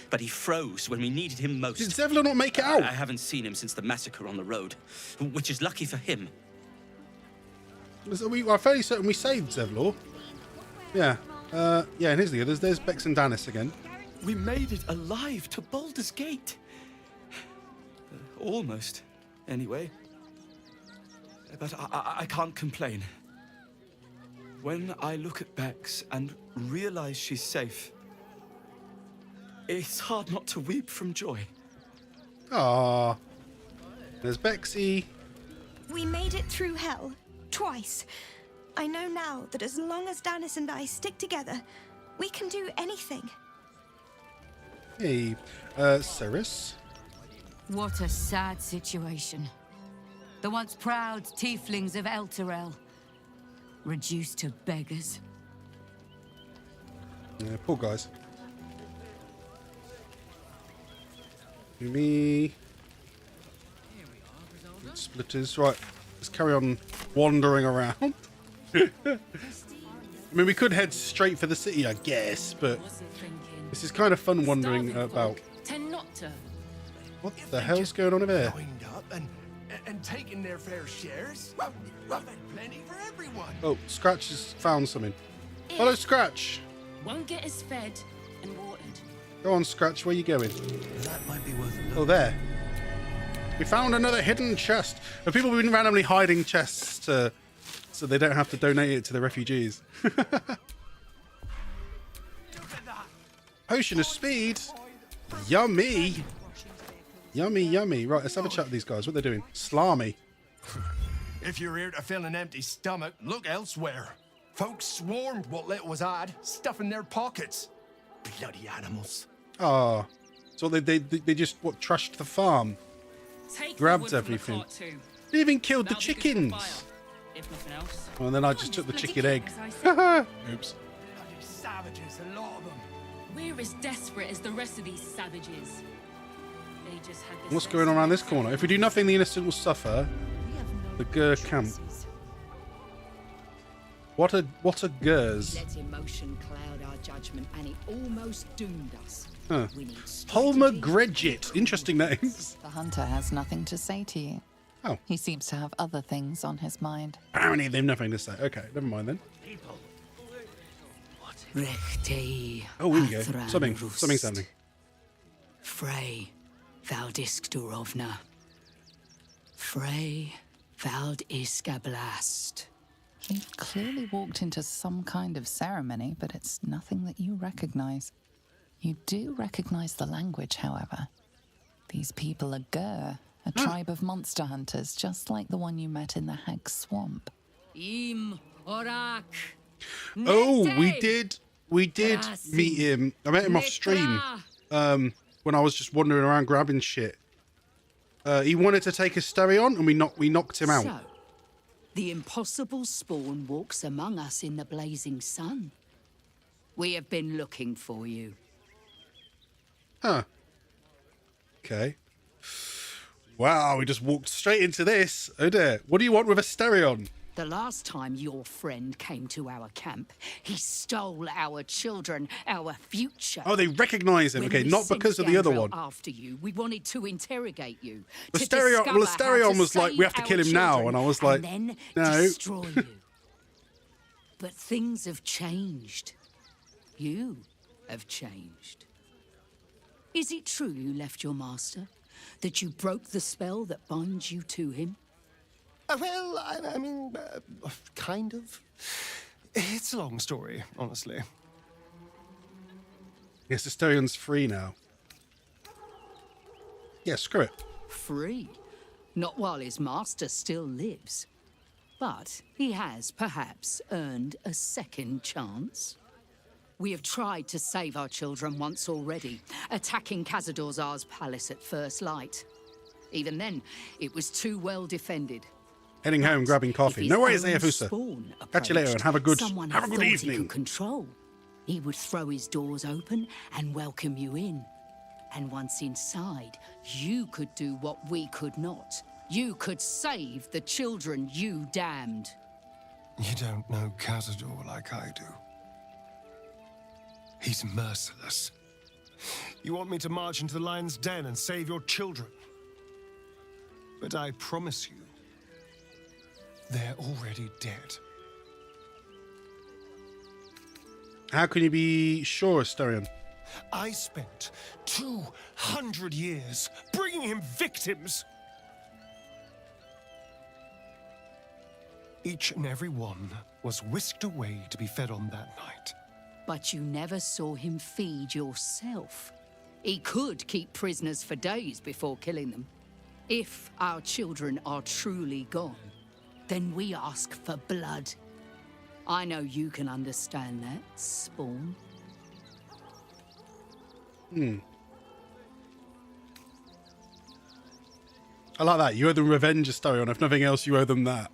U: but he froze when we needed him most.
C: Did Zevlor not make it out?
U: I haven't seen him since the massacre on the road, which is lucky for him.
C: I'm fairly certain we saved Zevlor. Yeah. Yeah, and here's the others. There's Bex and Danis again.
U: We made it alive to Baldur's Gate. Almost, anyway. But I can't complain. When I look at Bex and realize she's safe, it's hard not to weep from joy.
C: Ah, there's Bexy.
P: We made it through hell. Twice. I know now that as long as Danis and I stick together, we can do anything.
C: Hey, Ceres.
B: What a sad situation. The once proud tieflings of Elturel, reduced to beggars.
C: Yeah, poor guys. Me. Splitters. Right, let's carry on wandering around. I mean, we could head straight for the city, I guess, but this is kind of fun wandering about.
I: Tend not to.
C: What the hell's going on over there?
S: Lined up and taking their fair shares. Well, plenty for everyone.
C: Oh, Scratch has found something. Hello, Scratch.
I: Won't get us fed and watered.
C: Go on, Scratch. Where you going?
O: That might be worth a look.
C: Oh, there. We found another hidden chest. Have people been randomly hiding chests so they don't have to donate it to the refugees? Potion of speed. Yummy. Yummy, yummy. Right, let's have a chat with these guys. What are they doing? Slarmy.
S: If you're here to fill an empty stomach, look elsewhere. Folks swarmed what little was had, stuffing their pockets. Bloody animals.
C: Ah. So they just, trashed the farm?
R: Take
C: Grabbed everything. They even killed the chickens.
R: If nothing else.
C: Oh, and then I just took the chicken egg. Oops.
S: Bloody savages, a lot of them.
R: We're as desperate as the rest of these savages. They just had this.
C: What's going on around this corner? If we do nothing, the innocent will suffer.
B: We have
C: The Gur camp. What a Gurs.
A: Let emotion cloud our judgment, and it almost doomed us.
C: Huh.
A: We need
C: Palmer Gredgit. Interesting names.
E: The hunter has nothing to say to you.
C: Oh.
E: He seems to have other things on his mind.
C: Apparently they've nothing to say. Okay, never mind then. Oh, here we go. Something's happening.
A: Frey Valdiskdurovna. Frey Valdiskablast.
E: You've clearly walked into some kind of ceremony, but it's nothing that you recognize. You do recognize the language, however. These people are Gur, a tribe of monster hunters, just like the one you met in the Hag Swamp.
A: Im Orak.
C: Oh, we did meet him. I met him off stream when I was just wandering around grabbing shit. He wanted to take Asterion, and we knocked him out.
A: So, the impossible spawn walks among us in the blazing sun. We have been looking for you.
C: Huh. Okay. Wow, we just walked straight into this. Oh dear. What do you want with Asterion?
A: The last time your friend came to our camp, he stole our children, our future.
C: Oh, they recognise him.
A: When
C: Okay,
A: we
C: not
A: sent
C: because of the other
A: Gandrel
C: one.
A: After you, we wanted to interrogate you.
C: Asterion was like, we have to kill him now, and I was like,
A: then
C: no.
A: Destroy you. But things have changed. You have changed. Is it true you left your master? That you broke the spell that binds you to him?
F: Well, I mean, kind of. It's a long story, honestly.
C: Yes, Asterion's free now. Yeah, screw it.
A: Free? Not while his master still lives. But he has perhaps earned a second chance. We have tried to save our children once already, attacking Khazad-dûr'Zar's palace at first light. Even then, it was too well defended.
C: Heading home, grabbing coffee. No worries, Ayafusa. Catch you later and have a good evening.
A: He could control. He would throw his doors open and welcome you in. And once inside, you could do what we could not. You could save the children you damned.
F: You don't know Khazad-dûr like I do. He's merciless. You want me to march into the lion's den and save your children? But I promise you, they're already dead.
C: How can you be sure, Asterion?
F: I spent 200 years bringing him victims. Each and every one was whisked away to be fed on that night.
A: But you never saw him feed yourself. He could keep prisoners for days before killing them. If our children are truly gone, then we ask for blood. I know you can understand that, Spawn.
C: I like that. You owe them revenge, Asterion. If nothing else, you owe them that.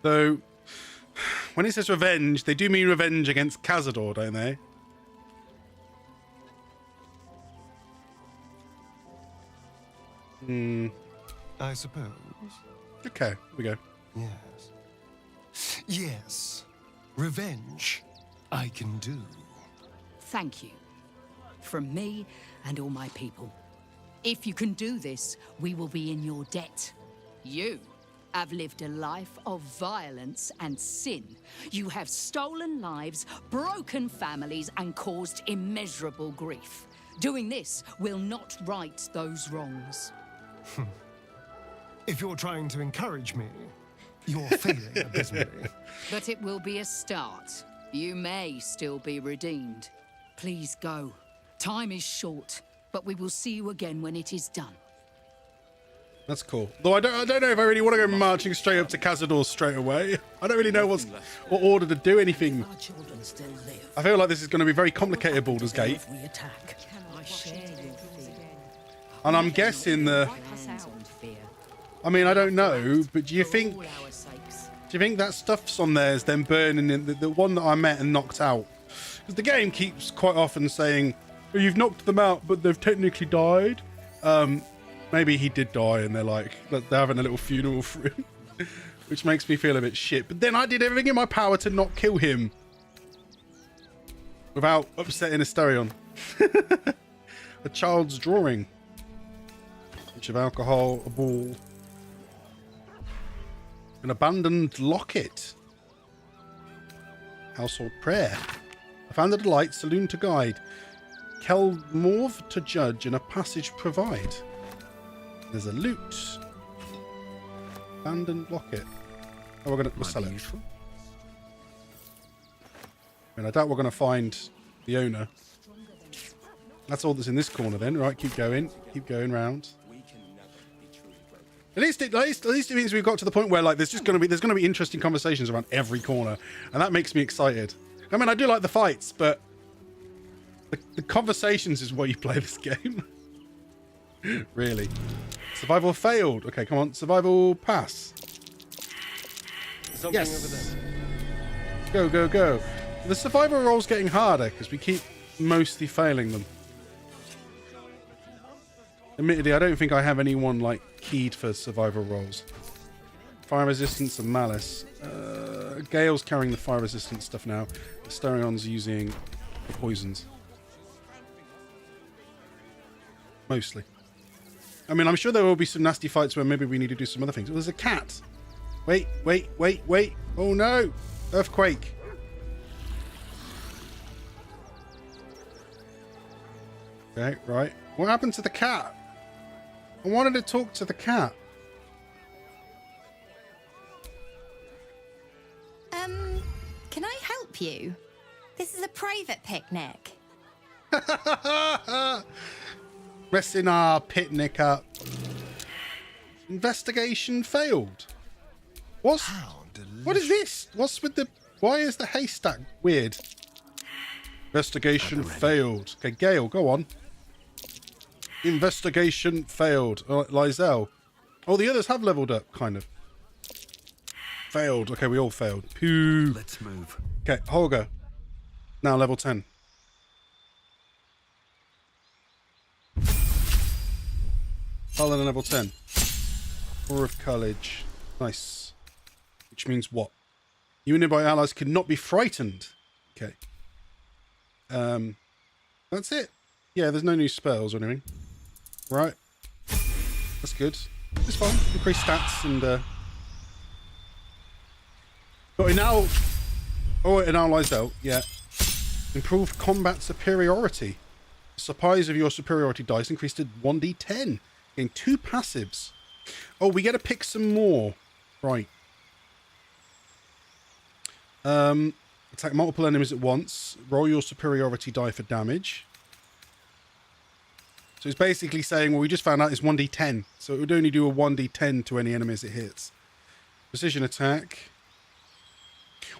C: So, when it says revenge, they do mean revenge against Khazad-dûr, don't they?
F: I suppose.
C: Okay, here we go.
F: Yes. Yes. Revenge, I can do.
A: Thank you. From me and all my people. If you can do this, we will be in your debt. You have lived a life of violence and sin. You have stolen lives, broken families, and caused immeasurable grief. Doing this will not right those wrongs.
F: If you're trying to encourage me, you're failing abysmally.
A: But it will be a start. You may still be redeemed. Please go. Time is short, but we will see you again when it is done.
C: That's cool. Though I don't know if I really want to go marching straight up to Khazad-dûr straight away. I don't really know what order to do anything. I feel like this is going to be very complicated, Baldur's Gate. And I'm guessing I mean, I don't know, but do you think that stuff's on there is then burning in the one that I met and knocked out? Because the game keeps quite often saying, oh, you've knocked them out, but they've technically died. maybe he did die and they're like, they're having a little funeral for him, which makes me feel a bit shit. But then I did everything in my power to not kill him without upsetting Asterion. A child's drawing. Bunch of alcohol, a ball. An abandoned locket. Household prayer. A found a delight, saloon to guide. Kelmorv to judge, and a passage provide. There's a loot. Abandoned locket. Oh, we'll sell it. I mean, I doubt we're going to find the owner. That's all that's in this corner then. Right, keep going round. At least it means we've got to the point where like there's going to be interesting conversations around every corner, and that makes me excited. I mean, I do like the fights, but the conversations is why you play this game. Really. Survival failed. Okay, come on. Survival pass.
F: Something
C: yes.
F: over there.
C: Go, go, go. The survival roll's getting harder because we keep mostly failing them. Admittedly, I don't think I have anyone like keyed for survival rolls. Fire resistance and malice. Gale's carrying the fire resistance stuff now. Asterion's using the poisons. Mostly. I mean, I'm sure there will be some nasty fights where maybe we need to do some other things. Oh, there's a cat. Wait. Oh no! Earthquake. Okay, right. What happened to the cat? I wanted to talk to the cat.
H: Can I help you? This is a private picnic.
C: Resting our picnic up. Investigation failed. What is this? What's with the... Why is the haystack weird? Investigation failed. Okay, Gale, go on. Investigation failed. Lysel. Oh, the others have leveled up, kind of. Failed. Okay, we all failed. Pooh.
D: Let's move.
C: Okay, Holger. Now level 10. Paladin level 10. Core of Courage. Nice. Which means what? You and nearby allies cannot be frightened. Okay. That's it. Yeah, there's no new spells or anything. Right. That's good. It's fine. Increase stats and but now it now lies out. Yeah. Improved combat superiority. The supplies of your superiority dice increased to 1d10. Gain 2 passives. Oh, we get to pick some more. Right. Attack multiple enemies at once. Roll your superiority die for damage. So it's basically saying, well, we just found out it's 1d10. So it would only do a 1d10 to any enemies it hits. Precision attack.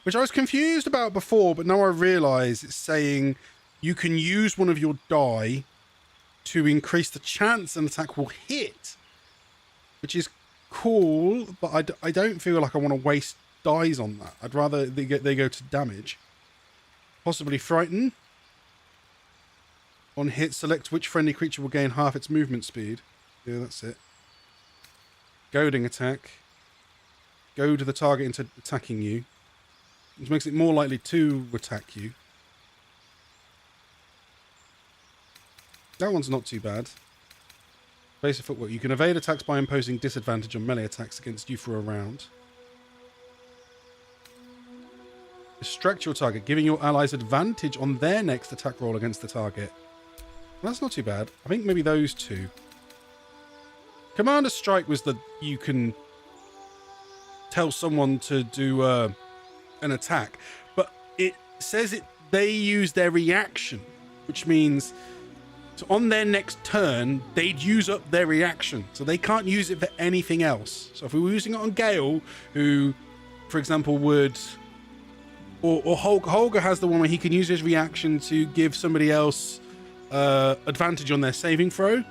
C: Which I was confused about before, but now I realise it's saying you can use one of your die to increase the chance an attack will hit. Which is cool, but I don't feel like I want to waste dies on that. I'd rather they go to damage. Possibly frighten. On hit, select which friendly creature will gain half its movement speed. Yeah, that's it. Goading attack. Goad the target into attacking you. Which makes it more likely to attack you. That one's not too bad. Basic footwork. You can evade attacks by imposing disadvantage on melee attacks against you for a round. Distract your target, giving your allies advantage on their next attack roll against the target. That's not too bad. I think maybe those two. Commander Strike was the... You can tell someone to do an attack. But it says they use their reaction. Which means... So on their next turn, they'd use up their reaction. So they can't use it for anything else. So if we were using it on Gale, who, for example, would... Or Holger has the one where he can use his reaction to give somebody else advantage on their saving throw,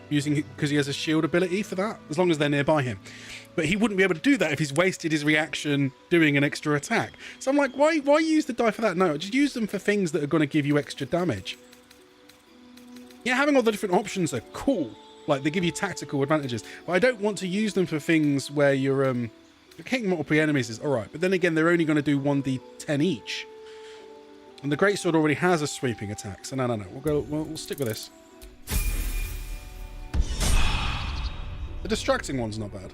C: because he has a shield ability for that, as long as they're nearby him. But he wouldn't be able to do that if he's wasted his reaction doing an extra attack. So I'm like, why use the die for that? No, just use them for things that are going to give you extra damage. Yeah, having all the different options are cool, Like, they give you tactical advantages. But I don't want to use them for things where you're hitting multiple enemies is alright. But then again, they're only going to do 1d10 each. And the greatsword already has a sweeping attack. So no. We'll stick with this. The distracting one's not bad.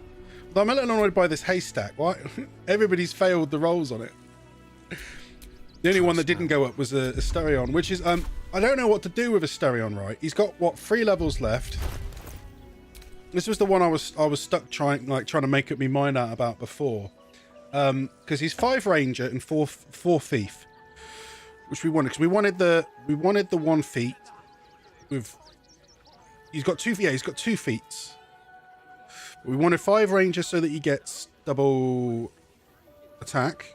C: But I'm a little annoyed by this haystack. Why? Everybody's failed the rolls on it. The only one that didn't go up was Asterion, which is I don't know what to do with Asterion, right? He's got what, 3 levels left. This was the one I was stuck trying to make up my mind out about before. Because he's 5 ranger and 4 thief. Which we wanted, because we wanted the 1 feat with he's got 2 feats. We wanted 5 ranger so that he gets double attack.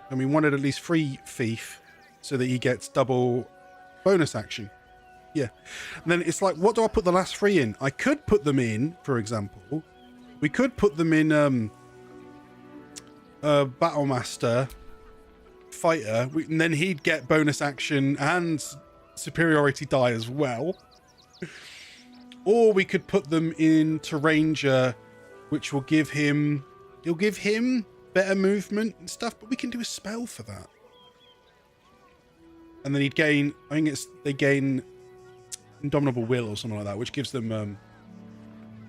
C: And we wanted at least 3 thief so that he gets double bonus action. Yeah. And then it's like, what do I put the last 3 in? I could put them in, for example. We could put them in Battlemaster, Fighter, and then he'd get bonus action and superiority die as well. Or we could put them into Ranger, which will give him... It'll give him better movement and stuff, but we can do a spell for that. And then he'd gain... I think they gain Indomitable Will or something like that, which gives them...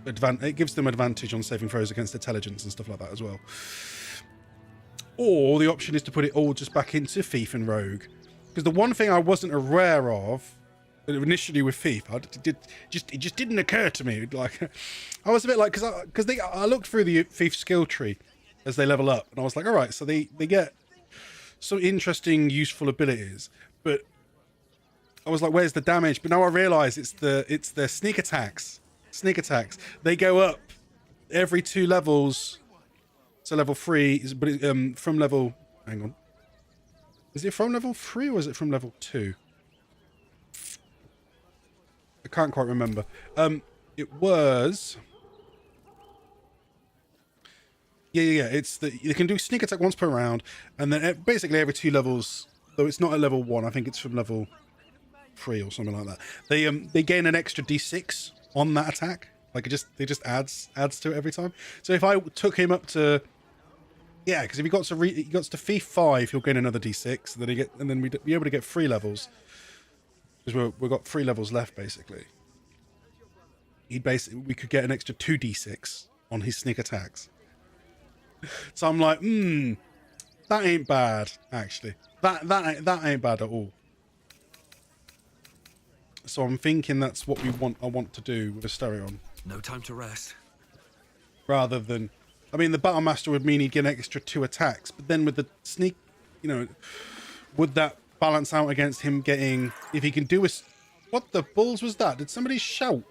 C: it gives them advantage on saving throws against intelligence and stuff like that as well. Or the option is to put it all just back into Thief and Rogue. Because the one thing I wasn't aware of initially with Thief, it just didn't occur to me. Like, I was a bit like, because I looked through the Thief skill tree as they level up, and I was like, all right, so they get some interesting, useful abilities. But I was like, where's the damage? But now I realise it's their sneak attacks. Sneak attacks. They go up every 2 levels. So level 3 is, but from level. Hang on. Is it from level 3 or is it from level 2? I can't quite remember. It was. Yeah. It's you can do sneak attack once per round, and then basically every 2 levels. Though it's not at level 1, I think it's from level 3 or something like that. They gain an extra d6 on that attack. Like it just adds to it every time. So if I took him up to, yeah, because if he got to Thief 5, he'll gain another d6. And then we'd be able to get 3 levels. Because we've got 3 levels left basically. We could get an extra 2 d6 on his sneak attacks. So I'm like, that ain't bad actually. That ain't bad at all. So I'm thinking that's what I want to do with Asterion.
N: No time to rest.
C: Rather than, I mean, the Battlemaster would mean he'd get an extra 2 attacks, but then with the sneak, would that balance out against him getting, if he can do what the balls was that? Did somebody shout?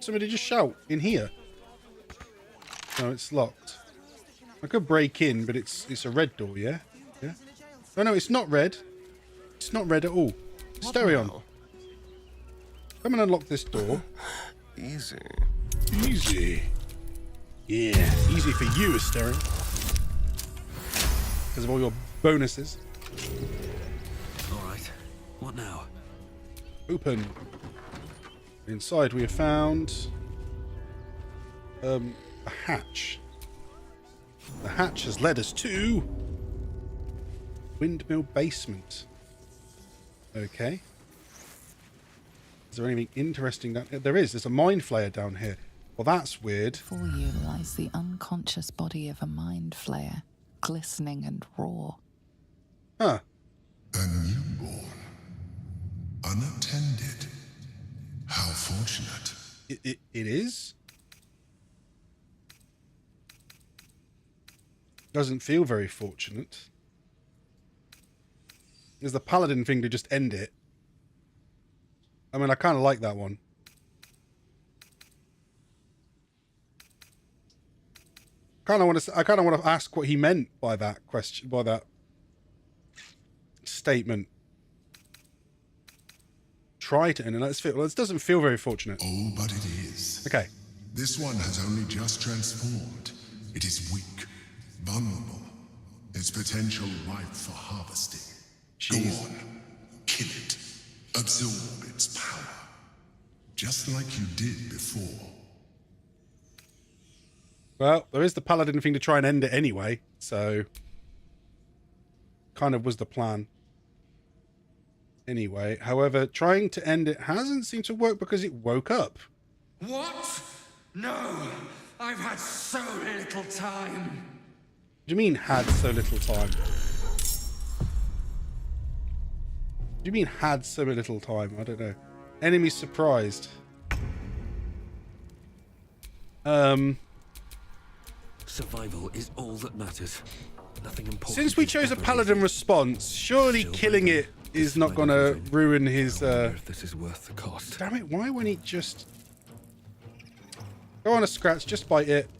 C: Somebody just shout in here? No, it's locked. I could break in, but it's a red door, yeah? Yeah? Oh no, it's not red. It's not red at all. Asterion. Come and unlock this door.
F: Easy.
C: Easy. Yeah, easy for you, Asterion. Because of all your bonuses.
N: Alright. What now?
C: Open. Inside we have found a hatch. The hatch has led us to Windmill Basement. Okay. Is there anything interesting down here? There is. There's a mind flayer down here. Well, that's weird.
E: Before you lies the unconscious body of a mind flayer, glistening and raw.
C: Huh.
J: A newborn. Unattended. How fortunate.
C: It is? Doesn't feel very fortunate. There's the paladin thing to just end it. I mean, I kind of like that one. I kind of want to ask what he meant by that question, by that statement. Try to end it. Let's feel. Well, this doesn't feel very fortunate.
J: Oh, but it is.
C: Okay.
J: This one has only just transformed. It is weak, vulnerable. Its potential ripe for harvesting.
C: Jeez.
J: Go on, kill it. Absorb its power, just like you did before.
C: Well, there is the paladin thing to try and end it anyway, so kind of was the plan. Anyway, however, trying to end it hasn't seemed to work because it woke up.
O: What? No, I've had so little time.
C: What do you mean had so little time? What do you mean had so little time? I don't know. Enemy surprised.
N: Survival is all that matters. Nothing important.
C: Since we chose a paladin response, surely killing it is not going to ruin his...
N: This is worth the cost.
C: Damn it, why won't he just... Go on a scratch, just bite it.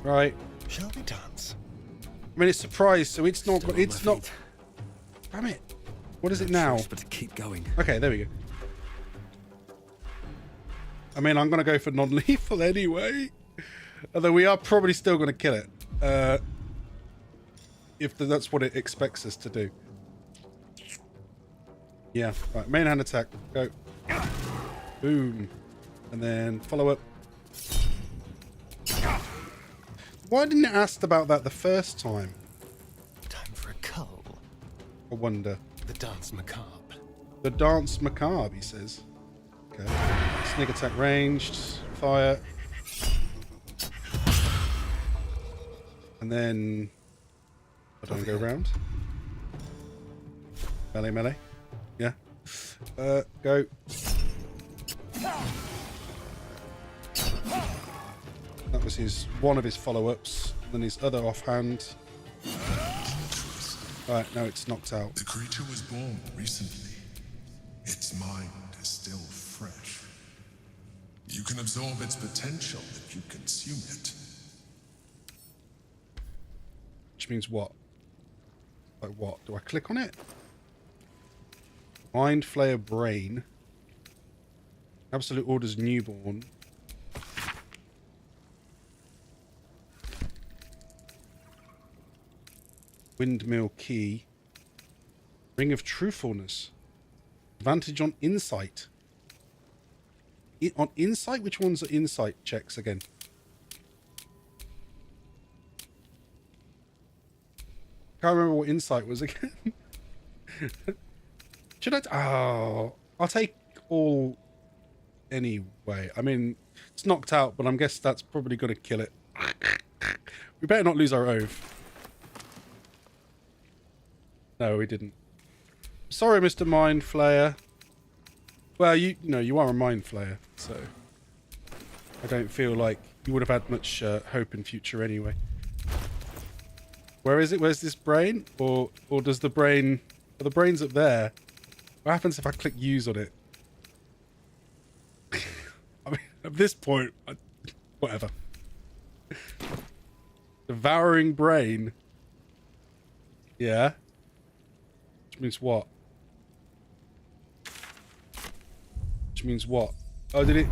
C: Right.
F: Shall we dance?
C: I mean, it's surprised, so it's not... It's not... Damn it. What is it now?
N: But to keep going.
C: Okay, there we go. I mean, I'm going to go for non-lethal anyway. Although we are probably still going to kill it. If that's what it expects us to do. Yeah. Right, main hand attack. Go. Boom. And then follow up. Why didn't it ask about that the first time?
F: Time for a cull.
C: I wonder.
F: The dance macabre.
C: The dance macabre, he says. Okay. Sneak attack ranged. Fire. And then... I don't go round. Melee, melee. Yeah. Go. That was one of his follow-ups. Then his other offhand. Right, now it's knocked out.
J: The creature was born recently. Its mind is still fresh. You can absorb its potential if you consume it.
C: Which means what? Like what? Do I click on it? Mind Flayer Brain. Absolute Orders Newborn. Windmill Key. Ring of Truthfulness. Advantage on Insight. On Insight? Which ones are Insight checks again? Can't remember what Insight was again. Should I... Oh, I'll take all anyway. I mean, it's knocked out, but I'm guessing that's probably going to kill it. We better not lose our oath. No, we didn't. Sorry, Mr. Mind Flayer. Well, you know, you are a Mind Flayer, so I don't feel like you would have had much hope in future anyway. Where is it? Where's this brain? Or does the brain... Are the brains up there? What happens if I click use on it? I mean, at this point, whatever. Devouring brain. Yeah. Which means what? Which means what? Oh, did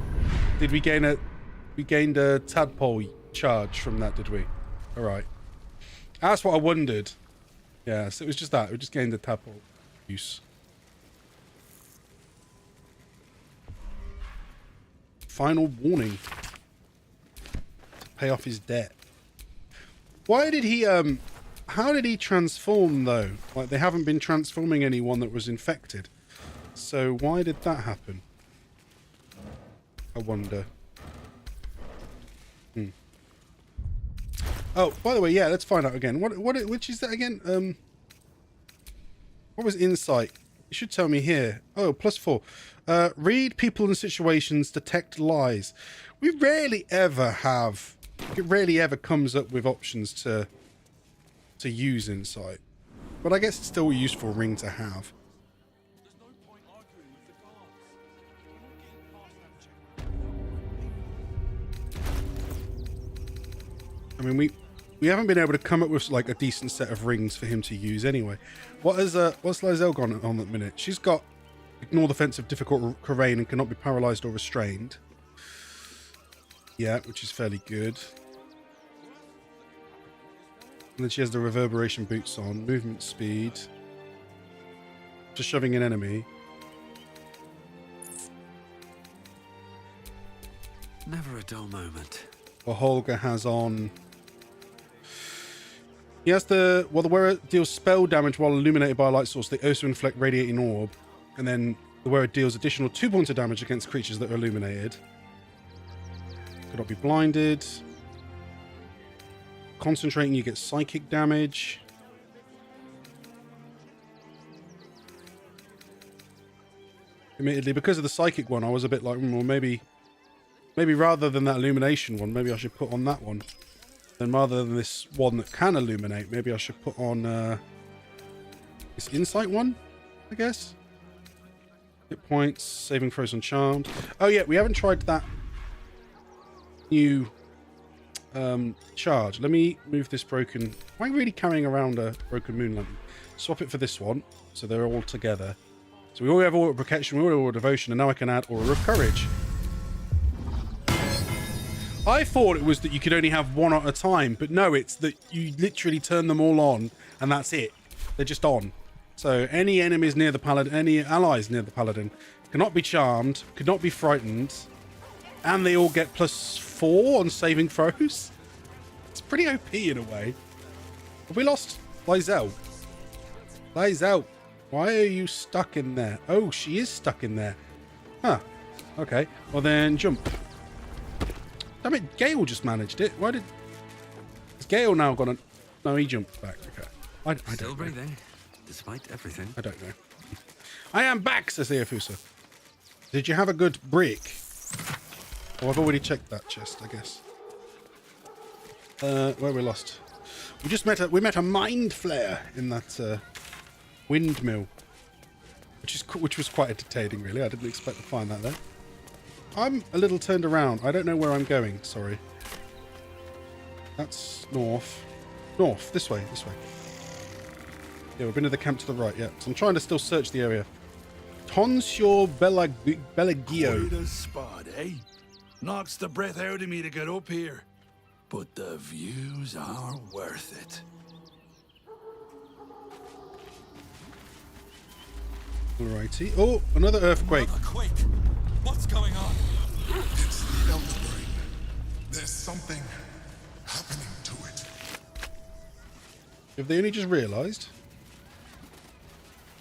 C: we gain a... We gained a tadpole charge from that, did we? Alright. That's what I wondered. Yeah, so it was just that. We just gained the tadpole use. Final warning. To pay off his debt. Why did he, how did he transform, though? Like, they haven't been transforming anyone that was infected. So why did that happen? I wonder. Oh, by the way, yeah, let's find out again. Which is that again? What was Insight? You should tell me here. Oh, +4. Read people and situations, detect lies. We rarely ever have... It rarely ever comes up with options to use Insight. But I guess it's still a useful ring to have. I mean, we haven't been able to come up with like a decent set of rings for him to use anyway. What's Lizelle got on at the minute? She's got ignore the offensive difficult terrain and cannot be paralyzed or restrained. Yeah, which is fairly good. And then she has the reverberation boots on, movement speed. for shoving an enemy.
D: Never a dull moment.
C: Or Holger has on. He has the wearer deals spell damage while illuminated by a light source. They also inflict radiating orb, and then the wearer deals additional 2 points of damage against creatures that are illuminated. Could not be blinded. Concentrating, you get psychic damage. Admittedly, because of the psychic one, I was a bit like, well, maybe rather than that illumination one, maybe I should put on that one. Then rather than this one that can illuminate, maybe I should put on this insight one, I guess. Hit points, saving throws on charmed. Oh yeah, we haven't tried that new charge. Let me move this broken. Am I really carrying around a broken moon lantern? Swap it for this one, so they're all together. So we already have Aura of Protection, we already have Aura of Devotion, and now I can add Aura of Courage. I thought it was that you could only have one at a time, but no, it's that you literally turn them all on, and that's it. They're just on. So any enemies near the paladin, any allies near the paladin, cannot be charmed, could not be frightened, and they all get +4 on saving throws. It's pretty OP in a way. Have we lost Lizel? Lizel, why are you stuck in there? Oh, she is stuck in there. Huh. Okay. Well then, jump. Damn it, Gale just managed it. Why did... Is Gale now gonna... No, he jumped back. Okay. I
D: Still
C: don't
D: breathing,
C: know.
D: despite everything.
C: I don't know. I am back, says Theofusa. Did you have a good break? Oh, I've already checked that chest, I guess. Where we lost? We just met a mind flare in that windmill, which was quite entertaining, really. I didn't expect to find that there. I'm a little turned around. I don't know where I'm going. Sorry. That's north. North. This way. This way. Yeah, we've been to the camp to the right. Yeah. So I'm trying to still search the area. Tonsure Belagio.
G: Quite a spot, eh? Knocks the breath out of me to get up here. But the views are worth it.
C: Alrighty. Oh, another earthquake.
J: What's going on? It's the Elder Brain. There's something happening to it.
C: Have they only just realised?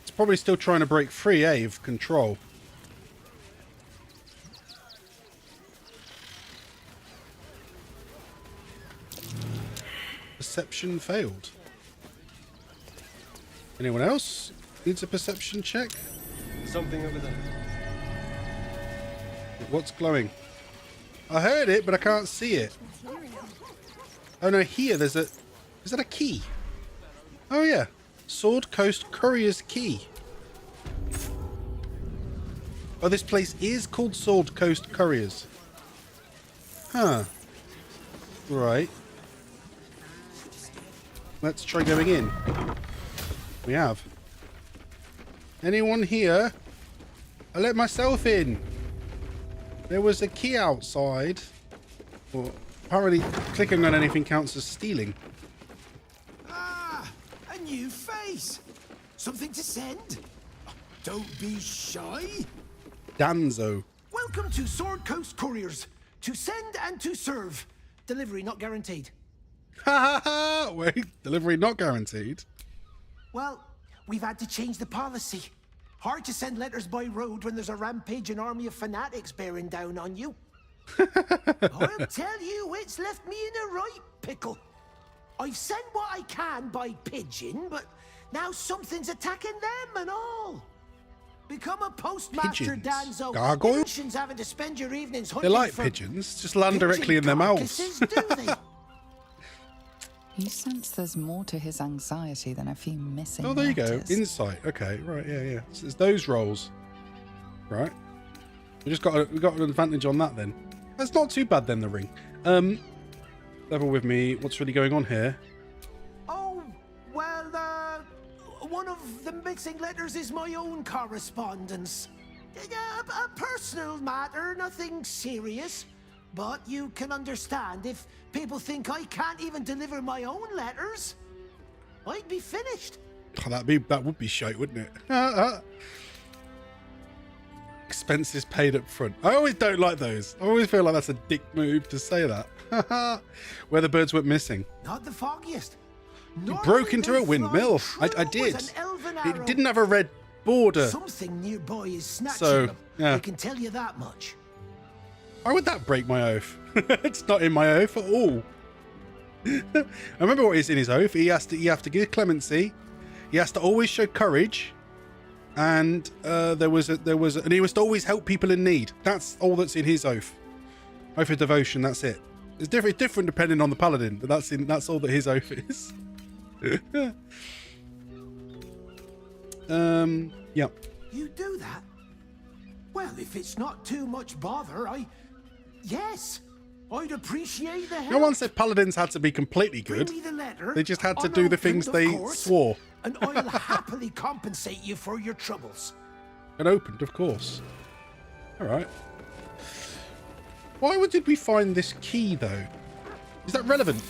C: It's probably still trying to break free, of control. Perception failed. Anyone else needs a perception check?
F: Something over there.
C: What's glowing? I heard it, but I can't see it. Oh no, here there's a... Is that a key? Oh yeah. Sword Coast Courier's Key. Oh, this place is called Sword Coast Couriers. Huh. Right. Let's try going in. We have. Anyone here? I let myself in. There was a key outside. Well, apparently clicking on anything counts as stealing.
S: Ah, a new face. Something to send? Don't be shy.
C: Danzo.
S: Welcome to Sword Coast Couriers. To send and to serve. Delivery not guaranteed.
C: Ha ha ha! Wait, delivery not guaranteed.
S: Well, we've had to change the policy. Hard to send letters by road when there's a rampaging army of fanatics bearing down on you. I'll tell you, it's left me in a right pickle. I've sent what I can by pigeon, but now something's attacking them and all. Become a postmaster,
C: Pigeons?
S: Danzo.
C: Gargoyle?
S: Notions having to spend your evenings
C: They're
S: hunting
C: like
S: for
C: pigeons, just land directly in their mouths.
S: carcasses, do they?
E: You sense there's more to his anxiety than a few missing
C: Oh, there you go.
E: letters.
C: Insight. Okay, right, yeah. So it's those rolls. Right. We got an advantage on that then. That's not too bad then, the ring. Level with me. What's really going on here?
S: Oh, well, one of the missing letters is my own correspondence. A personal matter, nothing serious. But you can understand if people think I can't even deliver my own letters, I'd be finished.
C: Oh, that would be shite, wouldn't it? Expenses paid up front. I always don't like those. I always feel like that's a dick move to say that. Where the birds went missing.
S: Not the foggiest.
C: You broke into a windmill. I did. It didn't have a red border.
S: Something nearby is snatching
C: So,
S: them.
C: yeah.
S: I can tell you that much.
C: Why would that break my oath? It's not in my oath at all. I remember what is in his oath. He have to give clemency. He has to always show courage, and and he was to always help people in need. That's all that's in his oath. Oath of devotion. That's it. It's different depending on the paladin, but that's all that his oath is. Yeah.
S: You do that? Well, if it's not too much bother, yes, I'd appreciate the help.
C: No one said paladins had to be completely good.
S: Bring me the letter,
C: They just had to do the things
S: unopened, of
C: they
S: course,
C: swore.
S: and I'll happily compensate you for your troubles.
C: Unopened, of course. All right. Why did we find this key, though? Is that relevant?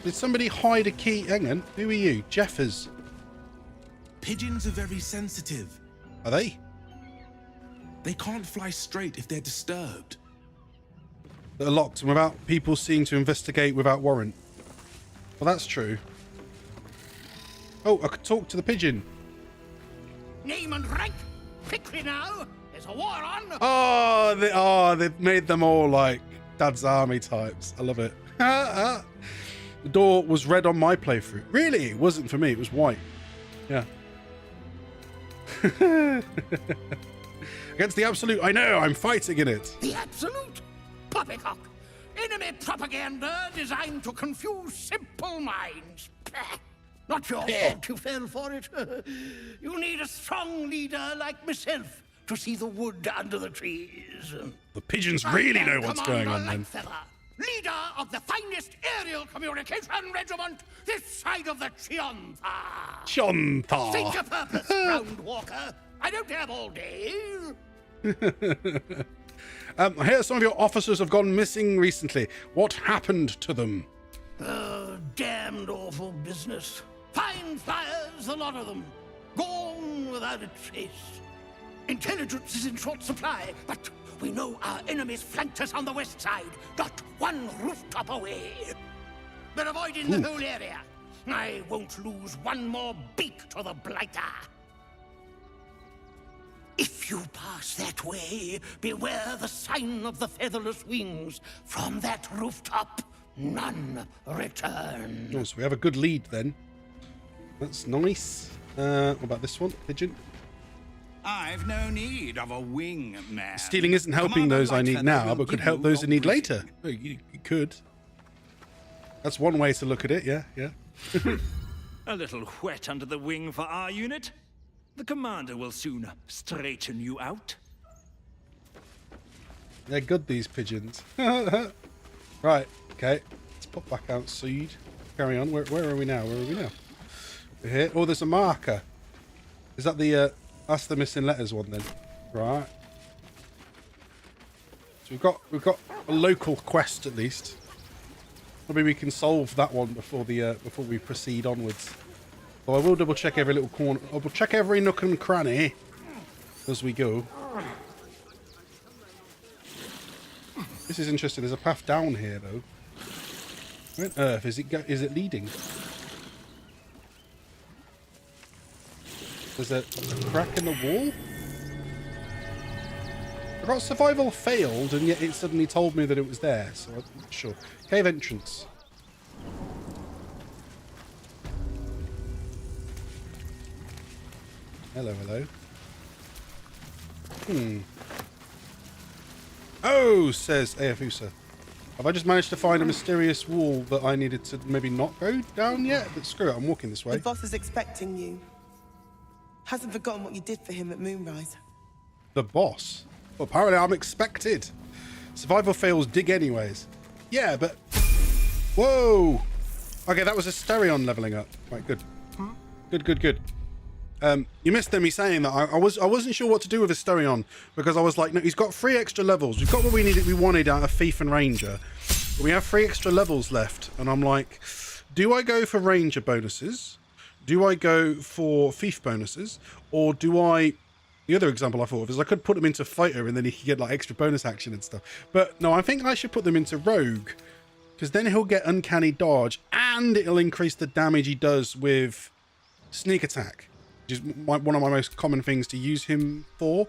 C: Did somebody hide a key? Hang on. Who are you? Jeffers.
K: Pigeons are very sensitive.
C: Are they?
K: They can't fly straight if they're disturbed.
C: That are locked and without people seeing to investigate without warrant. Well, that's true. Oh, I could talk to the pigeon.
O: Name and rank, quickly now. There's a war on.
C: They've made them all like Dad's Army types. I love it. The door was red on my playthrough. Really? It wasn't for me. It was white. Yeah. Against the Absolute. I know. I'm fighting in it.
O: The Absolute? Poppycock. Enemy propaganda designed to confuse simple minds. Not your fault you fell for it. You need a strong leader like myself to see the wood under the trees.
C: The pigeons really know what's going on then.
O: Leader of the finest aerial communication regiment this side of the Chionta.
C: Chionta.
O: State your purpose, Groundwalker. I don't have all day.
C: I hear some of your officers have gone missing recently. What happened to them?
O: Damned awful business. Fine flyers, a lot of them. Gone without a trace. Intelligence is in short supply, but we know our enemies flanked us on the west side, not one rooftop away. They're avoiding the whole area. I won't lose one more beak to the blighter. If you pass that way, beware the sign of the featherless wings. From that rooftop, none return.
C: Oh, so we have a good lead then. That's nice. What about this one? Pigeon?
M: I've no need of a wing man.
C: Stealing isn't helping those I need now, but could help those I need later. Well, you could. That's one way to look at it, yeah.
W: A little wet under the wing for our unit. The commander will soon straighten you out.
C: They're good, these pigeons. Right, okay. Let's pop back outside. Carry on. Where are we now? We're here. Oh, there's a marker. Is that the that's the missing letters one then? Right. So we've got a local quest at least. Maybe we can solve that one before we proceed onwards. But I will double check every little corner. I will check every nook and cranny as we go. This is interesting. There's a path down here though. Where on earth is it leading? There's a crack in the wall? I got survival failed and yet it suddenly told me that it was there, so I'm not sure. Cave entrance. Hello. Oh, says Ayafusa. Have I just managed to find a mysterious wall that I needed to maybe not go down yet? But screw it, I'm walking this way.
X: The boss is expecting you. Hasn't forgotten what you did for him at Moonrise.
C: The boss? Well, apparently I'm expected. Survival fails, dig anyways. Yeah, but... Whoa! Okay, that was a Asterion leveling up. Right, good. Good. You missed me saying that. I wasn't sure what to do with Asterion because I was like, no, he's got 3 extra levels. We've got what we wanted out of Thief and Ranger. But we have 3 extra levels left. And I'm like, do I go for Ranger bonuses? Do I go for thief bonuses, or do I... The other example I thought of is I could put them into fighter and then he could get like extra bonus action and stuff. But no, I think I should put them into rogue, because then he'll get uncanny dodge and it'll increase the damage he does with sneak attack, which is one of my most common things to use him for.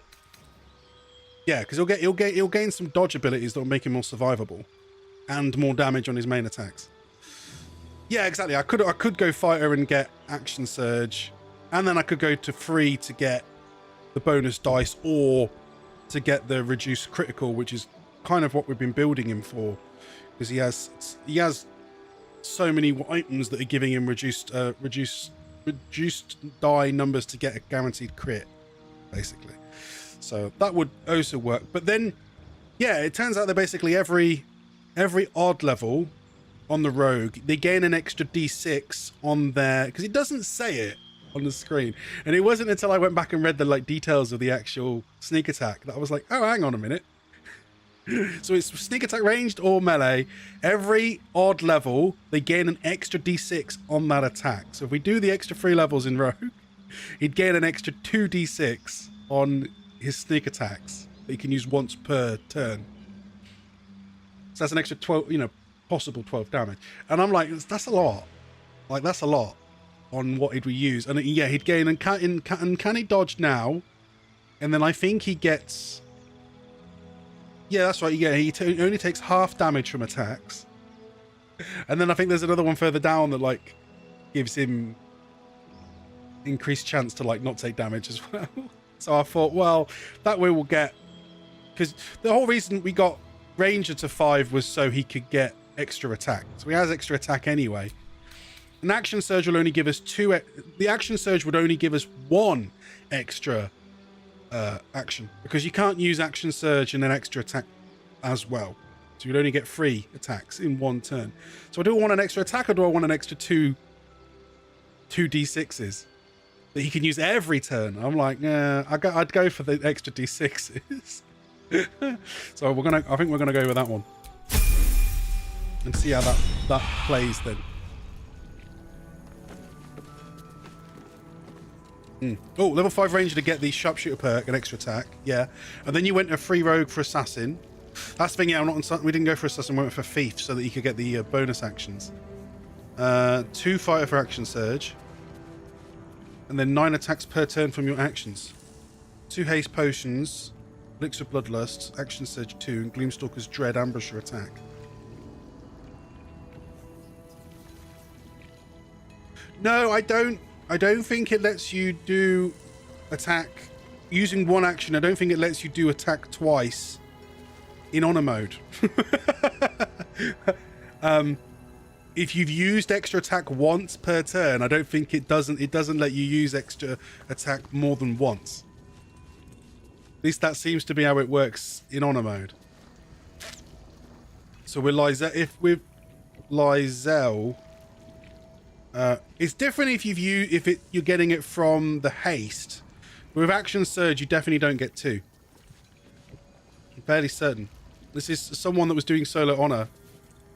C: Yeah, because he'll gain some dodge abilities that will make him more survivable and more damage on his main attacks. Yeah, exactly. I could go fighter and get action surge, and then I could go to 3 to get the bonus dice, or to get the reduced critical, which is kind of what we've been building him for, because he has so many items that are giving him reduced die numbers to get a guaranteed crit, basically. So that would also work. But then, yeah, it turns out that basically every odd level on the rogue, they gain an extra d6 on their, because it doesn't say it on the screen, and it wasn't until I went back and read the like details of the actual sneak attack that I was like, oh, hang on a minute. So it's sneak attack ranged or melee. Every odd level, they gain an extra d6 on that attack. So if we do the extra 3 levels in rogue, he'd gain an extra 2d6 on his sneak attacks that he can use once per turn. So that's an extra 12, possible 12 damage. And I'm like, that's a lot. Like, that's a lot on what he'd use. And yeah, he'd gain uncanny dodge now, and then I think he gets... Yeah, that's right. Yeah, he only takes half damage from attacks. And then I think there's another one further down that like gives him increased chance to like not take damage as well. So I thought, well, that way we'll get... Because the whole reason we got Ranger to 5 was so he could get extra attack. So he has extra attack anyway. An action surge will only give us 2... The action surge would only give us 1 extra action, because you can't use action surge and an extra attack as well. So you'd only get 3 attacks in 1 turn. So do I want an extra attack, or do I want an extra 2 d6s that he can use every turn? I'm like, yeah, I'd go for the extra d6s. So I think we're gonna go with that one and see how that plays then. Oh, level 5 ranger to get the sharpshooter perk, an extra attack. Yeah. And then you went a free rogue for assassin. That's the thing, yeah, we didn't go for assassin, we went for thief so that you could get the bonus actions. 2 fighter for action surge. And then 9 attacks per turn from your actions. 2 haste potions, elixir bloodlust, action surge 2, and Gloomstalker's dread ambusher attack. No, I don't think it lets you do attack using 1 action. I don't think it lets you do attack twice in honor mode. If you've used extra attack once per turn, I don't think it doesn't let you use extra attack more than once. At least that seems to be how it works in honor mode. So with Lysel, it's different if you're getting it from the haste. With action surge, you definitely don't get 2. I'm fairly certain. This is someone that was doing solo honor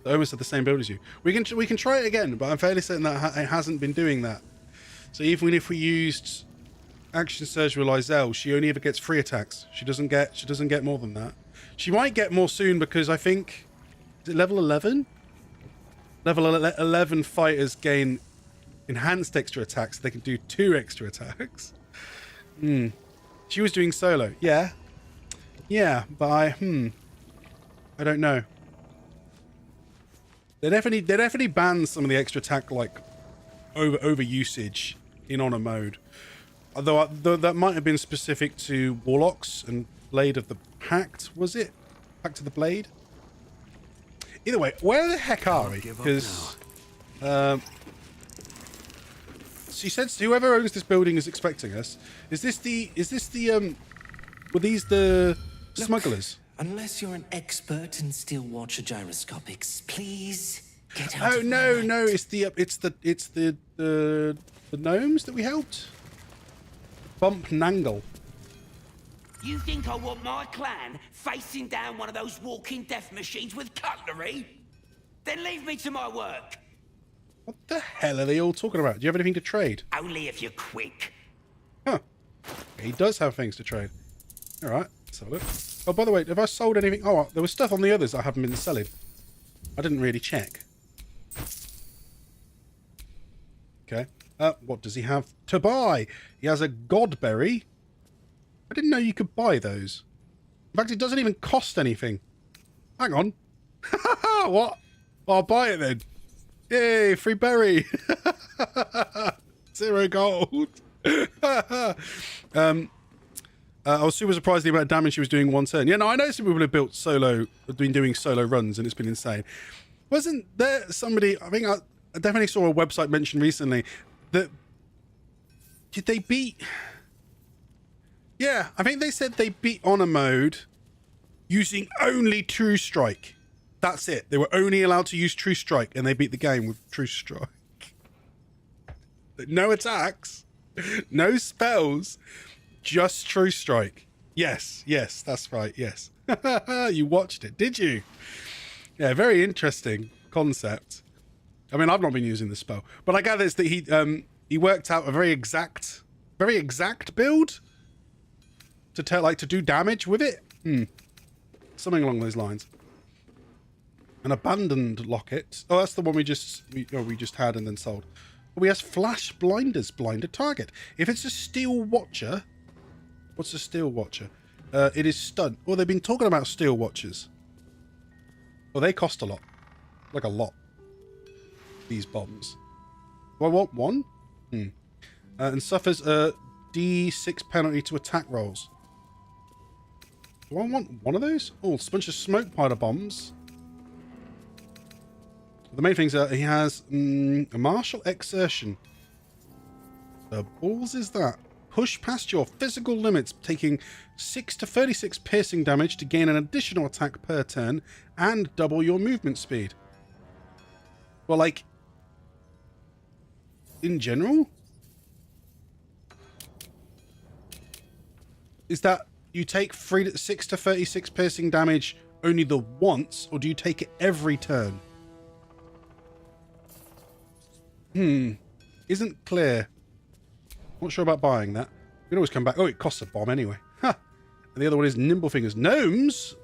C: that almost had the same build as you. We can try it again, but I'm fairly certain that it hasn't been doing that. So even if we used action surge with Lysel, she only ever gets 3 attacks. She doesn't get more than that. She might get more soon, because I think, is it level 11? Level 11 fighters gain enhanced extra attacks. So they can do 2 extra attacks. She was doing solo. Yeah, but I don't know. They definitely banned some of the extra attack, like over usage in honor mode. Although that might have been specific to warlocks and Blade of the Pact. Was it Pact of the Blade? Either way, where the heck are we? Because she said whoever owns this building is expecting us. Were these the smugglers?
L: Unless you're an expert in steel watcher gyroscopics, please get out.
C: Oh no, it's the gnomes that we helped. Bump Nangle.
O: You think I want my clan facing down one of those walking death machines with cutlery? Then leave me to my work.
C: What the hell are they all talking about? Do you have anything to trade?
O: Only if you're quick.
C: Huh. He does have things to trade. All right, let's have a look. Oh, by the way, have I sold anything? Oh, there was stuff on the others I haven't been selling. I didn't really check. Okay. What does he have to buy? He has a Godberry. I didn't know you could buy those. In fact, it doesn't even cost anything. Hang on. What? Well, I'll buy it then. Yay, free berry. 0 gold. I was super surprised the amount of damage she was doing one turn. Yeah, no, I know some people have built solo, have been doing solo runs, and it's been insane. Wasn't there somebody, I think I definitely saw a website mention recently that, did they beat, yeah, I think they said they beat Honor Mode using only True Strike. That's it. They were only allowed to use True Strike, and they beat the game with True Strike. No attacks, no spells, just True Strike. Yes, that's right, yes. You watched it, did you? Yeah, very interesting concept. I mean, I've not been using the spell, but I gather it's that he worked out a very exact build to do damage with it. Something along those lines. An abandoned locket. Oh, that's the one we just had and then sold. Oh, he has flash blinders, blind a target. If it's a steel watcher, what's a steel watcher? It is stun. Oh, they've been talking about steel watchers. Well, they cost a lot, like a lot. These bombs. Do I want one? And suffers a D6 penalty to attack rolls. Do I want one of those? Oh, it's a bunch of smoke powder bombs. The main things are he has a martial exertion. The balls is that? Push past your physical limits, taking 6 to 36 piercing damage to gain an additional attack per turn and double your movement speed. Well, like, in general? Is that you take 6 to 36 piercing damage only the once, or do you take it every turn? Isn't clear. Not sure about buying that. We can always come back. Oh, it costs a bomb anyway. Ha! And the other one is Nimble Fingers. Gnomes?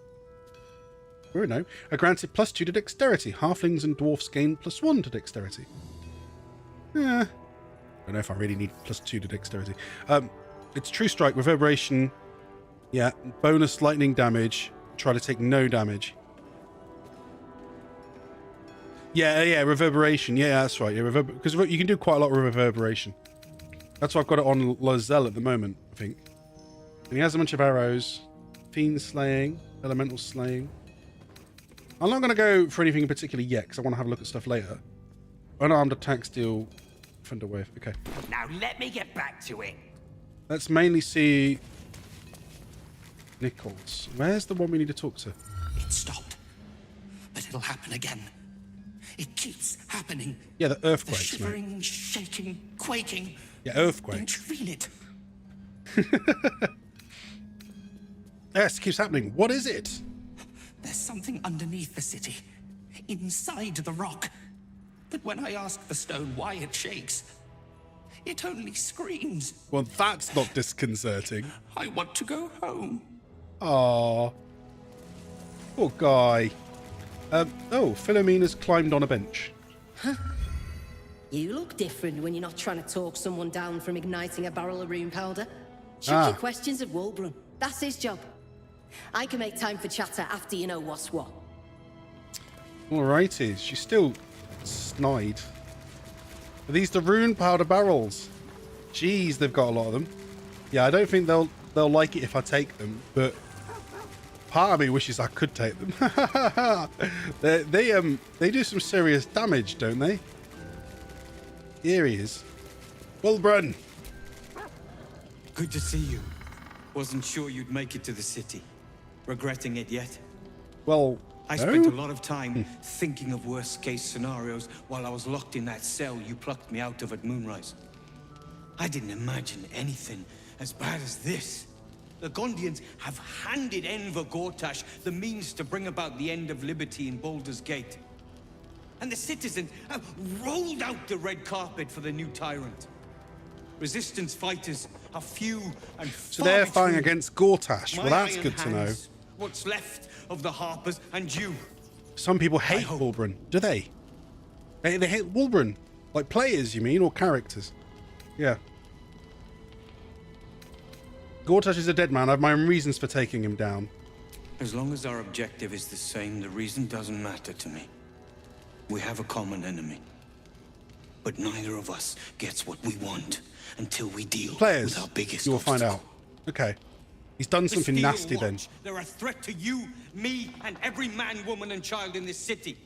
C: We're a gnome. Are granted +2 to dexterity. Halflings and dwarfs gain +1 to dexterity. I don't know if I really need +2 to dexterity. It's True Strike, Reverberation. Yeah, bonus lightning damage. Try to take no damage. Yeah, Reverberation. Yeah, that's right. Yeah, because you can do quite a lot with Reverberation. That's why I've got it on Lozelle at the moment, I think. And he has a bunch of arrows. Fiend Slaying. Elemental Slaying. I'm not going to go for anything in particular yet, because I want to have a look at stuff later. Unarmed attack, steal, Thunder Wave. Okay.
O: Now let me get back to it.
C: Let's mainly see Nichols. Where's the one we need to talk to?
L: It stopped, but it'll happen again. It keeps happening.
C: Yeah, the earthquakes,
L: the shivering, mate. Shaking, quaking.
C: Yeah, earthquakes.
L: Don't you feel it?
C: Yes, it keeps happening. What is it?
L: There's something underneath the city, inside the rock. But when I ask the stone why it shakes, it only screams.
C: Well, that's not disconcerting.
L: I want to go home.
C: Aww. Poor guy. Oh, Philomena's climbed on a bench.
Q: Huh. You look different when you're not trying to talk someone down from igniting a barrel of rune powder. Shoot your questions at Wulbrum. That's his job. I can make time for chatter after you know what's what.
C: Alrighty, she's still snide. Are these the rune powder barrels? Jeez, they've got a lot of them. Yeah, I don't think they'll like it if I take them, but part of me wishes I could take them. They do some serious damage, don't they? Here he is. Wulbrum.
T: Good to see you. Wasn't sure you'd make it to the city. Regretting it yet?
C: Well,
T: I spent a lot of time thinking of worst-case scenarios while I was locked in that cell you plucked me out of at Moonrise. I didn't imagine anything as bad as this. The Gondians have handed Enver Gortash the means to bring about the end of liberty in Baldur's Gate. and the citizens have rolled out the red carpet for the new tyrant. Resistance fighters are few and
C: So they're fighting against Gortash. Well, that's good to know.
T: What's left of the Harpers and you.
C: Some people hate Wulbren. Do they? They hate Wulbren? Like players, you mean, or characters? Yeah. Gortash is a dead man. I have my own reasons for taking him down.
T: As long as our objective is the same, the reason doesn't matter to me. We have a common enemy. But neither of us gets what we want until we deal with our biggest
C: you'll find out. Okay. He's done something
T: The
C: nasty
T: Steel
C: then.
T: Watch, they're a threat to you, me, and every man, woman, and child in this city.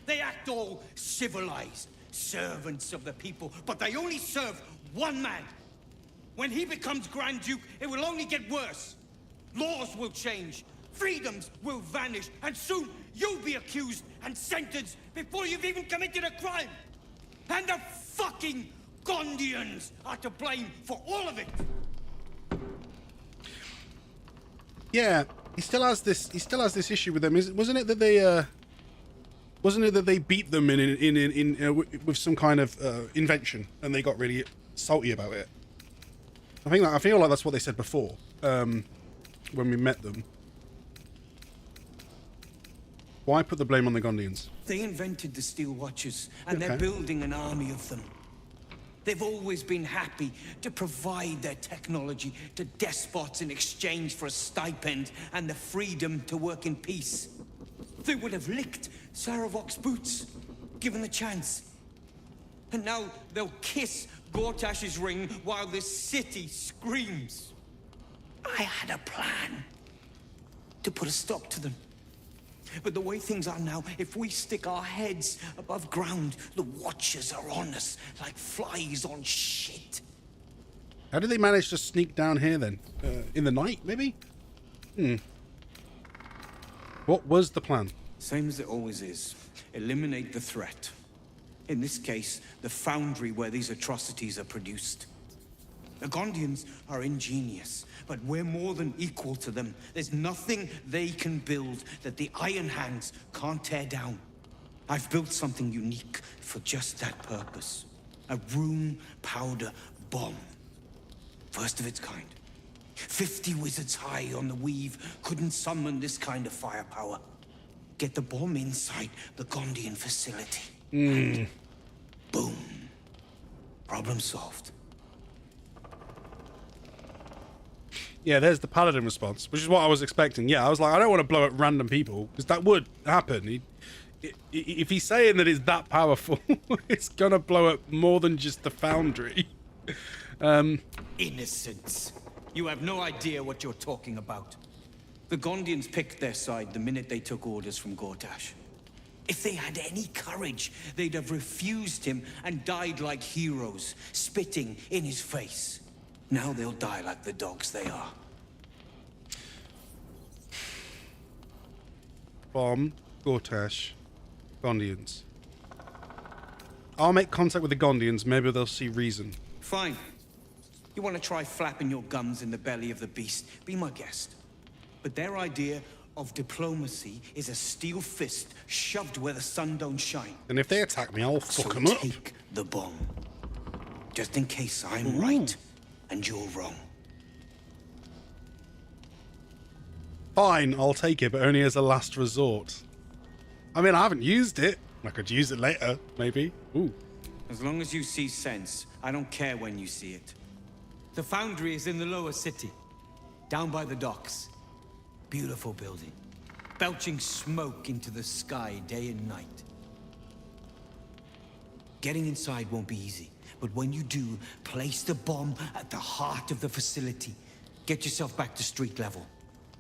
T: They act all civilized, servants of the people, but they only serve one man. When he becomes Grand Duke, it will only get worse. Laws will change, freedoms will vanish, and soon you'll be accused and sentenced before you've even committed a crime. And the fucking Gondians are to blame for all of it.
C: Yeah, he still has this. He still has this issue with them. Wasn't it that they? Wasn't it that they beat them with some kind of invention, and they got really salty about it? I feel like that's what they said before when we met them. Why put the blame on the Gondians?
T: They invented the Steel Watchers, and they're building an army of them. They've always been happy to provide their technology to despots in exchange for a stipend and the freedom to work in peace. They would have licked Saravok's boots, given the chance. And now they'll kiss Gortash's ring while this city screams. I had a plan to put a stop to them. But the way things are now, if we stick our heads above ground, the Watchers are on us like flies on shit.
C: How did they manage to sneak down here then? In the night, maybe? What was the plan?
T: Same as it always is. Eliminate the threat. In this case, the foundry where these atrocities are produced. The Gondians are ingenious, but we're more than equal to them. There's nothing they can build that the Iron Hands can't tear down. I've built something unique for just that purpose. A room powder bomb. First of its kind. 50 wizards high on the weave couldn't summon this kind of firepower. Get the bomb inside the Gondian facility. And boom. Problem solved.
C: Yeah, there's the paladin response, which is what I was expecting. Yeah, I was like, I don't want to blow up random people, because that would happen. If he's saying that it's that powerful, it's going to blow up more than just the foundry.
T: Innocents. You have no idea what you're talking about. The Gondians picked their side the minute they took orders from Gortash. If they had any courage, they'd have refused him and died like heroes, spitting in his face. Now they'll die like the dogs they are.
C: Bomb, Gortash, Gondians. I'll make contact with the Gondians. Maybe they'll see reason.
T: Fine. You want to try flapping your gums in the belly of the beast? Be my guest. But their idea of diplomacy is a steel fist shoved where the sun don't shine.
C: And if they attack me, I'll fuck them up.
T: Take the bomb. Just in case I'm right and you're wrong.
C: Fine, I'll take it, but only as a last resort. I mean, I haven't used it. I could use it later, maybe. Ooh.
T: As long as you see sense, I don't care when you see it. The foundry is in the lower city, down by the docks. Beautiful building, belching smoke into the sky day and night. Getting inside won't be easy, but when you do, place the bomb at the heart of the facility. Get yourself back to street level.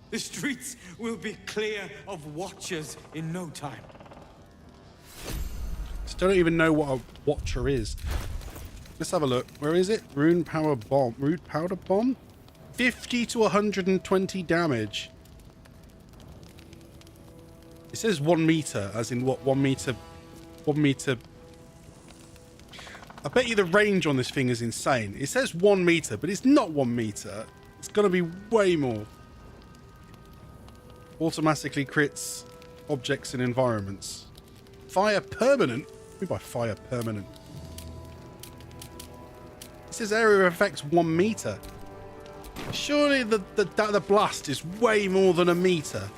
T: The streets will be clear of Watchers in no time.
C: Still don't even know what a Watcher is. Let's have a look. Where is it? Rune powder bomb? 50 to 120 damage. It says 1 meter, as in what? 1 meter. 1 meter. I bet you the range on this thing is insane. It says 1 meter, but it's not 1 meter. It's gonna be way more. Automatically crits objects and environments. Fire permanent? What do you mean by fire permanent? It says area affects 1 meter. Surely the blast is way more than a meter.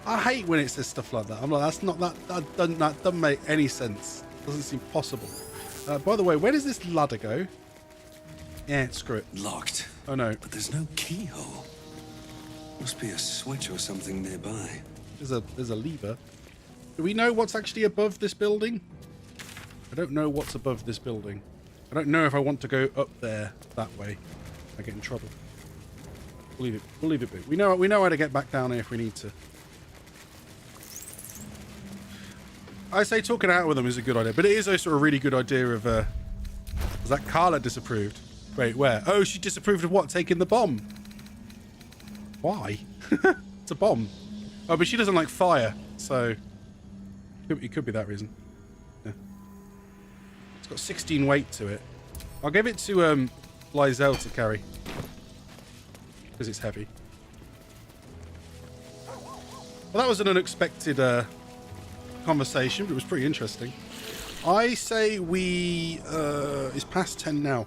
C: I hate when it says stuff like that. I'm like, that's not that doesn't make any sense. Doesn't seem possible. By the way, where does this ladder go? Yeah, screw it.
D: Locked.
C: Oh no.
D: But there's no keyhole. Must be a switch or something nearby.
C: There's a lever. Do we know what's actually above this building? I don't know what's above this building. I don't know if I want to go up there that way. I get in trouble. We'll leave it be. We know how to get back down here if we need to. I say talking out with them is a good idea, but it is also a really good idea of was that Carla disapproved? Wait, where? Oh, she disapproved of what? Taking the bomb. Why? It's a bomb. Oh, but she doesn't like fire, so it could be that reason. Yeah. It's got 16 weight to it. I'll give it to Lysel to carry because it's heavy. Well, that was an unexpected conversation, but it was pretty interesting. I say we it's past 10 now.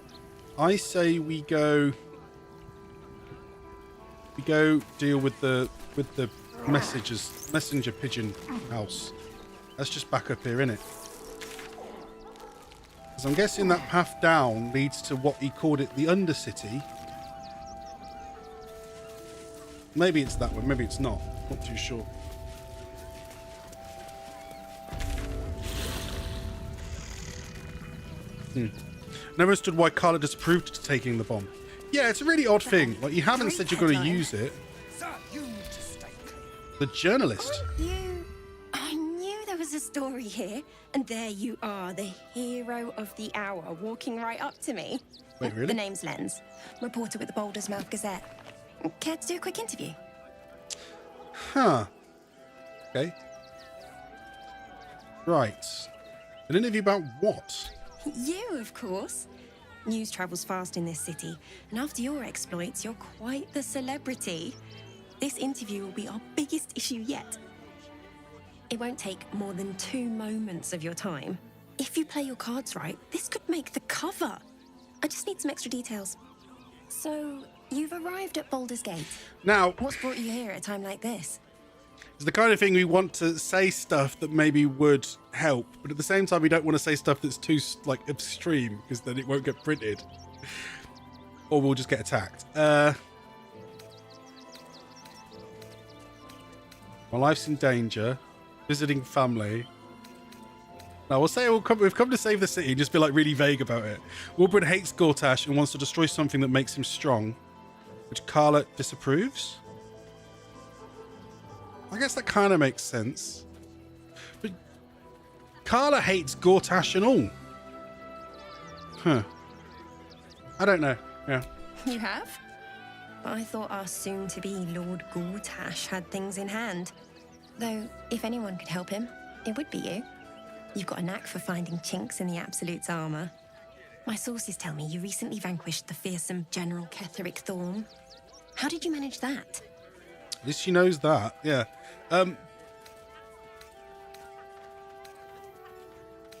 C: I say we go deal with the messenger pigeon house. That's just back up here, innit? Because I'm guessing that path down leads to what he called it, the Undercity. Maybe it's that one, maybe it's not. Not too sure. Never understood why Carla disapproved of taking the bomb. Yeah, it's a really odd thing. Like, you haven't said you're going to use it. The journalist.
H: I knew there was a story here, and there you are, the hero of the hour, walking right up to me.
C: Wait, really?
H: The name's Lens, reporter with the Baldur's Mouth Gazette. Care to do a quick interview?
C: Huh. Okay. Right. An interview about what?
H: You, of course. News travels fast in this city, and after your exploits, you're quite the celebrity. This interview will be our biggest issue yet. It won't take more than 2 moments of your time. If you play your cards right, this could make the cover. I just need some extra details. So, you've arrived at Baldur's Gate.
C: Now,
H: what's brought you here at a time like this?
C: it's the kind of thing we want to say stuff that maybe would help, but at the same time we don't want to say stuff that's too like extreme because then it won't get printed or we'll just get attacked. My life's in danger, visiting family. Now we'll say we've come to save the city, just be like really vague about it. Wilbur hates Gortash and wants to destroy something that makes him strong, which Carla disapproves. I guess that kind of makes sense. But Carla hates Gortash and all. Huh. I don't know. Yeah.
H: You have? I thought our soon-to-be Lord Gortash had things in hand. Though, if anyone could help him, it would be you. You've got a knack for finding chinks in the Absolute's armor. My sources tell me you recently vanquished the fearsome General Ketheric Thorm. How did you manage that?
C: At least she knows that, yeah.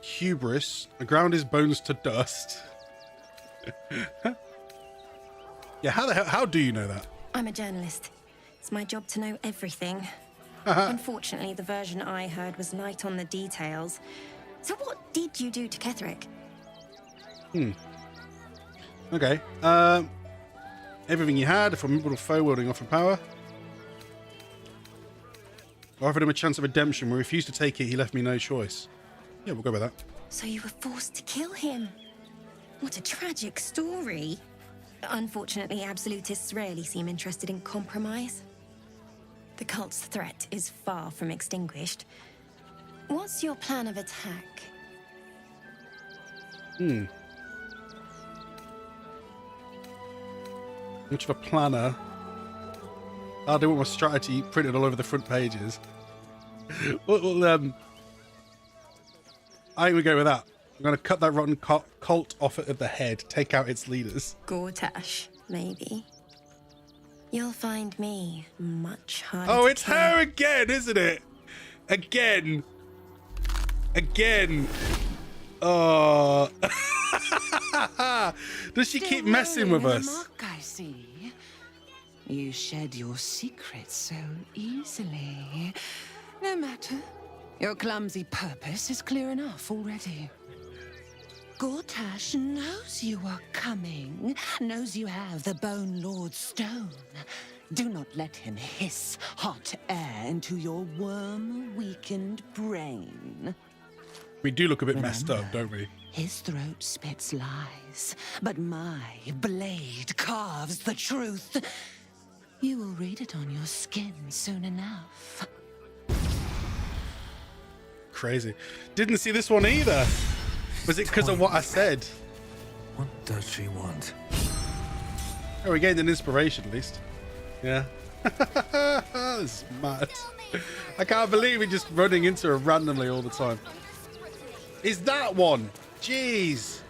C: Hubris. I ground his bones to dust. Yeah, how do you know that?
H: I'm a journalist. It's my job to know everything. Unfortunately, the version I heard was light on the details. So what did you do to Ketheric?
C: Okay. Everything you had, a formidable foe wielding off of power. I offered him a chance of redemption. We refused to take it. He left me no choice. Yeah, we'll go with that.
H: So you were forced to kill him. What a tragic story. Unfortunately, absolutists rarely seem interested in compromise. The cult's threat is far from extinguished. What's your plan of attack?
C: Much of a planner. I do want my strategy printed all over the front pages. Well, I think we go with that. I'm going to cut that rotten cult off at the head, take out its leaders.
H: Gortash, maybe. You'll find me much harder.
C: Oh,
H: to
C: it's
H: kill.
C: her again, isn't it? Again. Again. Oh. Does she keep messing with us?
I: Muck, I see. You shed your secrets so easily. No matter. Your clumsy purpose is clear enough already. Gortash knows you are coming, knows you have the Bone Lord's stone. Do not let him hiss hot air into your worm-weakened brain.
C: We do look a bit messed up, don't we?
I: His throat spits lies, but my blade carves the truth. You will read it on your skin soon enough.
C: Crazy. Didn't see this one either. Was it because of what I said?
D: What does she want?
C: Oh, we gained an inspiration at least. Yeah. This is mad. I can't believe we're just running into her randomly all the time. Is that one? Jeez.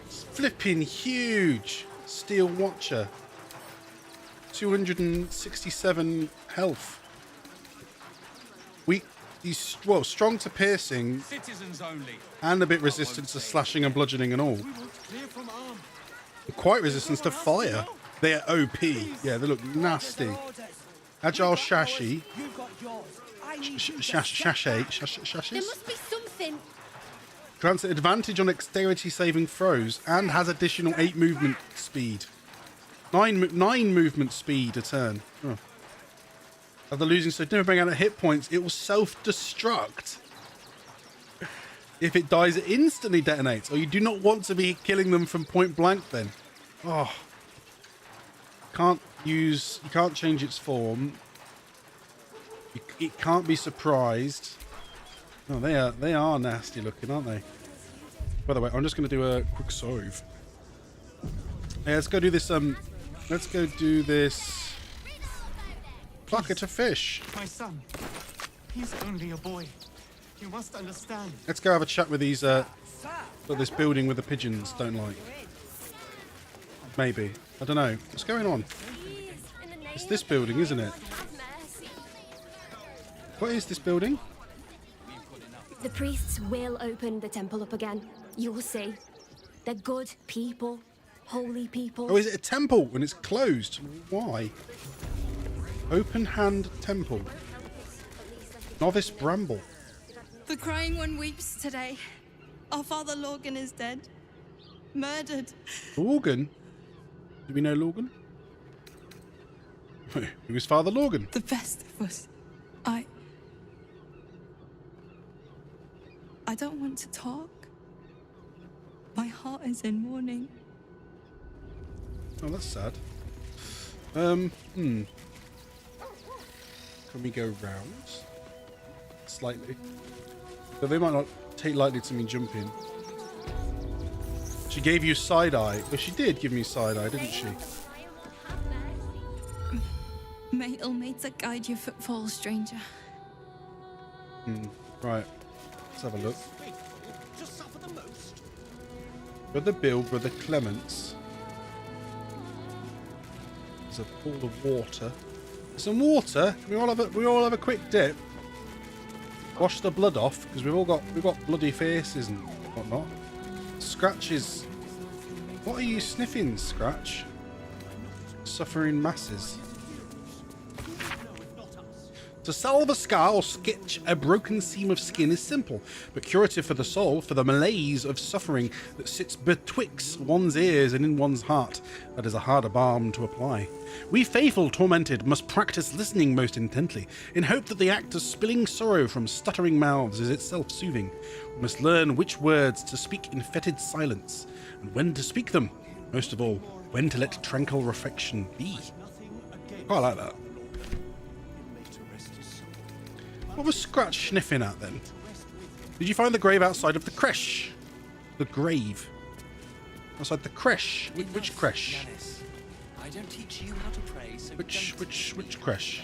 C: It's flipping huge. Steel Watcher. 267 health. He's strong to piercing
M: Citizens only.
C: and a bit resistant to slashing and bludgeoning and all. Quite resistant to fire. They're OP. Yeah, they look nasty. Agile Shashi. Shashes.
Q: There must be something.
C: Grants an advantage on dexterity saving throws and has additional 8 movement speed. 9 movement speed a turn. Oh. After losing so never bring out hit points, it will self-destruct. If it dies, it instantly detonates. Or you do not want to be killing them from point blank then. Oh. You can't change its form. It can't be surprised. Oh, they are nasty looking, aren't they? By the way, I'm just going to do a quick save. Yeah, let's go do this. Let's go do this. Bucket of fish.
F: My son, he's only a boy. You must understand.
C: Let's go have a chat with these. Got this building with the pigeons don't like. Maybe. I don't know. What's going on? It's this building, isn't it? What is this building?
P: The priests will open the temple up again. You'll see. They're good people. Holy people.
C: Oh, is it a temple when it's closed? Why? Open hand temple. Novice Bramble.
U: The crying one weeps today. Our father Lorgan is dead. Murdered.
C: Lorgan? Do we know Lorgan? Who is Father Lorgan?
U: The best of us. I don't want to talk. My heart is in mourning.
C: Oh, that's sad. Can we go round? Slightly. But they might not take lightly to me jumping. She gave you side-eye. Well, she did give me side-eye, didn't she?
U: May Ilmater guide your footfalls, stranger.
C: Right. Let's have a look. Brother Bill, Brother Clements. There's a pool of water. Some water. Can we all have a quick dip. Wash the blood off because we've got bloody faces and whatnot. Scratch is. What are you sniffing, Scratch? Suffering masses. To salve a scar or stitch a broken seam of skin is simple, but curative for the soul, for the malaise of suffering that sits betwixt one's ears and in one's heart. That is a harder balm to apply. We faithful tormented must practice listening most intently, in hope that the act of spilling sorrow from stuttering mouths is itself soothing. We must learn which words to speak in fetid silence, and when to speak them. Most of all, when to let tranquil reflection be. Quite like that. What was Scratch sniffing at then? Did you find the grave outside of the creche? The grave. Outside the creche? Which creche?
L: I don't teach you how to pray, so
C: which creche?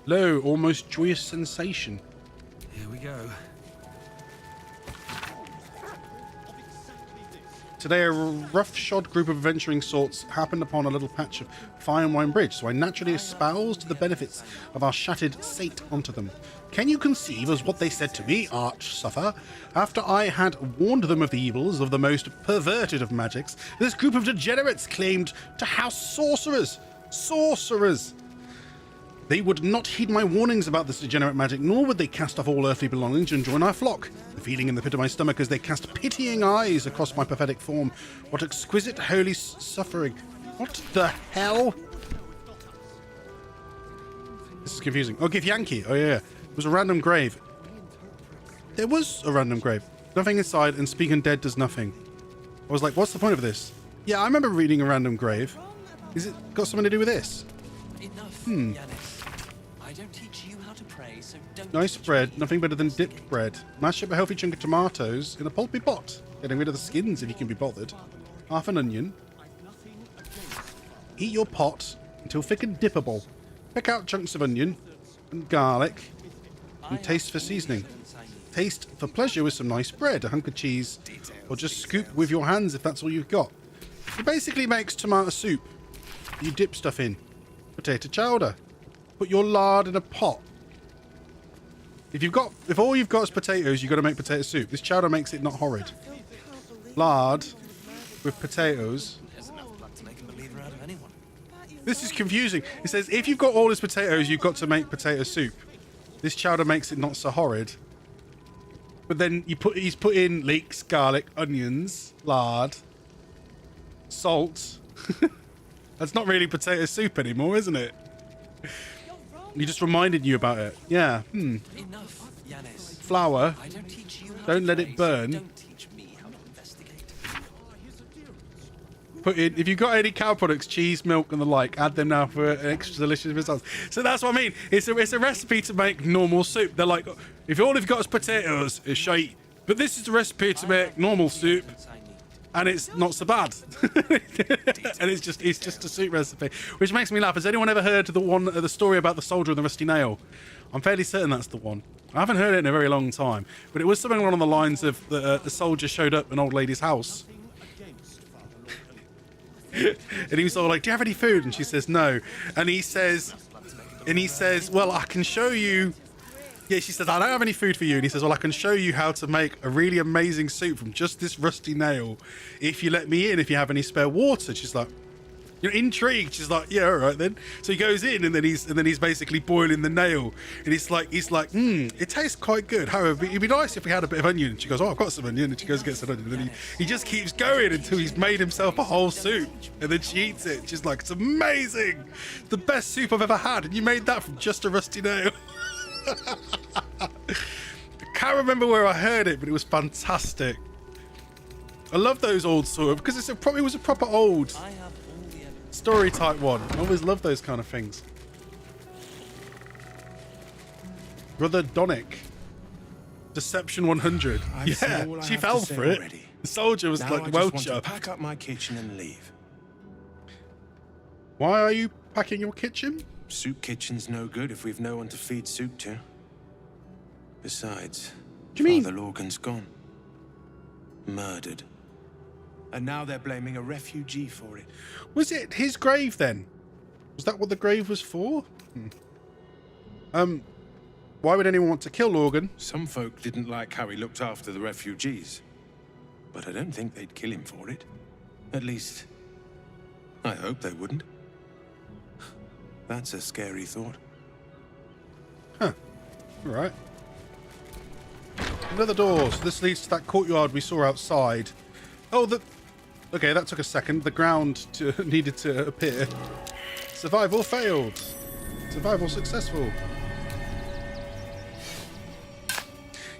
C: Lo, almost joyous sensation.
D: Here we go.
C: Today, a roughshod group of adventuring sorts happened upon a little patch of fine wine bridge, so I naturally espoused the benefits of our shattered sate onto them. Can you conceive as what they said to me, arch suffer? After I had warned them of the evils of the most perverted of magics, this group of degenerates claimed to house sorcerers. Sorcerers! They would not heed my warnings about this degenerate magic, nor would they cast off all earthly belongings and join our flock. The feeling in the pit of my stomach as they cast pitying eyes across my pathetic form. What exquisite holy suffering. What the hell? This is confusing. Oh, Give Yankee. Oh, yeah. It was a random grave. There was a random grave. Nothing inside, and Speak Undead does nothing. I was like, what's the point of this? Yeah, I remember reading a random grave. Is it got something to do with this?
A: I don't teach you how to pray, so don't.
C: Nice bread. Nothing better than dipped bread. Mash up a healthy chunk of tomatoes in a pulpy pot. Getting rid of the skins if you can be bothered. Half an onion. Eat your pot until thick and dippable. Pick out chunks of onion and garlic and taste for seasoning. Taste for pleasure with some nice bread, a hunk of cheese, or just scoop with your hands if that's all you've got. It basically makes tomato soup. You dip stuff in. Potato chowder. Put your lard in a pot. If all you've got is potatoes, you've got to make potato soup. This chowder makes it not horrid. Lard with potatoes. This is confusing. It says if you've got all these potatoes, you've got to make potato soup. This chowder makes it not so horrid. But then he's put in leeks, garlic, onions, lard, salt. That's not really potato soup anymore, isn't it? He just reminded you about it. Yeah.
A: Enough, Yanis.
C: Flour.
A: I don't teach you how
C: Don't
A: to
C: let
A: pray,
C: it burn.
A: So don't teach me how to investigate.
C: Put in, if you've got any cow products, cheese, milk, and the like, add them now for an extra delicious result. So that's what I mean. It's a recipe to make normal soup. They're like, if all you've got is potatoes, it's shite. But this is the recipe to make normal soup. And it's not so bad. And it's just a soup recipe, which makes me laugh. Has anyone ever heard the story about the soldier and the rusty nail? I'm fairly certain that's the one. I haven't heard it in a very long time, but it was something along the lines of the soldier showed up at an old lady's house. And he was all like, do you have any food? And she says, no. And he says, well, I can show you. Yeah, she says, I don't have any food for you. And he says, well, I can show you how to make a really amazing soup from just this rusty nail if you let me in, if you have any spare water. She's like, you're intrigued. She's like, yeah, all right then. So he goes in and then he's basically boiling the nail. And he's like, it tastes quite good. However, it'd be nice if we had a bit of onion. And she goes, oh, I've got some onion. And she goes and gets some onion. And then he just keeps going until he's made himself a whole soup. And then she eats it. She's like, it's amazing. The best soup I've ever had. And you made that from just a rusty nail. I can't remember where I heard it, but it was fantastic. I love those old sort of, because it probably was a proper old story type one. I always love those kind of things. Brother Donick, Deception 100. Yeah, she fell for it. Already. The soldier was
K: now
C: like,
K: I
C: well,
K: just want to pack up my kitchen and leave.
C: Why are you packing your kitchen?
K: Soup kitchen's no good if we've no one to feed soup to. Besides, Father Lorgan's gone. Murdered. And now they're blaming a refugee for it.
C: Was it his grave then? Was that what the grave was for? Why would anyone want to kill Lorgan?
K: Some folk didn't like how he looked after the refugees. But I don't think they'd kill him for it. At least, I hope they wouldn't. That's a scary thought.
C: Huh. All right. Another door. So this leads to that courtyard we saw outside. Oh, okay, that took a second. The ground needed to appear. Survival failed. Survival successful.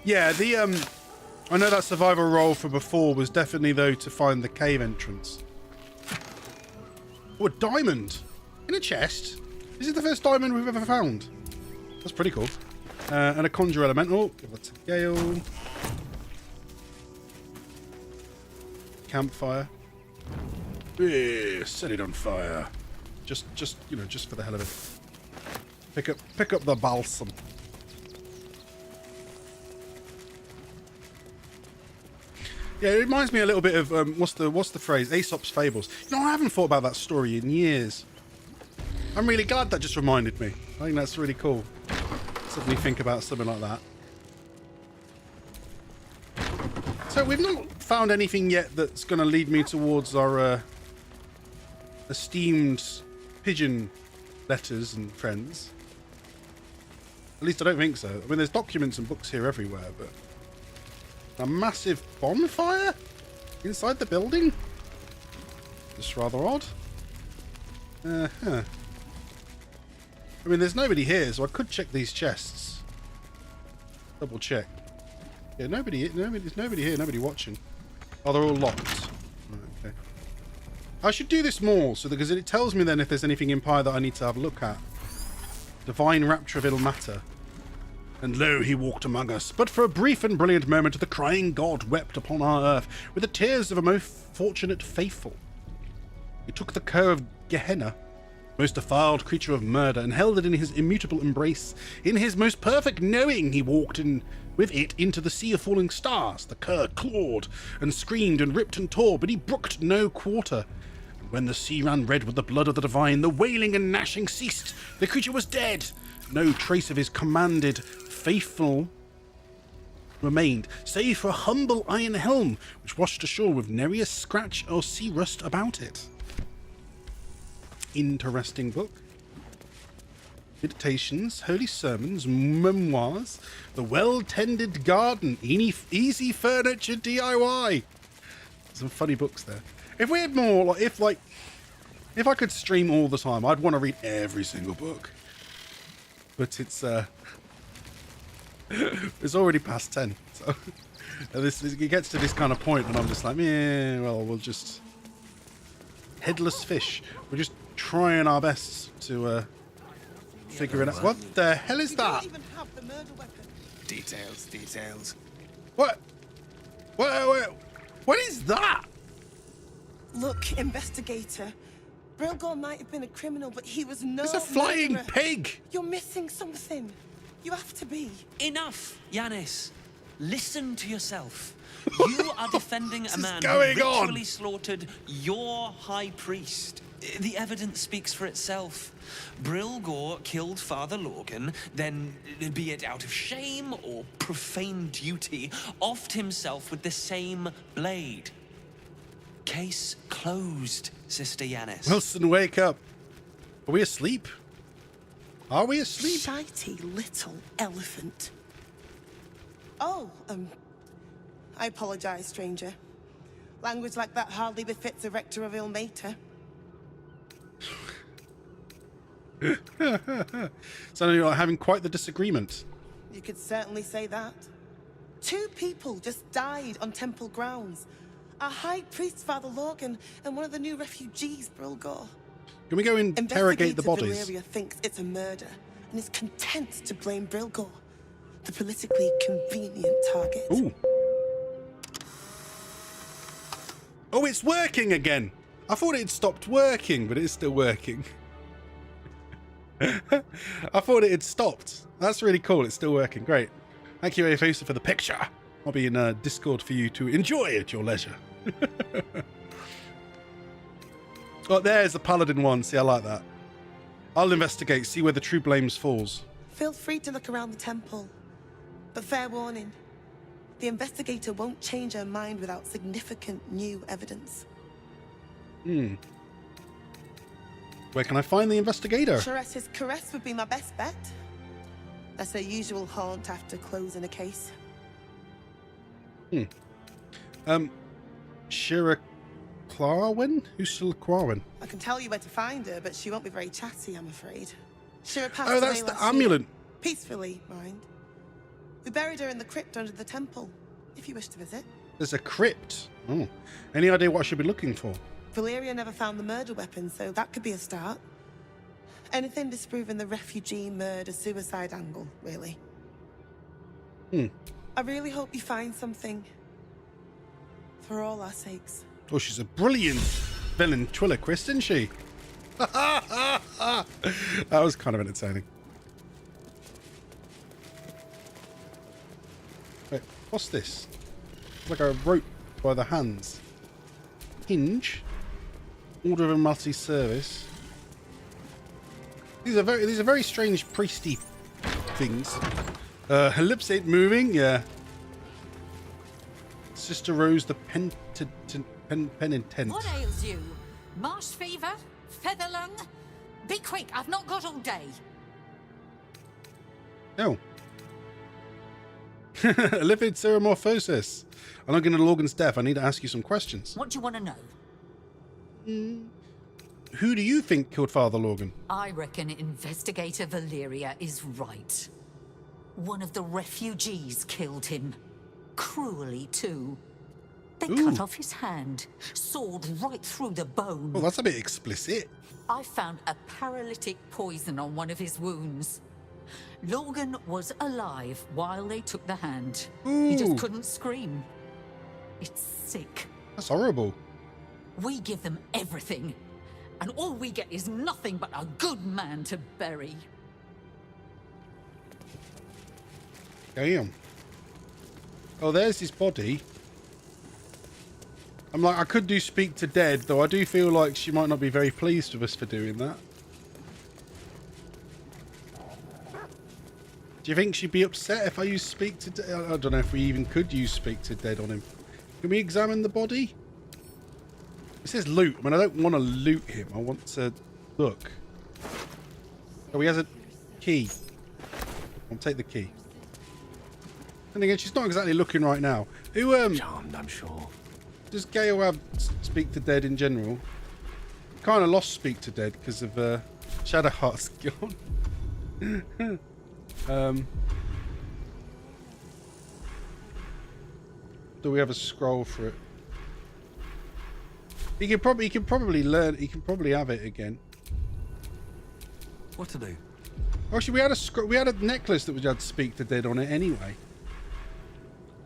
C: Yeah, I know that survival roll from before was definitely, though, to find the cave entrance. Oh, a diamond in a chest. Is it the first diamond we've ever found? That's pretty cool. And a conjure elemental. Give that to Gale. Campfire. Yeah, set it on fire. Just for the hell of it. Pick up the balsam. Yeah, it reminds me a little bit of what's the phrase? Aesop's Fables. You know, I haven't thought about that story in years. I'm really glad that just reminded me. I think that's really cool. Suddenly think about something like that. So we've not found anything yet that's going to lead me towards our esteemed pigeon letters and friends. At least I don't think so. I mean, there's documents and books here everywhere, but a massive bonfire inside the building? Just rather odd. I mean, there's nobody here, so I could check these chests. Double check. Yeah, there's nobody here, nobody watching. Oh, they're all locked. Right, okay. I should do this more, so because it tells me then if there's anything in Pyre that I need to have a look at. Divine rapture of ill matter. And lo, he walked among us. But for a brief and brilliant moment, the crying god wept upon our earth with the tears of a most fortunate faithful. He took the cur of Gehenna, most defiled creature of murder, and held it in his immutable embrace. In his most perfect knowing, he walked in with it into the sea of falling stars. The cur clawed and screamed and ripped and tore, but he brooked no quarter. And when the sea ran red with the blood of the divine, the wailing and gnashing ceased. The creature was dead. No trace of his commanded faithful remained, save for a humble iron helm, which washed ashore with nary a scratch or sea rust about it. Interesting book. Meditations, holy sermons, memoirs, the well-tended garden, easy furniture DIY. Some funny books there. If we had more, like if I could stream all the time, I'd want to read every single book. But it's it's already past 10, so it gets to this kind of point, and I'm just like, yeah, well, we'll just headless fish. We're just trying our best to figure it out. What the hell is that?
F: Details.
C: What is that?
X: Look, investigator. Brilgor might have been a criminal, but he was no
C: It's a flying
X: murderer.
C: pig.
X: You're missing something. You have to be.
A: Enough, Yanis. Listen to yourself. You are defending a man who ritually slaughtered your high priest. The evidence speaks for itself. Brilgor killed Father Lorgan, then, be it out of shame or profane duty, offed himself with the same blade. Case closed, Sister Yanis.
C: Wilson, wake up. Are we asleep? Are we asleep?
X: Shitey little elephant. Oh, I apologize, stranger. Language like that hardly befits a rector of Ilmater.
C: So you're having quite the disagreement.
X: You could certainly say that. 2 people just died on temple grounds. Our high priest, Father Lorgan, and one of the new refugees, Brilgor.
C: Can we go interrogate the bodies?
X: Valeria thinks it's a murder and is content to blame Brilgor, the politically convenient target.
C: Ooh. Oh, it's working again. I thought it had stopped working, but it's still working. I thought it had stopped. That's really cool. It's still working. Great. Thank you, Afosa, for the picture. I'll be in Discord for you to enjoy at your leisure. Oh, there's the Paladin one. See, I like that. I'll investigate, see where the true blames falls.
X: Feel free to look around the temple. But fair warning, the investigator won't change her mind without significant new evidence.
C: Where can I find the investigator?
X: Charessa's caress would be my best bet. That's her usual haunt after closing a case.
C: Shira Clarwin? Who's Shira Clarwin?
X: I can tell you where to find her, but she won't be very chatty, I'm afraid. Shira passed
C: Oh, that's
X: away
C: the
X: last
C: amulet.
X: year. Peacefully, mind. We buried her in the crypt under the temple, if you wish to visit.
C: There's a crypt. Oh. Any idea what I should be looking for?
X: Valeria never found the murder weapon, so that could be a start. Anything disproving the refugee murder-suicide angle, really. I really hope you find something. For all our sakes.
C: Oh, she's a brilliant ventriloquist, isn't she? That was kind of entertaining. Wait, what's this? It's like a rope by the hands. Hinge. Order of a multi-service. These are very strange priesty things. Her lips ain't moving. Yeah. Sister Rose, the penitent.
B: What ails you? Marsh fever? Feather lung? Be quick, I've not got all day.
C: Oh. Lipid ceremorphosis. I'm looking at Logan's death. I need to ask you some questions.
B: What do you want to know?
C: Who do you think killed Father Logan?
B: I reckon Investigator Valeria is right. One of the refugees killed him. Cruelly, too. They cut off his hand, sawed right through the bone.
C: Oh, that's a bit explicit.
B: I found a paralytic poison on one of his wounds. Logan was alive while they took the hand. He just couldn't scream. It's sick.
C: That's horrible.
B: We give them everything, and all we get is nothing but a good man to bury.
C: Damn. Oh, there's his body. I'm like, I could do speak to dead, though I do feel like she might not be very pleased with us for doing that. Do you think she'd be upset if I use speak to dead? I don't know if we even could use speak to dead on him. Can we examine the body? It says loot. I mean, I don't want to loot him. I want to look. Oh, he has a key. I'll take the key. And again, she's not exactly looking right now. Who,
K: Charmed, I'm sure.
C: Does Gale have speak to dead in general? Kind of lost speak to dead because of Shadowheart's gone. Do we have a scroll for it? He can probably learn. He can probably have it again.
D: What to do?
C: Actually, we had a necklace that had speak to dead on it anyway.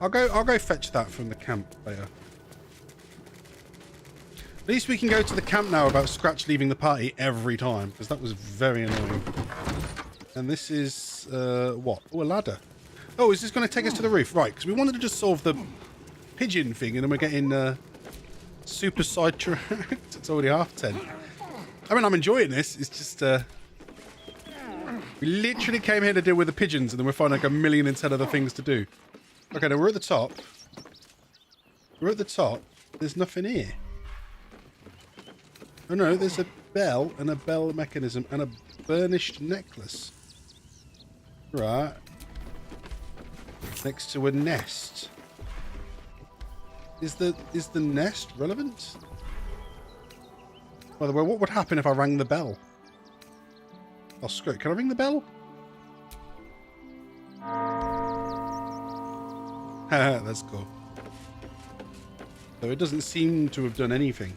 C: I'll go fetch that from the camp later. At least we can go to the camp now about Scratch leaving the party every time, because that was very annoying. And this is what? Oh, a ladder. Oh, is this going to take us to the roof? Right, because we wanted to just solve the pigeon thing, and then we're getting super sidetracked. It's already 10:30. I mean, I'm enjoying this. It's just we literally came here to deal with the pigeons, and then we're finding like 1,000,010 other things to do. Okay, now we're at the top. We're at the top. There's nothing here. Oh no, there's a bell and a bell mechanism and a burnished necklace. Right. Next to a nest. Is the nest relevant? By the way, what would happen if I rang the bell? Oh, screw it. Can I ring the bell? Haha, that's cool. Though it doesn't seem to have done anything.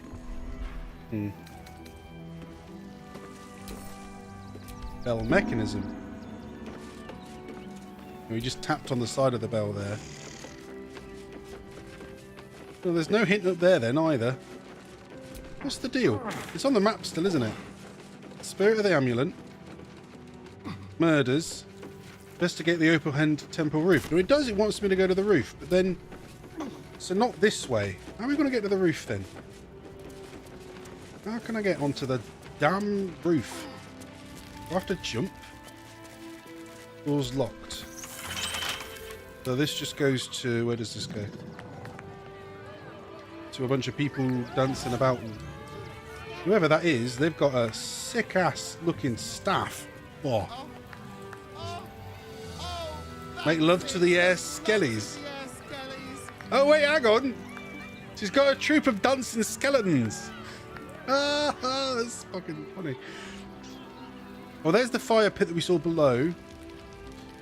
C: Bell mechanism. We just tapped on the side of the bell there. Well, there's no hint up there then either. What's the deal? It's on the map still, isn't it? Spirit of the amulet. Murders. Investigate the open-hand temple roof. No, it does. It wants me to go to the roof, but then... So not this way. How are we going to get to the roof then? How can I get onto the damn roof? Do I have to jump? Door's locked. So this just goes to... Where does this go? To a bunch of people dancing about. Whoever that is, they've got a sick-ass looking staff. Oh. Make love to the air skellies. Oh wait, hang on. She's got a troop of dancing skeletons. That's fucking funny. Well, there's the fire pit that we saw below.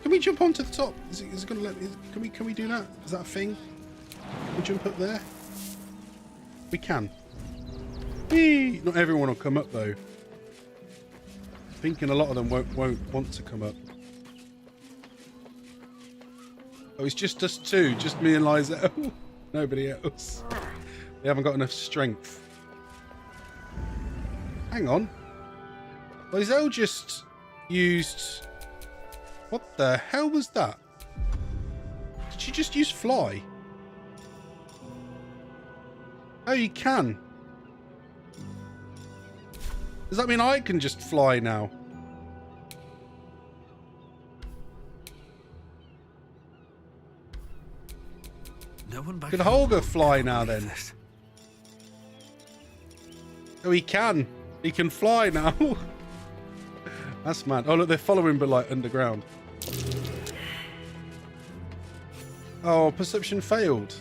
C: Can we jump onto the top? Is it gonna let me? Can we do that? Is that a thing? Can we jump up there? We can. Whee! Not everyone will come up though. Thinking a lot of them won't want to come up. Oh, it's just us two, just me and Liza. Nobody else. They haven't got enough strength. Hang on. Lizelle just used... What the hell was that? Did she just use fly? Oh, you can. Does that mean I can just fly now?
D: No one back.
C: Can Holger fly now then? Oh, he can. He can fly now. That's mad. Oh, look, they're following, but like underground. Oh, perception failed.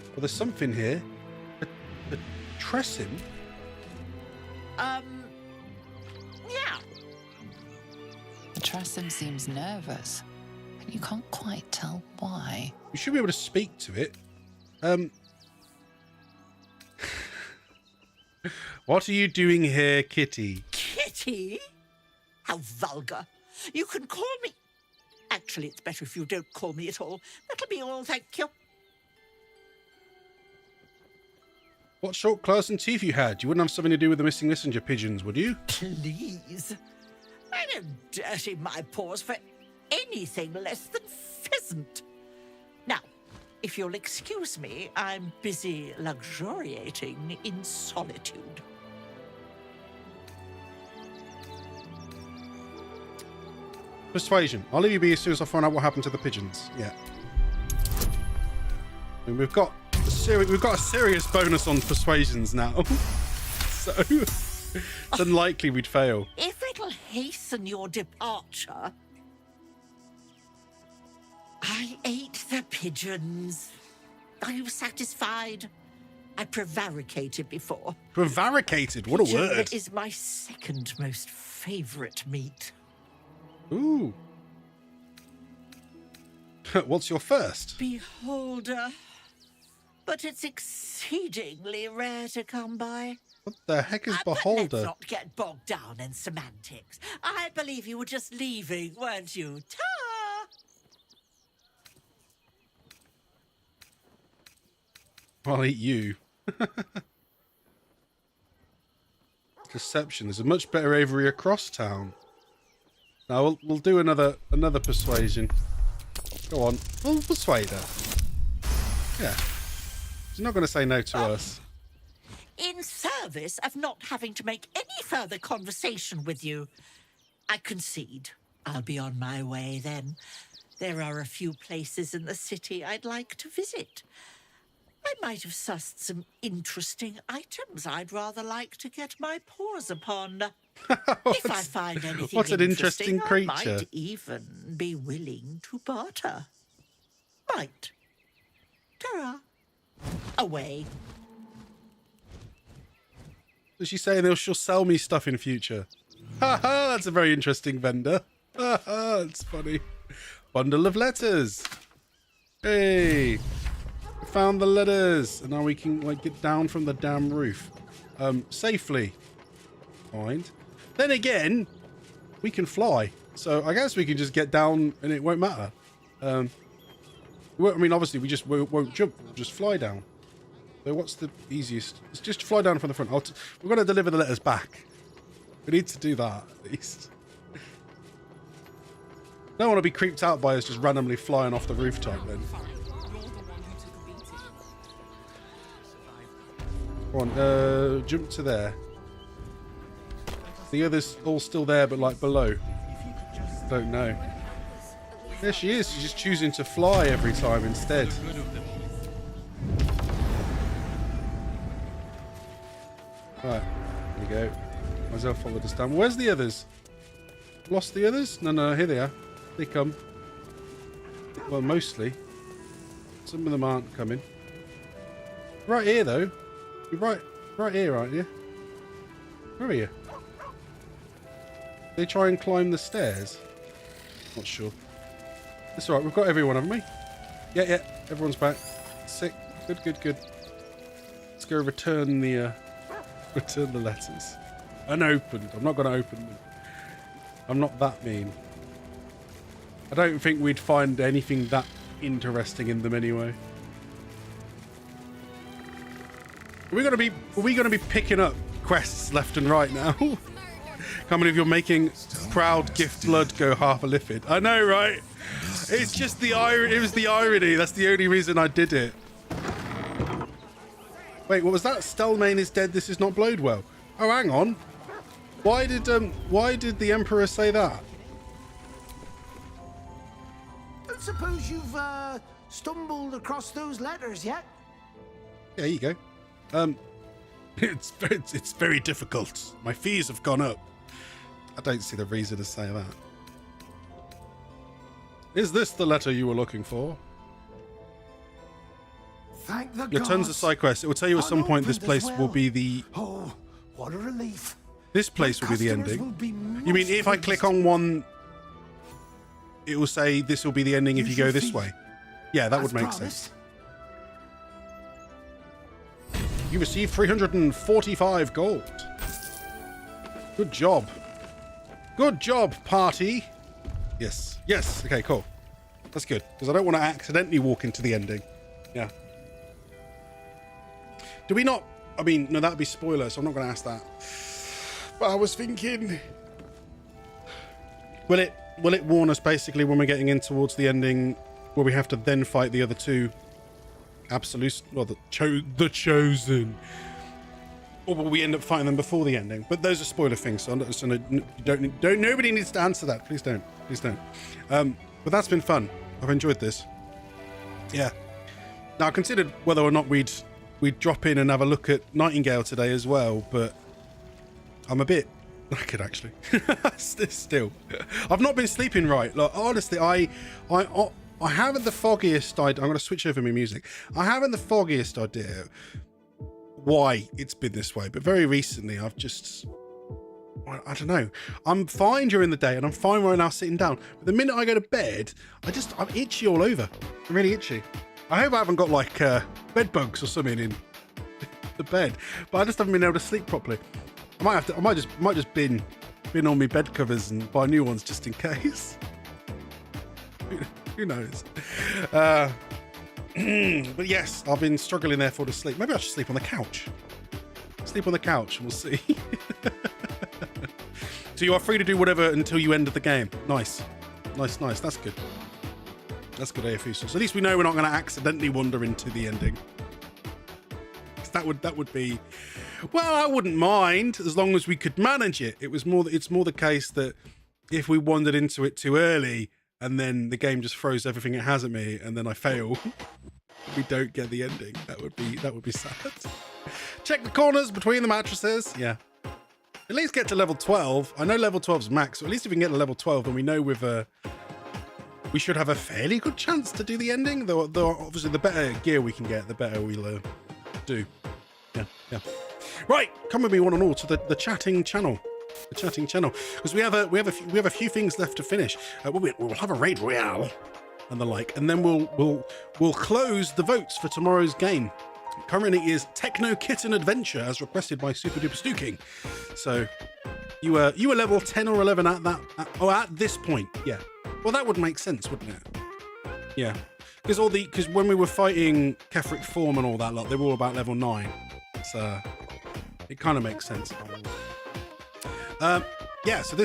C: Well, there's something here. A Tressim?
B: Yeah.
E: The Tressim seems nervous, and you can't quite tell why.
C: You should be able to speak to it. What are you doing here, Kitty?
G: Kitty? How vulgar. You can call me... Actually, it's better if you don't call me at all. That'll be all, thank you.
C: What short claws and teeth you had? You wouldn't have something to do with the missing messenger pigeons, would you?
G: Please. I don't dirty my paws for anything less than pheasant. Now, if you'll excuse me, I'm busy luxuriating in solitude.
C: Persuasion. I'll leave you be as soon as I find out what happened to the pigeons. Yeah. And we've got a serious bonus on persuasions now. So it's unlikely we'd fail.
G: If it'll hasten your departure... I ate the pigeons. Are you satisfied? I prevaricated before.
C: Prevaricated? What a
G: Pigeon
C: word.
G: is my second most favourite meat.
C: Ooh. What's your first?
G: Beholder. But it's exceedingly rare to come by.
C: What the heck is
G: But
C: beholder?
G: let's not get bogged down in semantics. I believe you were just leaving, weren't you? Ta!
C: I'll eat you. Deception. There's a much better aviary across town. Now we'll do another persuasion. Go on, we'll persuade her. Yeah, she's not going to say no to us.
G: In service of not having to make any further conversation with you, I concede. I'll be on my way then. There are a few places in the city I'd like to visit. I might have sussed some interesting items I'd rather like to get my paws upon. If I find anything
C: What an interesting
G: I
C: creature.
G: might even be willing to barter. Might. Ta-ra. Away.
C: Is she saying she'll sell me stuff in future? Ha ha, that's a very interesting vendor. Ha ha, that's funny. Bundle of letters. Hey, we found the letters, and now we can like get down from the damn roof, safely. Find. Then again, we can fly, so I guess we can just get down, and it won't matter. I mean, obviously, we just won't jump. We'll just fly down. So what's the easiest? Let's just fly down from the front. We're going to deliver the letters back. We need to do that, at least. Don't want to be creeped out by us just randomly flying off the rooftop then. Go on, jump to there. The others all still there, but like below. Don't know. There she is. She's just choosing to fly every time instead. Right, there you go. Might as well follow this down. Where's the others? Lost the others? No, here they are. They come. Well, mostly. Some of them aren't coming. Right here, though. You're right here, aren't you? Where are you? They try and climb the stairs? Not sure. It's alright, we've got everyone, haven't we? Yeah, everyone's back. Sick. Good. Let's go return the letters. Unopened. I'm not going to open them. I'm not that mean. I don't think we'd find anything that interesting in them anyway. Are we going to be picking up quests left and right now? How many of you are making proud gift blood go half a liffid? I know, right? It's just the irony. It was the irony. That's the only reason I did it. Wait, what was that? Stelmane is dead. This is not Bloodwell. Oh, hang on. Why did the Emperor say that?
S: I suppose you've stumbled across those letters yet?
C: Yeah, here you go. It's very difficult. My fees have gone up. I don't see the reason to say that. Is this the letter you were looking for?
S: Thank the
C: Your tons of side quests. It will tell you at some point this place will be the...
S: Oh, what a relief.
C: This place will be the ending. You mean if I click on one, it will say this will be the ending if you go this way? Yeah, that would make sense. You received 345 gold. Good job. Good job, party. Yes. Yes. Okay, cool. That's good. Because I don't want to accidentally walk into the ending. Yeah. Do we not... I mean, no, that would be spoiler, so I'm not going to ask that. But I was thinking... Will it warn us basically when we're getting in towards the ending where we have to then fight the other two absolute... Well, the Chosen. Or will we end up fighting them before the ending? But those are spoiler things, so nobody needs to answer that. Please don't. Please don't. But that's been fun. I've enjoyed this. Yeah. Now, I considered whether or not we'd drop in and have a look at Nightingale today as well, but I'm a bit knackered actually. Still, I've not been sleeping right. Like honestly, I haven't the foggiest idea. I'm going to switch over my music. I haven't the foggiest idea why it's been this way, but very recently I've just, I don't know. I'm fine during the day and I'm fine right now sitting down. But the minute I go to bed, I'm itchy all over. I'm really itchy. I hope I haven't got like bed bugs or something in the bed, but I just haven't been able to sleep properly. I might just bin all my bed covers and buy new ones just in case. Who knows? But yes, I've been struggling therefore to sleep. Maybe I should sleep on the couch. Sleep on the couch and we'll see. So you are free to do whatever until you end the game. Nice. Nice, nice. That's good. That's good, AFUSO. So at least we know we're not going to accidentally wander into the ending. That would be... Well, I wouldn't mind as long as we could manage it. It's more the case that if we wandered into it too early and then the game just throws everything it has at me and then I fail, we don't get the ending. That would be sad. Check the corners between the mattresses. Yeah. At least get to level 12. I know level 12's max, so at least if we can get to level 12, then we know we should have a fairly good chance to do the ending. Though obviously the better gear we can get, the better we'll do. Yeah. Right, come with me one and all to the chatting channel. The chatting channel, because we have a few things left to finish. We'll have a raid royale and the like, and then we'll close the votes for tomorrow's game. Currently is Techno Kitten Adventure as requested by Super Duper Stooking. So you were level 10 or 11 at this point. Yeah. Well, that would make sense, wouldn't it? Yeah. Because when we were fighting Kefric Form and all that lot, they were all about level 9. So it kind of makes sense. Yeah, so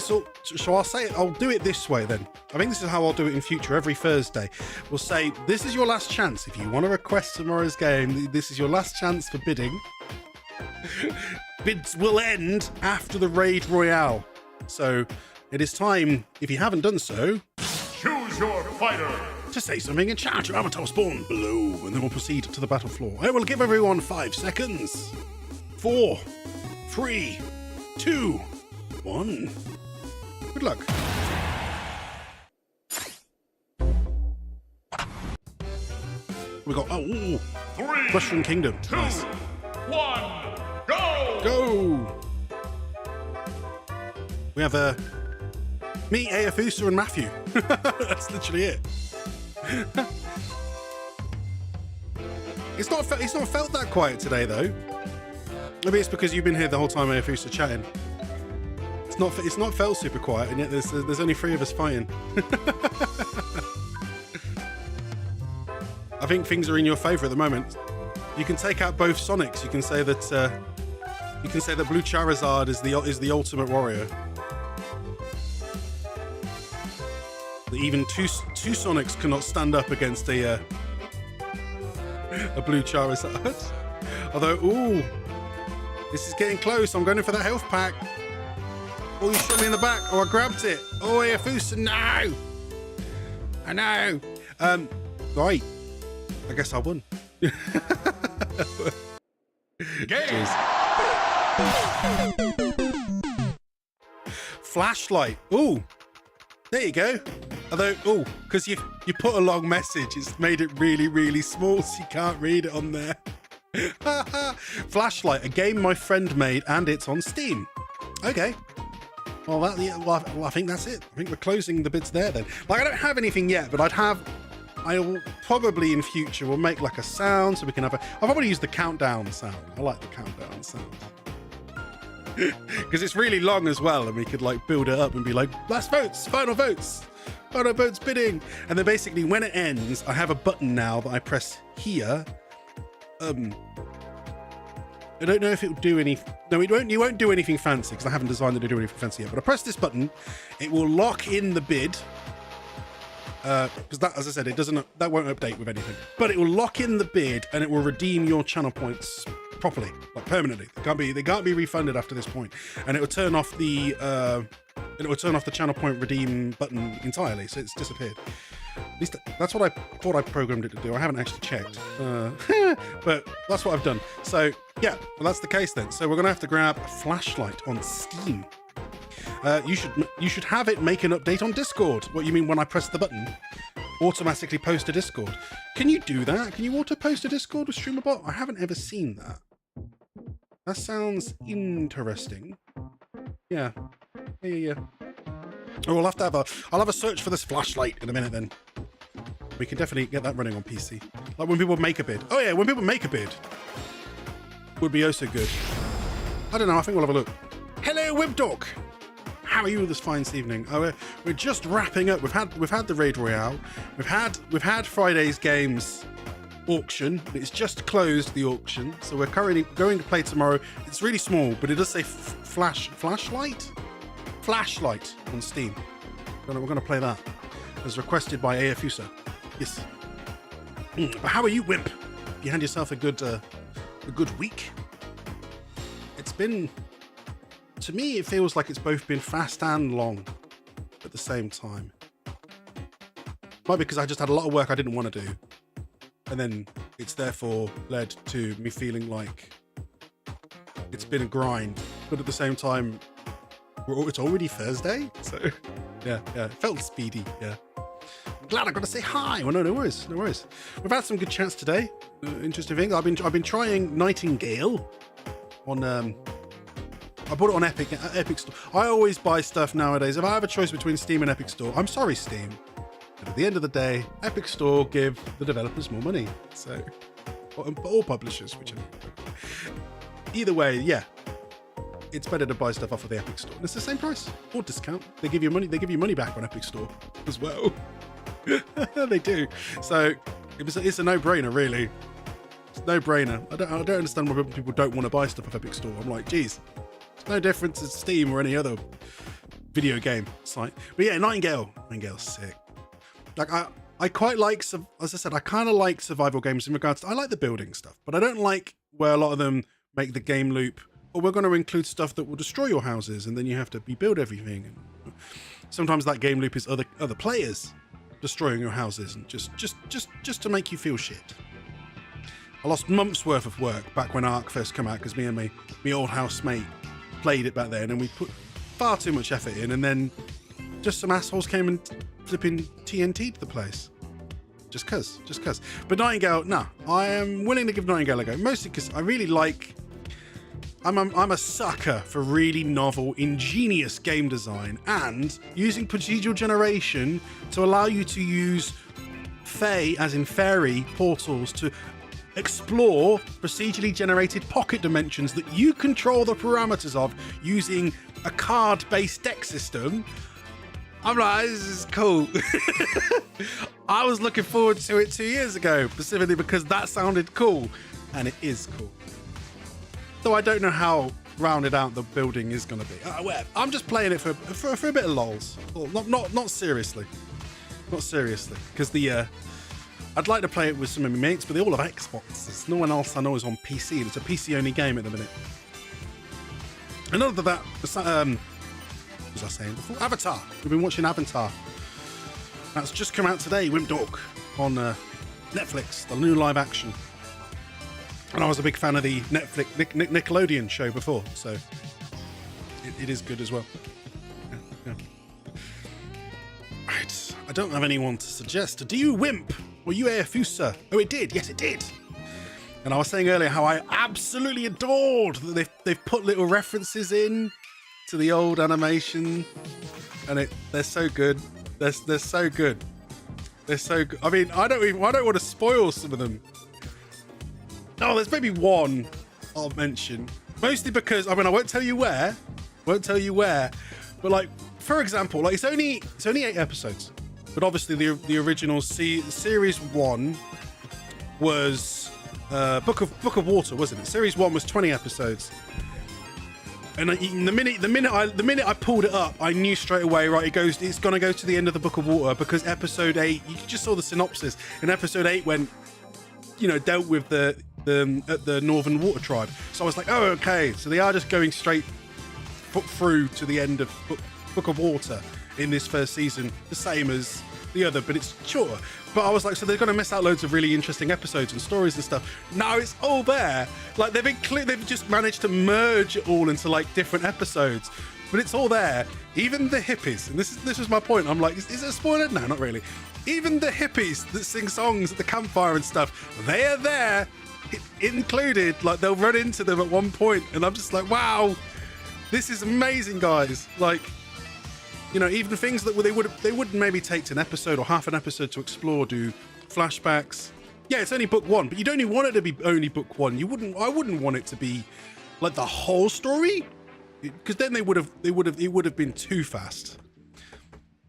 C: I'll do it this way then. I think this is how I'll do it in future. Every Thursday, we'll say, this is your last chance. If you want to request tomorrow's game, this is your last chance for bidding. Bids will end after the Raid Royale. So it is time, if you haven't done so,
J: choose your fighter.
C: To say something in chat. Your avatar will spawn below, and then we'll proceed to the battle floor. I will give everyone 5 seconds. 4, 3, 2, 1. Good luck. We got 3, Mushroom Kingdom.
J: 2,
C: nice.
J: 1, go!
C: Go! We have me, AFUSA, and Matthew. That's literally it. It's not felt that quiet today though. Maybe it's because you've been here the whole time, AFUSA, chatting. It's not felt super quiet, and yet there's only 3 of us fighting. I think things are in your favour at the moment. You can take out both Sonics. You can say that Blue Charizard is the ultimate warrior. That even two Sonics cannot stand up against a Blue Charizard. Although, ooh, this is getting close. I'm going in for that health pack. Oh, you shot me in the back. Oh, I grabbed it. Oh, Fusa, no. I know. Right. I guess I won. Cheers. Flashlight. Ooh. There you go. Although, oh, because you put a long message, it's made it really, really small, so you can't read it on there. Flashlight, a game my friend made, and it's on Steam. Okay. Well, I think that's it. I think we're closing the bits there then. Like, I don't have anything yet, but I'll probably in future will make like a sound so we can have I'll probably use the countdown sound. I like the countdown sound. Because it's really long as well, and we could like build it up and be like, last votes, final votes bidding. And then basically when it ends, I have a button now that I press here. I don't know if it will do any. No, it won't. You won't do anything fancy because I haven't designed it to do anything fancy yet. But I press this button, it will lock in the bid. Because that, as I said, that won't update with anything. But it will lock in the bid and it will redeem your channel points properly, like permanently. They can't be refunded after this point. And it will turn off the channel point redeem button entirely, so it's disappeared. At least that's what I thought I programmed it to do. I haven't actually checked, but that's what I've done. So yeah, well, that's the case then. So we're gonna have to grab a flashlight on Steam. You should have it make an update on Discord. What you mean when I press the button? Automatically post to Discord. Can you do that? Can you auto post to Discord with StreamerBot? I haven't ever seen that. That sounds interesting. Yeah. Oh, I'll have a search for this flashlight in a minute then. We can definitely get that running on PC. Like when people make a bid. Oh yeah, when people make a bid. Would be oh so good. I don't know, I think we'll have a look. Hello, Webdoc! How are you this fine evening? Oh, we're just wrapping up. We've had the Raid Royale. We've had Friday's Games auction. It's just closed, the auction. So we're currently going to play tomorrow. It's really small, but it does say flashlight on Steam. We're going to play that as requested by Fusa. Yes. But how are you, Wimp? You had yourself a good week. It's been, to me, it feels like it's both been fast and long at the same time. Might be because I just had a lot of work I didn't want to do, and then it's therefore led to me feeling like it's been a grind. But at the same time, it's already Thursday, so yeah, it felt speedy. Yeah, I'm glad I got to say hi. Well, no worries. We've had some good chats today. Interesting thing. I've been trying Nightingale on. I bought it on Epic Store. I always buy stuff nowadays. If I have a choice between Steam and Epic Store, I'm sorry, Steam. But at the end of the day, Epic Store give the developers more money. So, all publishers, whichever. Either way, yeah. It's better to buy stuff off of the Epic Store. And it's the same price or discount. They give you money back on Epic Store as well. They do. So it's a no-brainer, really. It's a no-brainer. I don't understand why people don't want to buy stuff off Epic Store. I'm like, geez, it's no difference to Steam or any other video game site. But yeah, Nightingale's sick. Like I quite like, as I said, I kind of like survival games in regards to, I like the building stuff, but I don't like where a lot of them make the game loop, or we're going to include stuff that will destroy your houses and then you have to rebuild everything. And sometimes that game loop is other players destroying your houses and just to make you feel shit. I lost months worth of work back when Ark first came out because me and my old housemate played it back then, and we put far too much effort in, and then just some assholes came and flipping TNT'd the place. Just cuz. But Nightingale, no. I am willing to give Nightingale a go, mostly because I really like, I'm a sucker for really novel, ingenious game design and using procedural generation to allow you to use Fae, as in fairy, portals to explore procedurally generated pocket dimensions that you control the parameters of using a card-based deck system. I'm like, this is cool. I was looking forward to it 2 years ago, specifically because that sounded cool, and it is cool. Though I don't know how rounded out the building is going to be. I'm just playing it for a bit of lols. Well, not seriously. Not seriously, because I'd like to play it with some of my mates, but they all have Xboxes. No one else I know is on PC, and it's a PC-only game at the minute. And other than that, what was I saying before? Avatar. We've been watching Avatar. That's just come out today, Wimp Dork, on Netflix, the new live action. And I was a big fan of the Netflix Nickelodeon show before, so it is good as well. Yeah. Right, I don't have anyone to suggest. Do you, Wimp? Or you, Aefusa? Oh, it did. Yes, it did. And I was saying earlier how I absolutely adored that they've put little references in to the old animation, and they're so good. They're so good. They're so good. I mean, I don't want to spoil some of them. Oh, there's maybe one I'll mention. Mostly because, I mean, I won't tell you where. But like, for example, like it's only 8 episodes. But obviously the original series 1 was Book of Water, wasn't it? Series 1 was 20 episodes. And the minute I pulled it up, I knew straight away, right, it's gonna go to the end of the Book of Water, because episode 8, you just saw the synopsis, and episode 8 went, dealt with the Northern Water Tribe. So I was like, oh, okay, so they are just going straight through to the end of Book of Water in this first season, the same as the other, but it's shorter. But I was like, so they're going to miss out loads of really interesting episodes and stories and stuff. No, it's all there. Like they've just managed to merge it all into like different episodes, but it's all there. Even the hippies, and this was my point. I'm like, is it a spoiler? No, not really. Even the hippies that sing songs at the campfire and stuff, they are there, included. Like they'll run into them at one point, and I'm just like, wow, this is amazing, guys. Like, even things that they wouldn't maybe take an episode or half an episode to explore, do flashbacks. Yeah, it's only book 1, but you don't even want it to be only book 1. I wouldn't want it to be like the whole story, because then it would have been too fast.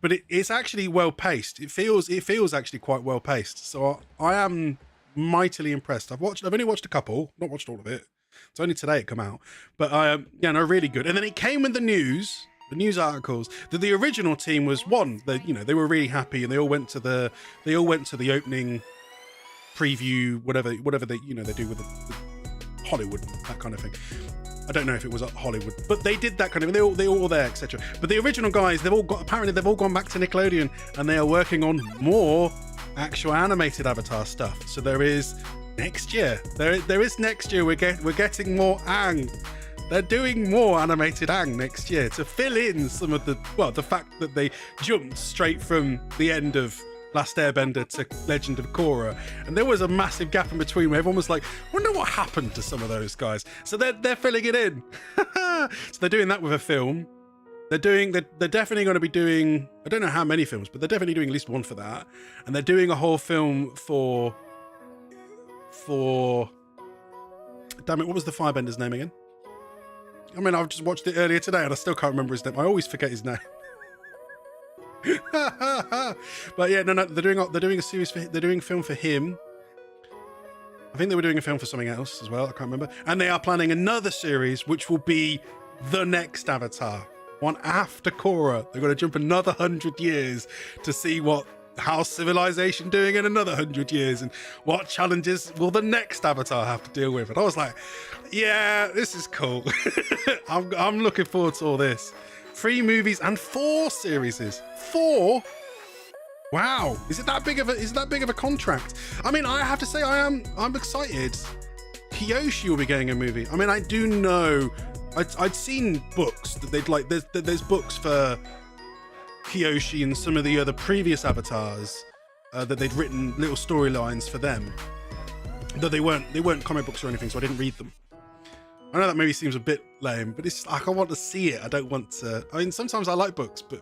C: But it's actually well paced. It feels actually quite well paced. So I am mightily impressed. I've only watched a couple, not watched all of it. It's only today it come out, but really good. And then it came with the news articles that the original team was they were really happy, and they all went to the opening preview, whatever they do with the Hollywood, that kind of thing. I don't know if it was at Hollywood, but they did that kind of thing. They all there, etc. But the original guys, they've all gone back to Nickelodeon, and they are working on more actual animated Avatar stuff. So there is next year. There is next year. We're getting more Aang. They're doing more animated Aang next year to fill in some of the fact that they jumped straight from the end of Last Airbender to Legend of Korra, and there was a massive gap in between where everyone was like, wonder what happened to some of those guys. So they're filling it in. So they're doing that with a film. They're definitely going to be doing, I don't know how many films, but they're definitely doing at least one for that. And they're doing a whole film for damn it, what was the Firebender's name again? I mean, I've just watched it earlier today and I still can't remember his name. I always forget his name. But yeah, no, they're doing a series they're doing a film for him. I think they were doing a film for something else as well, I can't remember. And they are planning another series which will be the next Avatar, one after Korra. They're going to jump another 100 years to see how's civilization doing in another 100 years, and what challenges will the next Avatar have to deal with. And I was like, yeah, this is cool. I'm looking forward to all this. 3 movies and 4 series. 4? Wow, is that big of a contract? I mean, I have to say I'm excited. Kyoshi will be getting a movie. I mean, I do know I'd seen books that they'd like. There's books for Kyoshi and some of the other previous Avatars that they'd written little storylines for them. Though they weren't comic books or anything, so I didn't read them. I know that maybe seems a bit lame, but it's like I want to see it. I don't want to. I mean, sometimes I like books, but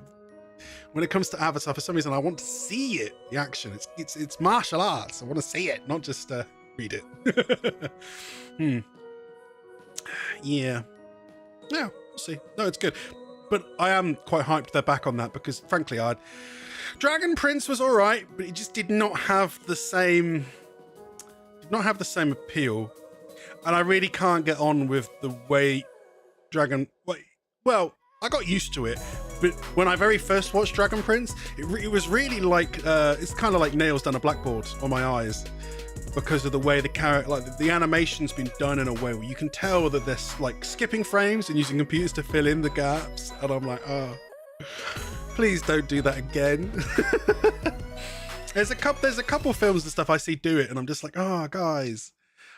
C: when it comes to Avatar, for some reason, I want to see it. The action. It's martial arts. I want to see it, not just read it. Yeah. Yeah, we'll see. No, it's good. But I am quite hyped they're back on that, because frankly, Dragon Prince was all right, but it just did not have the same appeal. And I really can't get on with the way well, I got used to it, But when I very first watched Dragon Prince, it was really like it's kind of like nails down a blackboard on my eyes, because of the way the character, like the animation's been done in a way where you can tell that they're like skipping frames and using computers to fill in the gaps, and I'm like, oh, please don't do that again. There's a couple films and stuff I see do it, and I'm just like, oh, guys,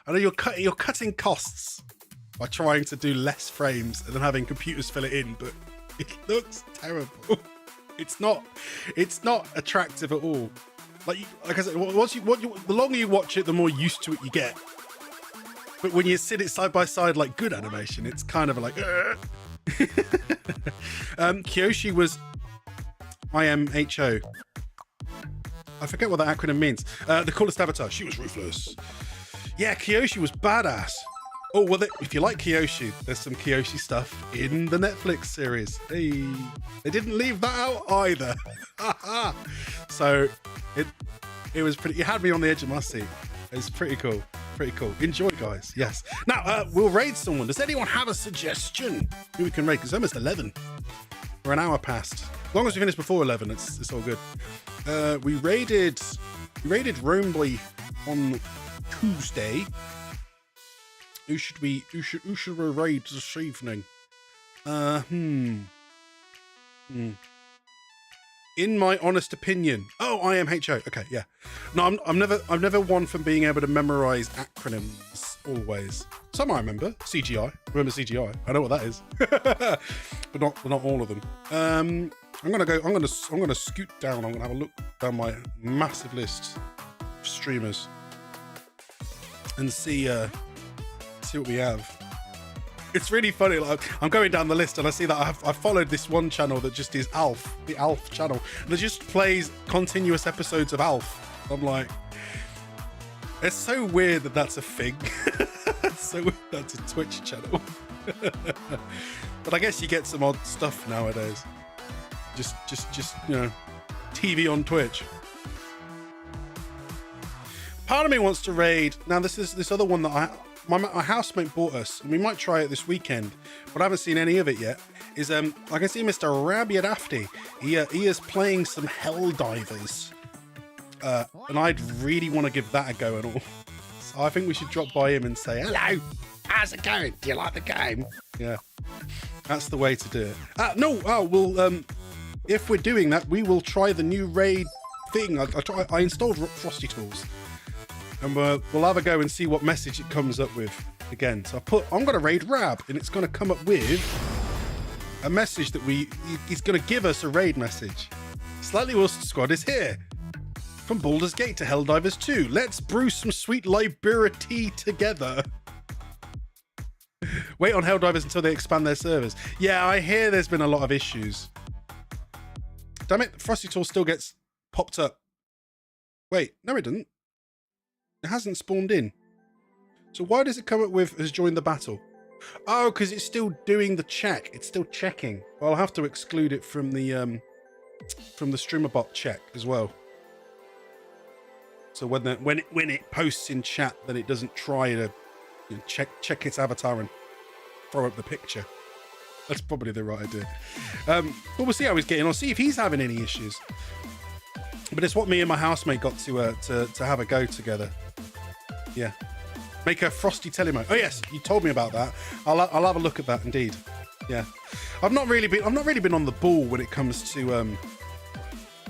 C: I know you're cutting costs by trying to do less frames and then having computers fill it in, but it looks terrible. It's not attractive at all. Like I said, the longer you watch it, the more used to it you get. But when you sit it side by side like good animation, it's kind of like. Kyoshi was IMHO. I forget what that acronym means. The coolest avatar. She was ruthless. Yeah, Kyoshi was badass. Oh, well, if you like Kyoshi, there's some Kyoshi stuff in the Netflix series. Hey, they didn't leave that out either. So it was pretty. It had me on the edge of my seat. It's pretty cool. Pretty cool. Enjoy, guys. Yes. Now we'll raid someone. Does anyone have a suggestion who we can raid? Because it's almost 11. We're an hour past. As long as we finish before 11, it's all good. We raided Romeboy on Tuesday. Who should we raid this evening? In my honest opinion. Oh, IMHO. Okay, yeah. No, I've never one from being able to memorize acronyms always. Some I remember. CGI. Remember CGI. I know what that is. but not all of them. I'm gonna scoot down. I'm gonna have a look down my massive list of streamers and see what we have. It's really funny. Like, I'm going down the list and I see that I followed this one channel that just is Alf, the Alf channel, and it just plays continuous episodes of Alf. I'm like, it's so weird that that's a thing. So weird that's a Twitch channel. But I guess you get some odd stuff nowadays. Just TV on Twitch. Part of me wants to raid. Now this other one that my housemate bought us, and we might try it this weekend, but I haven't seen any of it yet, is I can see Mr. Rabiadafty. He is playing some Helldivers. And I'd really want to give that a go and all. So I think we should drop by him and say, hello, how's it going? Do you like the game? Yeah. That's the way to do it. If we're doing that, we will try the new raid thing. I installed Frosty Tools. And we'll have a go and see what message it comes up with again. So I'm going to raid Rab, and it's going to come up with a message that he's going to give us a raid message. SlightlyWilson squad is here. From Baldur's Gate to Helldivers 2. Let's brew some sweet Liberia tea together. Wait on Helldivers until they expand their servers. Yeah, I hear there's been a lot of issues. Damn it, Frosty Tool still gets popped up. Wait, no it didn't. It hasn't spawned in. So why does it come up with has joined the battle? Oh, because it's still doing the check. It's still checking. Well, I'll have to exclude it from the streamer bot check as well. So when it posts in chat, then it doesn't try to check its avatar and throw up the picture. That's probably the right idea. But we'll see how he's getting on. See if he's having any issues. But it's what me and my housemate got to have a go together. Yeah, make a Frosty Telemo. Oh yes, you told me about that. I'll have a look at that indeed. Yeah, I've not really been on the ball when it comes to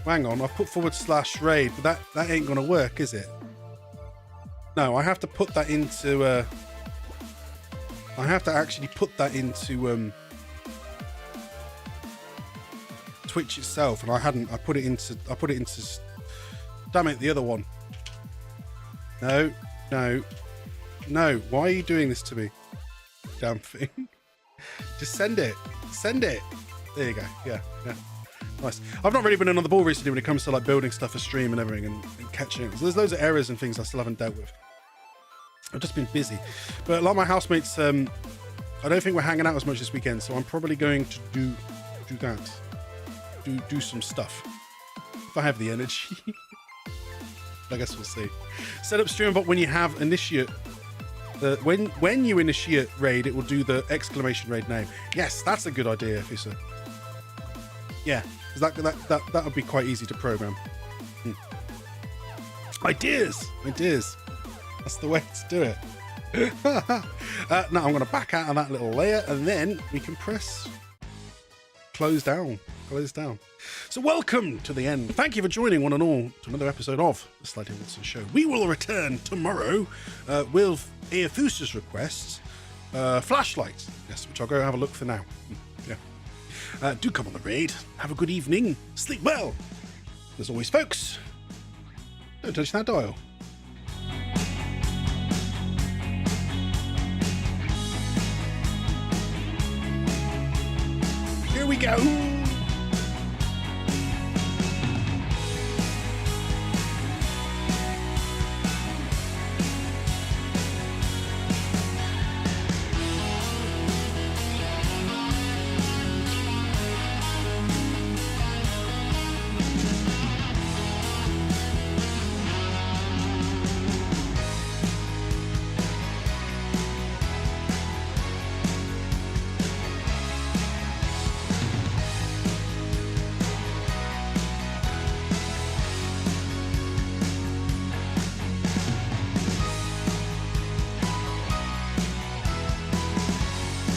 C: hang on, I've put /raid, but that ain't gonna work, is it? No, I have to put that into I have to actually put that into Twitch itself, and I hadn't. I put it into damn it, the other one. No. Why are you doing this to me? Damn thing. Just send it. There you go. Yeah. Nice. I've not really been on the ball recently when it comes to like building stuff for stream and everything and catching it. So there's loads of errors and things I still haven't dealt with. I've just been busy. But like my housemates, I don't think we're hanging out as much this weekend, so I'm probably going to do that. Do some stuff. If I have the energy. I guess we'll see. Set up streamer bot when you have initiate. When you initiate raid, it will do the exclamation raid name. Yes, that's a good idea, Fisa. Yeah, because that would be quite easy to program. Ideas. That's the way to do it. Now I'm going to back out of that little layer, and then we can press close down. So welcome to the end. Thank you for joining one and all to another episode of the SlightlyWilson Show. We will return tomorrow with Eofusa's requests, flashlights, yes, which I'll go have a look for now. Yeah. Do come on the raid. Have a good evening. Sleep well. As always, folks, don't touch that dial. Here we go.